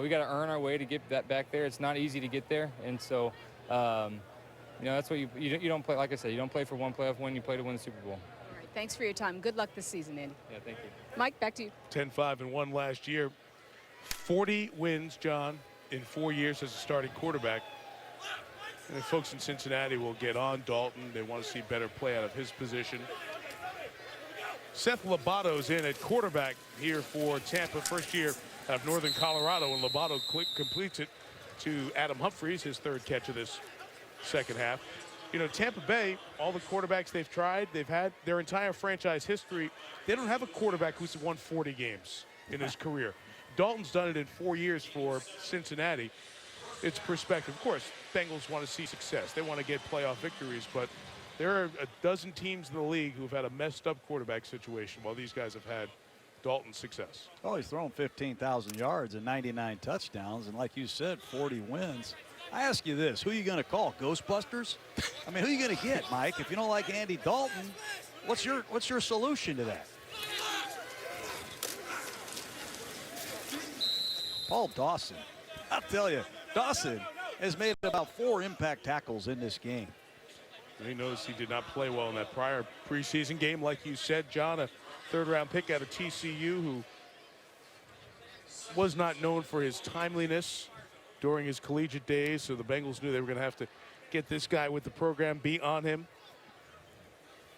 we got to earn our way to get that back there. It's not easy to get there, and so you know, that's what you don't play. Like I said, you don't play for one playoff win. You play to win the Super Bowl. All right, thanks for your time. Good luck this season, Andy. Yeah, thank you. Mike, back to you. 10-5-1 last year. 40 wins, John, in 4 years as a starting quarterback. And the folks in Cincinnati will get on Dalton. They want to see better play out of his position. Seth Lobato's in at quarterback here for Tampa, first year out of Northern Colorado, and Lobato completes it to Adam Humphries, his third catch of this second half. You know, Tampa Bay, all the quarterbacks they've tried, they've had their entire franchise history. They don't have a quarterback who's won 40 games in his career. Dalton's done it in 4 years for Cincinnati. It's perspective. Of course, Bengals want to see success. They want to get playoff victories, but there are a dozen teams in the league who've had a messed up quarterback situation while these guys have had Dalton's success. Oh, he's thrown 15,000 yards and 99 touchdowns, and like you said, 40 wins. I ask you this, who are you going to call? Ghostbusters? I mean, who are you going to get, Mike? If you don't like Andy Dalton, what's your solution to that? Paul Dawson. I'll tell you, Dawson has made about 4 impact tackles in this game. He knows he did not play well in that prior preseason game. Like you said, John, a third-round pick out of TCU who was not known for his timeliness during his collegiate days, so the Bengals knew they were going to have to get this guy with the program, be on him.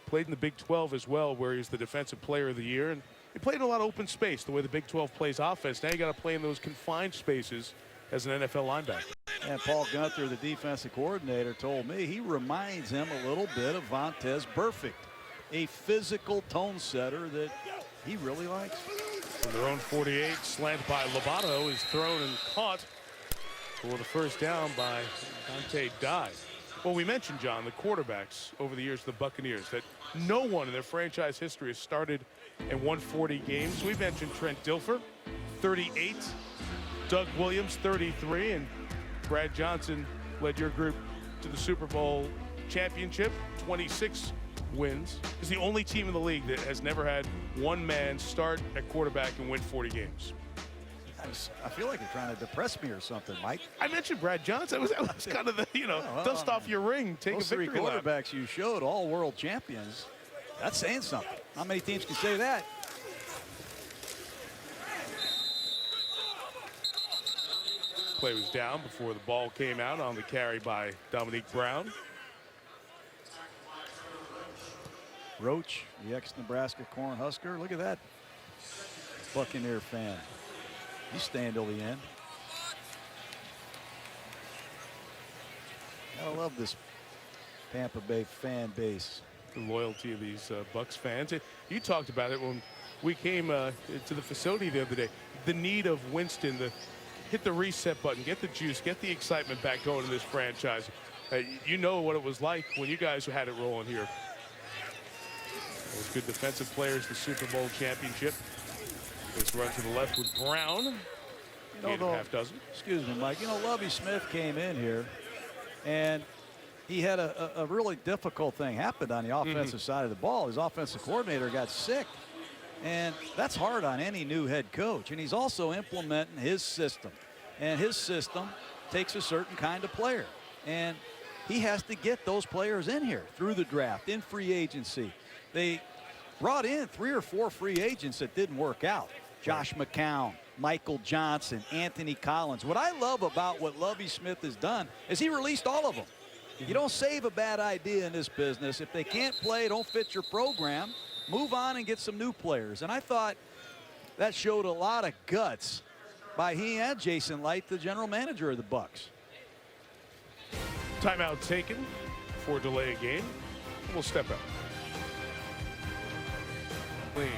Played in the Big 12 as well, where he's the Defensive Player of the Year, and he played in a lot of open space, the way the Big 12 plays offense. Now you got to play in those confined spaces as an NFL linebacker. And Paul Gunther, the defensive coordinator, told me he reminds him a little bit of Vontaze Burfict, a physical tone setter that he really likes. From their own 48, slant by Lobato is thrown and caught for the first down by Dante Dye. Well, we mentioned, John, the quarterbacks over the years of the Buccaneers, that no one in their franchise history has started and won 40 games. We mentioned Trent Dilfer, 38. Doug Williams, 33, and Brad Johnson led your group to the Super Bowl championship, 26 wins. It's the only team in the league that has never had one man start at quarterback and win 40 games. I feel like you're trying to depress me or something, Mike. I mentioned Brad Johnson. That was kind of the, you know, dust off your ring, take those a victory three lap. quarterbacks you showed, all world champions. That's saying something. Not many teams can say that. Play was down before the ball came out on the carry by Dominique Brown. Roach, the ex-Nebraska Cornhusker. Look at that Buccaneer fan. He's staying till the end. I love this Tampa Bay fan base. The loyalty of these Bucs fans. You talked about it when we came to the facility the other day. The need of Winston, hit the reset button, get the juice, get the excitement back going in this franchise. You know what it was like when you guys had it rolling here. Those good defensive players, the Super Bowl championship. This run to the left with Brown. You know, half dozen. Excuse me, Mike. You know, Lovie Smith came in here, and he had a really difficult thing happen on the offensive side of the ball. His offensive coordinator got sick, and that's hard on any new head coach. And he's also implementing his system, and his system takes a certain kind of player, and he has to get those players in here through the draft, in free agency. They brought in 3 or 4 free agents that didn't work out. Josh McCown, Michael Johnson, Anthony Collins. What I love about what Lovie Smith has done is he released all of them. You don't save a bad idea in this business. If they can't play, don't fit your program, move on and get some new players. And I thought that showed a lot of guts by he and Jason Light, the general manager of the Bucs. Timeout taken for delay a game. We'll step out. Clean.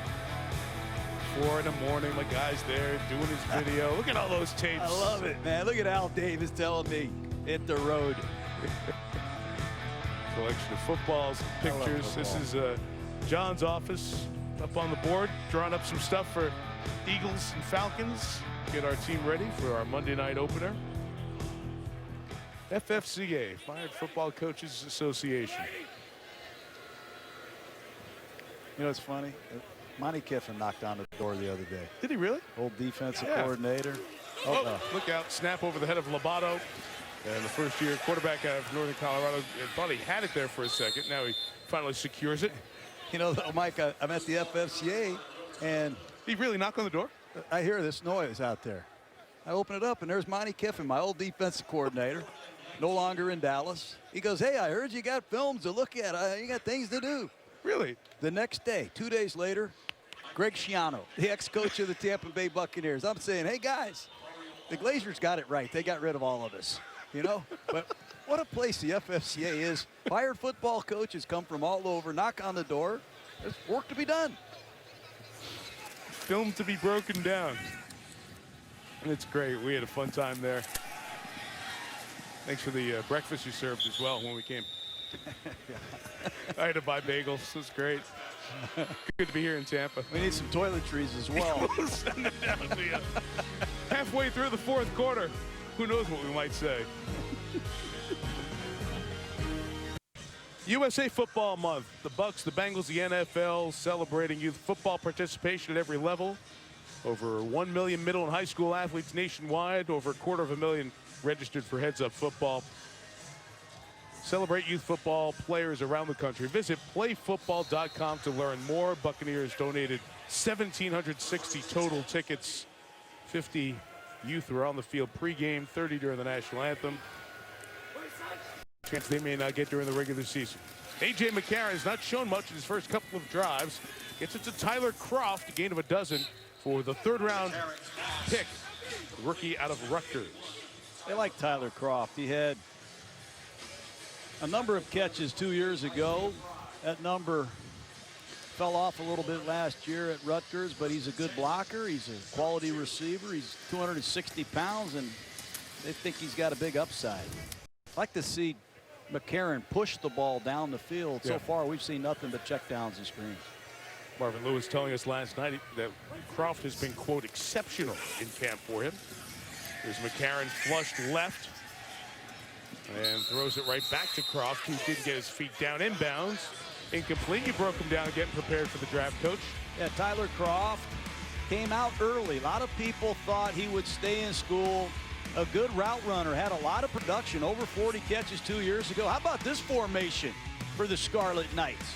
4 in the morning, my guy's there doing his video. Look at all those tapes. I love it, man. Look at Al Davis telling me, hit the road. Collection of footballs, pictures. This is John's office up on the board, drawing up some stuff for Eagles and Falcons. Get our team ready for our Monday night opener. FFCA, Fired Football Coaches Association. You know, it's funny. Monty Kiffin knocked on the door the other day. Did he really? Old defensive coordinator. Oh, no. Look out. Snap over the head of Lobato. And the first-year quarterback out of Northern Colorado thought he had it there for a second. Now he finally secures it. You know, Mike, I'm at the FFCA, and he really knocked on the door? I hear this noise out there. I open it up, and there's Monty Kiffin, my old defensive coordinator, no longer in Dallas. He goes, hey, I heard you got films to look at. You got things to do. Really? The next day, 2 days later, Greg Schiano, the ex-coach of the Tampa Bay Buccaneers. I'm saying, hey, guys, the Glazers got it right. They got rid of all of us, you know? But what a place the FFCA is. Fired football coaches come from all over, knock on the door. There's work to be done. Film to be broken down. And it's great. We had a fun time there. Thanks for the breakfast you served as well when we came. I had to buy bagels. It was great. Good to be here in Tampa. We need some toiletries as well. We'll send them down to you. Halfway through the fourth quarter, who knows what we might say. USA Football Month. The Bucs, the Bengals, the NFL celebrating youth football participation at every level. Over 1 million middle and high school athletes nationwide. Over 250,000 registered for Heads Up Football. Celebrate youth football players around the country. Visit playfootball.com to learn more. Buccaneers donated 1,760 total tickets. 50 youth were on the field pregame, 30 during the national anthem. Chance they may not get during the regular season. A.J. McCarron has not shown much in his first couple of drives. Gets it to Tyler Kroft, a gain of a dozen for the third-round pick, rookie out of Rutgers. They like Tyler Kroft. He had a number of catches 2 years ago. That number fell off a little bit last year at Rutgers, but he's a good blocker. He's a quality receiver. He's 260 pounds, and they think he's got a big upside. I'd like to see McCarron push the ball down the field. So far, we've seen nothing but checkdowns and screens. Marvin Lewis telling us last night that Kroft has been, quote, exceptional in camp for him. There's McCarron flushed left and throws it right back to Kroft, who didn't get his feet down inbounds. Incomplete. You broke him down getting prepared for the draft, Coach. Yeah, Tyler Kroft came out early. A lot of people thought he would stay in school. A good route runner, had a lot of production, over 40 catches 2 years ago. How about this formation for the Scarlet Knights?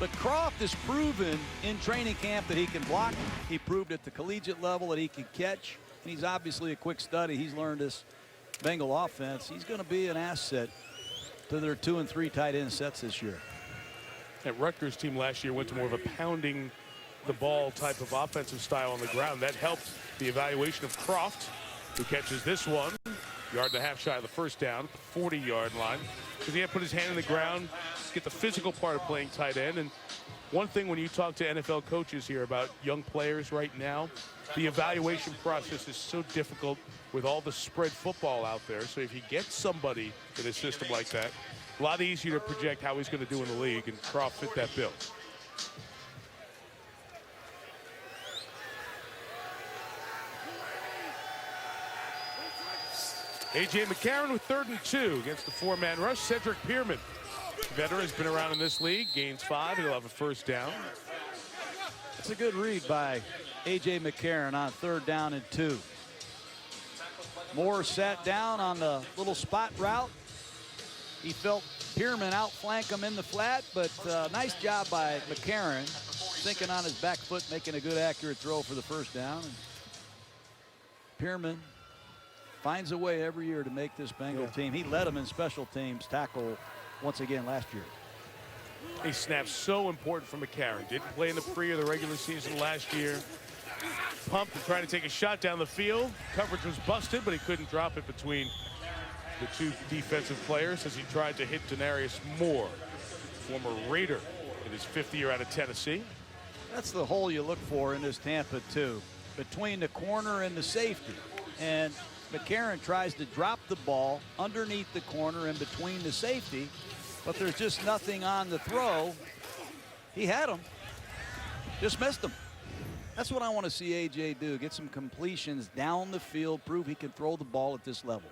But Kroft has proven in training camp that he can block. He proved at the collegiate level that he can catch. And he's obviously a quick study. He's learned this Bengal offense. He's going to be an asset to their 2 and 3 tight end sets this year. That Rutgers team last year went to more of a pounding the ball type of offensive style on the ground. That helped the evaluation of Kroft, who catches this one, yard and a half shy of the first down, 40-yard line. Because he had to put his hand in the ground, get the physical part of playing tight end. And one thing when you talk to NFL coaches here about young players right now, the evaluation process is so difficult with all the spread football out there. So if you get somebody in a system like that, a lot easier to project how he's going to do in the league, and Kroft fit that bill. A.J. McCarron with 3rd and 2 against the 4-man rush. Cedric Pierman, veteran, has been around in this league, gains 5. He'll have a first down. That's a good read by A.J. McCarron on 3rd down and 2. Moore sat down on the little spot route. He felt Pierman outflank him in the flat, but nice job by McCarron, thinking on his back foot, making a good accurate throw for the first down. And Pierman finds a way every year to make this Bengal team. He led them in special teams tackle once again last year. A snap so important for McCarron. Didn't play in the pre or the regular season last year. Pumped and trying to take a shot down the field. Coverage was busted, but he couldn't drop it between the 2 defensive players as he tried to hit Denarius Moore, former Raider in his 5th year out of Tennessee. That's the hole you look for in this Tampa 2, between the corner and the safety. And McCarron tries to drop the ball underneath the corner and between the safety, but there's just nothing on the throw. He had him, just missed him. That's what I want to see A.J. do, get some completions down the field, prove he can throw the ball at this level.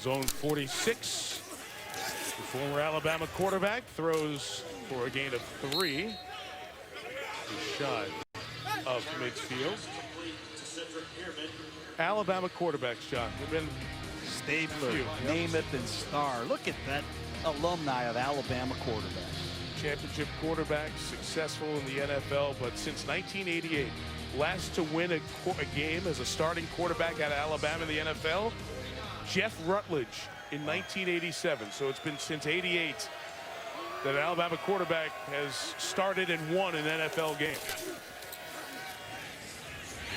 Zone 46. The former Alabama quarterback throws for a gain of 3. He's shy of midfield. Alabama quarterbacks, John. They've been Stabler, Namath, and Starr. Look at that alumni of Alabama quarterbacks. Championship quarterbacks, successful in the NFL, but since 1988, last to win a game as a starting quarterback out of Alabama in the NFL, Jeff Rutledge in 1987. So it's been since '88 that an Alabama quarterback has started and won an NFL game.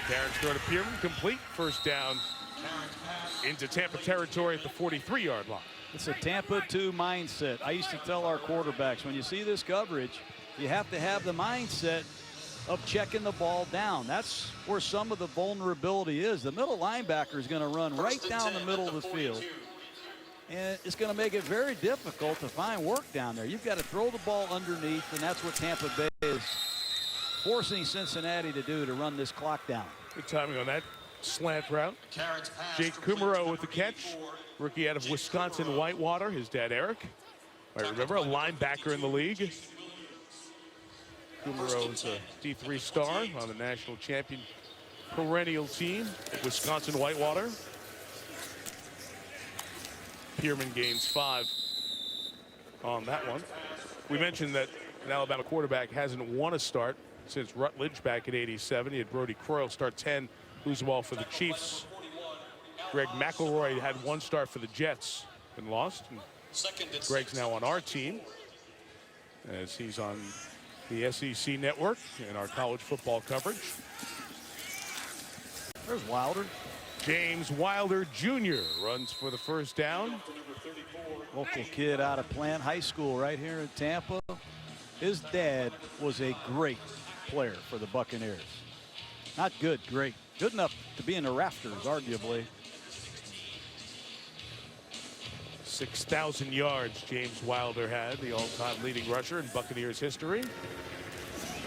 McCarron's throw to Pierman, complete. First down into Tampa territory at the 43-yard line. It's a Tampa 2 mindset. I used to tell our quarterbacks, when you see this coverage, you have to have the mindset of checking the ball down. That's where some of the vulnerability is. The middle linebacker is going to run right down the middle of the field, and it's going to make it very difficult to find work down there. You've got to throw the ball underneath, and that's what Tampa Bay is forcing Cincinnati to do, to run this clock down. Good timing on that slant route. Jake Kumaro with the catch. Rookie out of Wisconsin Whitewater. His dad, Eric, I remember, a linebacker in the league. Kumaro is a D3 star on the national champion perennial team at Wisconsin Whitewater. Pierman gains 5 on that one. We mentioned that an Alabama quarterback hasn't won a start since Rutledge back in '87. He had Brody Croyle start 10, lose them all for the Chiefs. Greg McElroy had 1 start for the Jets and lost. And Greg's now on our team as he's on the SEC network and our college football coverage. There's Wilder. James Wilder Jr. runs for the first down. Local kid out of Plant High School right here in Tampa. His dad was a great player for the Buccaneers. Not good, great. Good enough to be in the rafters, arguably. 6,000 yards James Wilder had, the all-time leading rusher in Buccaneers history.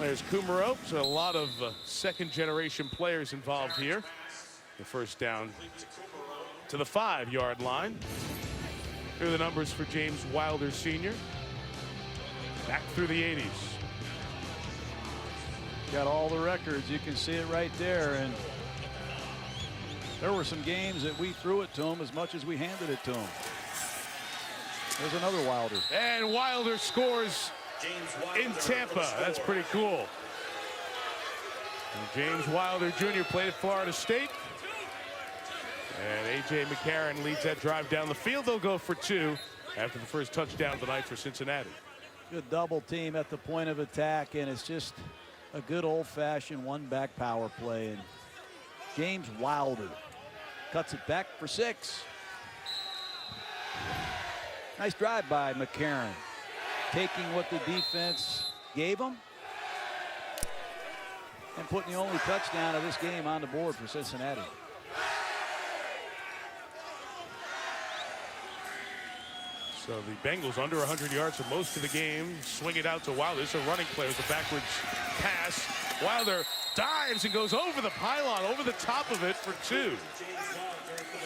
There's Kumaro. So a lot of second-generation players involved here. The first down to the 5-yard line. Here are the numbers for James Wilder Sr. Back through the 80s. Got all the records. You can see it right there. And there were some games that we threw it to him as much as we handed it to him. There's another Wilder. And Wilder scores in Tampa. That's pretty cool. And James Wilder Jr. played at Florida State. And A.J. McCarron leads that drive down the field. They'll go for 2 after the first touchdown of the night for Cincinnati. Good double team at the point of attack, and it's just a good old-fashioned one-back power play. And James Wilder cuts it back for 6. Nice drive by McCarron, taking what the defense gave him and putting the only touchdown of this game on the board for Cincinnati. So the Bengals under 100 yards for most of the game. Swing it out to Wilder. It's a running play with a backwards pass. Wilder dives and goes over the pylon, over the top of it for 2.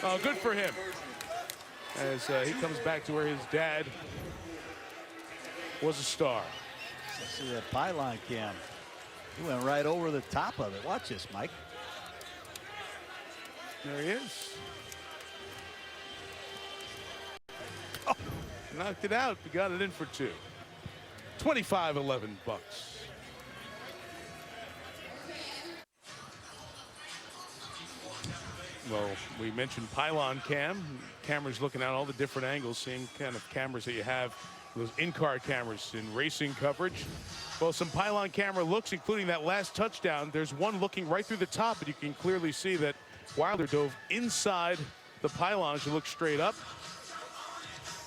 Oh, good for him. As he comes back to where his dad was a star. Let's see that pylon cam. He went right over the top of it. Watch this, Mike. There he is. Oh, knocked it out. He got it in for 2. 25-11 Bucs. Well, we mentioned pylon cam. Cameras looking at all the different angles, same kind of cameras that you have, those in-car cameras in racing coverage. Well, some pylon camera looks, including that last touchdown. There's one looking right through the top, and you can clearly see that Wilder dove inside the pylon to look straight up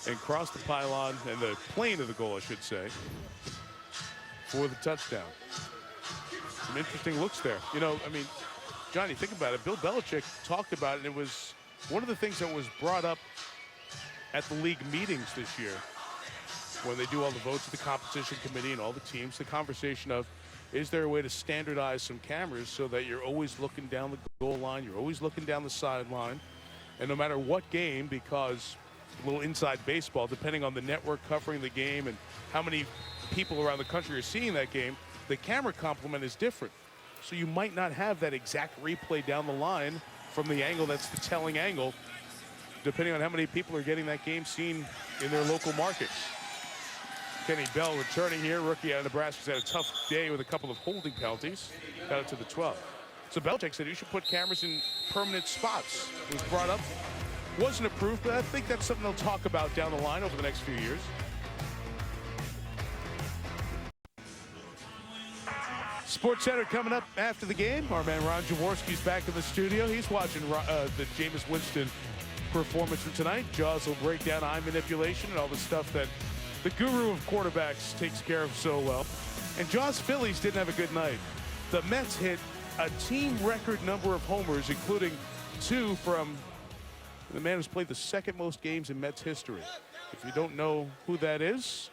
and crossed the pylon and the plane of the goal, I should say, for the touchdown. Some interesting looks there. You know, I mean, Johnny, think about it. Bill Belichick talked about it, and it was one of the things that was brought up at the league meetings this year when they do all the votes of the competition committee and all the teams, the conversation of, is there a way to standardize some cameras so that you're always looking down the goal line, you're always looking down the sideline, and no matter what game, because a little inside baseball, depending on the network covering the game and how many people around the country are seeing that game, the camera complement is different. So you might not have that exact replay down the line from the angle that's the telling angle, depending on how many people are getting that game seen in their local markets. Kenny Bell returning here, rookie out of Nebraska, had a tough day with a couple of holding penalties, got it to the 12. So Belichick said you should put cameras in permanent spots. It was brought up, wasn't approved, but I think that's something they'll talk about down the line over the next few years. Sports Center coming up after the game. Our man Ron Jaworski's back in the studio. He's watching the Jameis Winston performance from tonight. Jaws will break down eye manipulation and all the stuff that the guru of quarterbacks takes care of so well. And Jaws Phillies didn't have a good night. The Mets hit a team record number of homers, including 2 from the man who's played the second most games in Mets history. If you don't know who that is,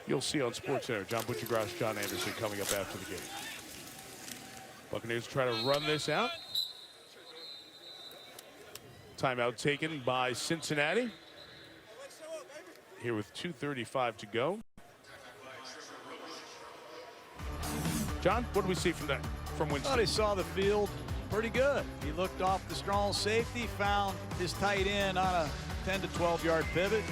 you'll see on SportsCenter. John Butchergross, John Anderson coming up after the game. Buccaneers try to run this out. Timeout taken by Cincinnati. Here with 2:35 to go. John, what do we see from Winston? Thought he saw the field pretty good. He looked off the strong safety, found his tight end on a 10 to 12 yard pivot.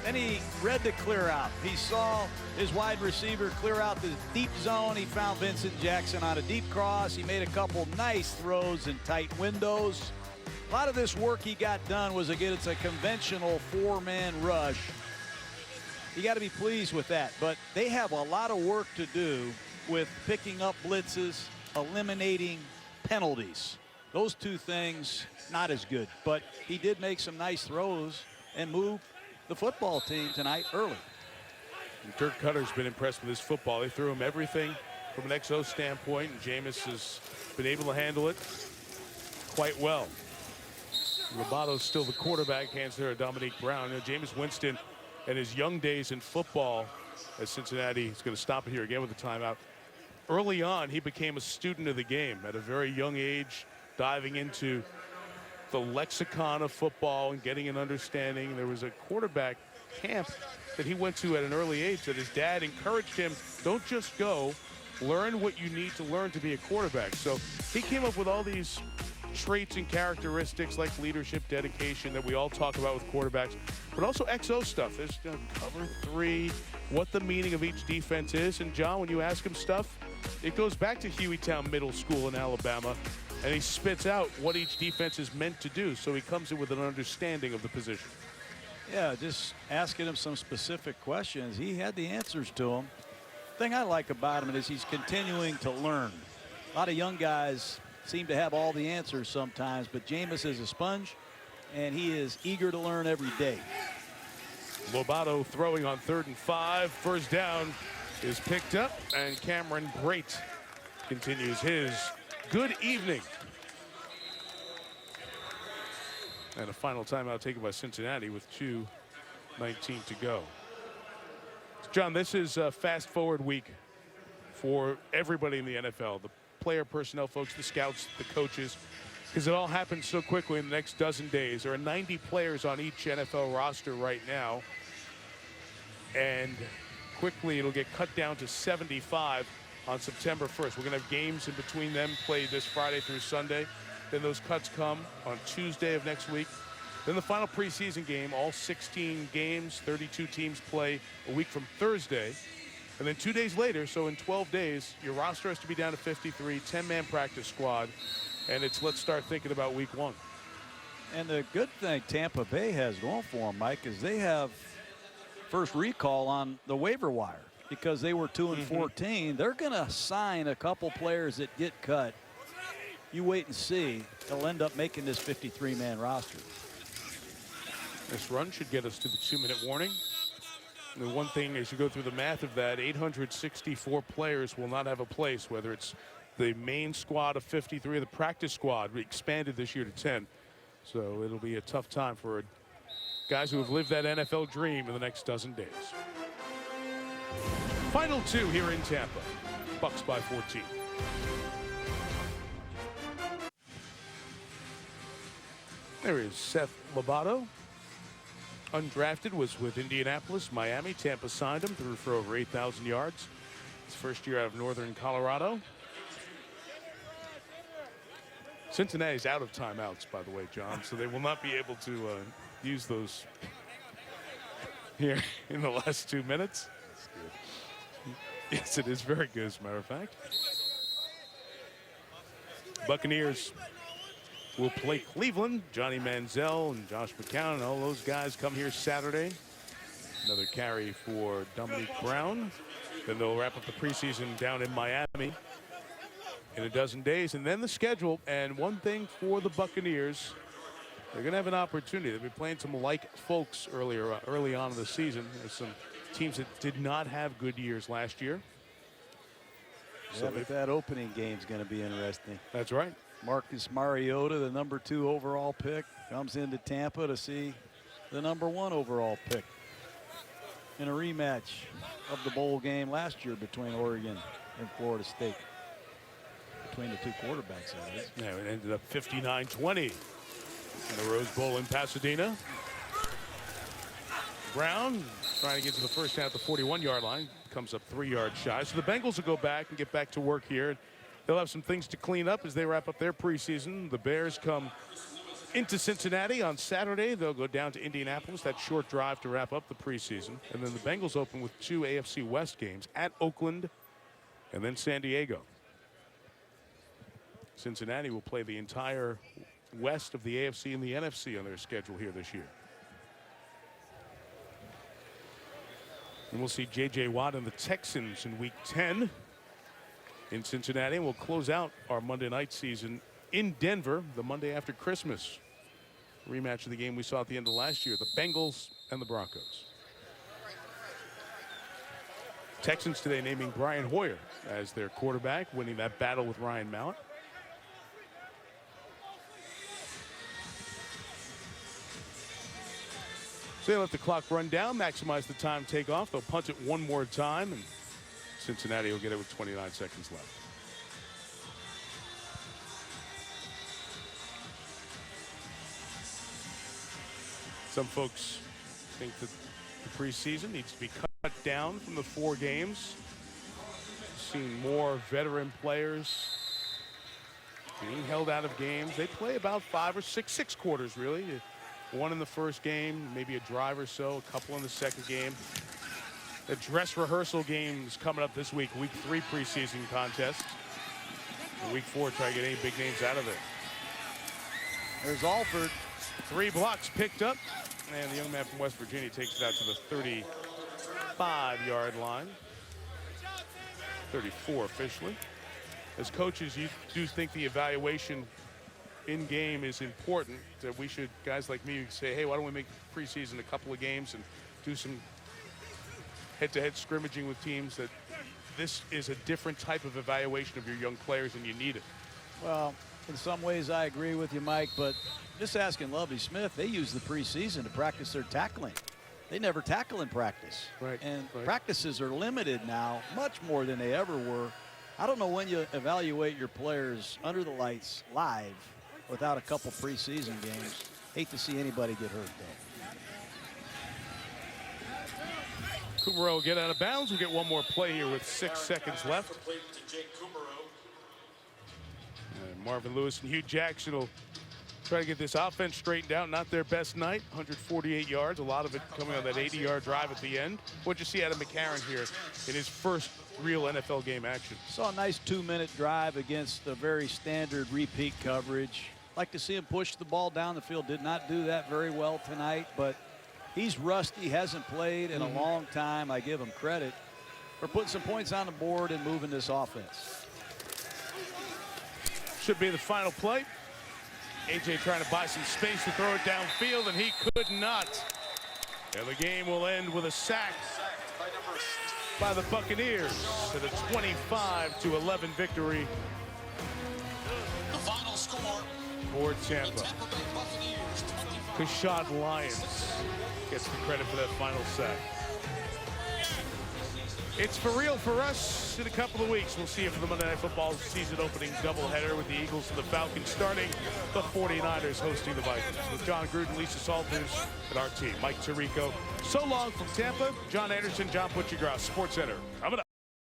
Then he read the clear out. He saw his wide receiver clear out the deep zone. He found Vincent Jackson on a deep cross. He made a couple nice throws in tight windows. A lot of this work he got done was against a conventional 4-man rush. You got to be pleased with that, but they have a lot of work to do with picking up blitzes, eliminating penalties. Those 2 things, not as good, but he did make some nice throws and move the football team tonight early. And Dirk Cutter's been impressed with his football. They threw him everything from an XO standpoint, and Jameis has been able to handle it quite well. Robato's still the quarterback, hands there to Dominique Brown. You know, Jameis Winston and his young days in football, as Cincinnati is going to stop it here again with the timeout. Early on, he became a student of the game at a very young age, diving into the lexicon of football and getting an understanding. There was a quarterback camp that he went to at an early age that his dad encouraged him, don't just go, learn what you need to learn to be a quarterback. So he came up with all these traits and characteristics like leadership, dedication that we all talk about with quarterbacks, but also XO stuff. There's cover 3, what the meaning of each defense is. And John, when you ask him stuff, it goes back to Hueytown Middle School in Alabama, and he spits out what each defense is meant to do. So he comes in with an understanding of the position. Yeah, just asking him some specific questions. He had the answers to them. The thing I like about him is he's continuing to learn. A lot of young guys seem to have all the answers sometimes, but Jameis is a sponge, and he is eager to learn every day. Lobato throwing on 3rd and 5. First down is picked up, and Cameron Brate continues his good evening. And a final timeout taken by Cincinnati with 2:19 to go. John, this is a fast forward week for everybody in the NFL. The player personnel folks, the scouts, the coaches. because it all happens so quickly in the next dozen days. There are 90 players on each NFL roster right now, and quickly it'll get cut down to 75 on September 1st. We're going to have games in between them played this Friday through Sunday. Then those cuts come on Tuesday of next week. Then the final preseason game, all 16 games, 32 teams play a week from Thursday. And then 2 days later, so in 12 days, your roster has to be down to 53, 10-man practice squad. And it's let's start thinking about week 1. And the good thing Tampa Bay has going for them, Mike, is they have first recall on the waiver wire because they were 2-14. They're going to sign a couple players that get cut. You wait and see. They'll end up making this 53-man roster. This run should get us to the 2-minute warning. And the one thing, as you go through the math of that, 864 players will not have a place, whether it's the main squad of 53 or the practice squad. We expanded this year to 10. So it'll be a tough time for guys who have lived that NFL dream in the next dozen days. Final 2 here in Tampa. Bucs by 14. There is Seth Lobato. Undrafted, was with Indianapolis, Miami. Tampa signed him, threw for over 8,000 yards. His first year out of Northern Colorado. Cincinnati's out of timeouts, by the way, John, so they will not be able to use those here in the last 2 minutes. Yes, it is very good, as a matter of fact. Buccaneers will play Cleveland. Johnny Manziel and Josh McCown and all those guys come here Saturday. Another carry for Dominique Brown. Then they'll wrap up the preseason down in Miami in a dozen days. And then the schedule. And one thing for the Buccaneers, they're going to have an opportunity. They've been playing some like folks early on in the season. There's some teams that did not have good years last year. Yeah, but that opening game is going to be interesting. That's right. Marcus Mariota, the #2 overall pick, comes into Tampa to see the #1 overall pick in a rematch of the bowl game last year between Oregon and Florida State. Between the two quarterbacks, that is. Yeah, it ended up 59-20 in the Rose Bowl in Pasadena. Brown trying to get to the first down at the 41-yard line. Comes up 3 yards shy. So the Bengals will go back and get back to work here. They'll have some things to clean up as they wrap up their preseason. The Bears come into Cincinnati on Saturday. They'll go down to Indianapolis, that short drive to wrap up the preseason. And then the Bengals open with 2 AFC West games at Oakland and then San Diego. Cincinnati will play the entire west of the AFC and the NFC on their schedule here this year. And we'll see J.J. Watt and the Texans in Week 10 in Cincinnati. And we'll close out our Monday night season in Denver the Monday after Christmas. Rematch of the game we saw at the end of last year, the Bengals and the Broncos. Texans today naming Brian Hoyer as their quarterback, winning that battle with Ryan Mallett. So they let the clock run down, maximize the time take off. They'll punt it one more time, and Cincinnati will get it with 29 seconds left. Some folks think that the preseason needs to be cut down from the 4 games. Seen more veteran players being held out of games. They play about 5 or 6 quarters, really. 1 in the first game, maybe a drive or so, a couple in the second game. The dress rehearsal games coming up this week, Week 3 preseason contest. And Week 4, try to get any big names out of it. There's Alford. 3 blocks picked up, and the young man from West Virginia takes it out to the 35-yard line. 34 officially. As coaches, you do think the evaluation in game is important, that we should, guys like me, say, hey, why don't we make preseason a couple of games and do some head-to-head scrimmaging with teams, that this is a different type of evaluation of your young players and you need it. Well, in some ways I agree with you, Mike, but just asking Lovie Smith, they use the preseason to practice their tackling. They never tackle in practice. Right. And practices are limited now, much more than they ever were. I don't know when you evaluate your players under the lights live without a couple preseason games. Hate to see anybody get hurt, though. Kumaro will get out of bounds. We'll get one more play here with 6 seconds left. And Marvin Lewis and Hugh Jackson will try to get this offense straightened out. Not their best night. 148 yards. A lot of it coming on that 80-yard drive at the end. What'd you see out of McCarron here in his first real NFL game action? Saw a nice 2-minute drive against a very standard repeat coverage. Like to see him push the ball down the field. Did not do that very well tonight, but he's rusty, hasn't played in a long time. I give him credit for putting some points on the board and moving this offense. Should be the final play. AJ trying to buy some space to throw it downfield, and he could not. And the game will end with a sack by the Buccaneers to the 25-11 victory The final score. for Tampa. Kashad Lyons gets the credit for that final sack. It's for real for us in a couple of weeks. We'll see you for the Monday Night Football season opening doubleheader with the Eagles and the Falcons starting, the 49ers hosting the Vikings. With John Gruden, Lisa Salters, and our team, Mike Tirico. So long from Tampa, John Anderson, John Butchergrass, SportsCenter. Coming up.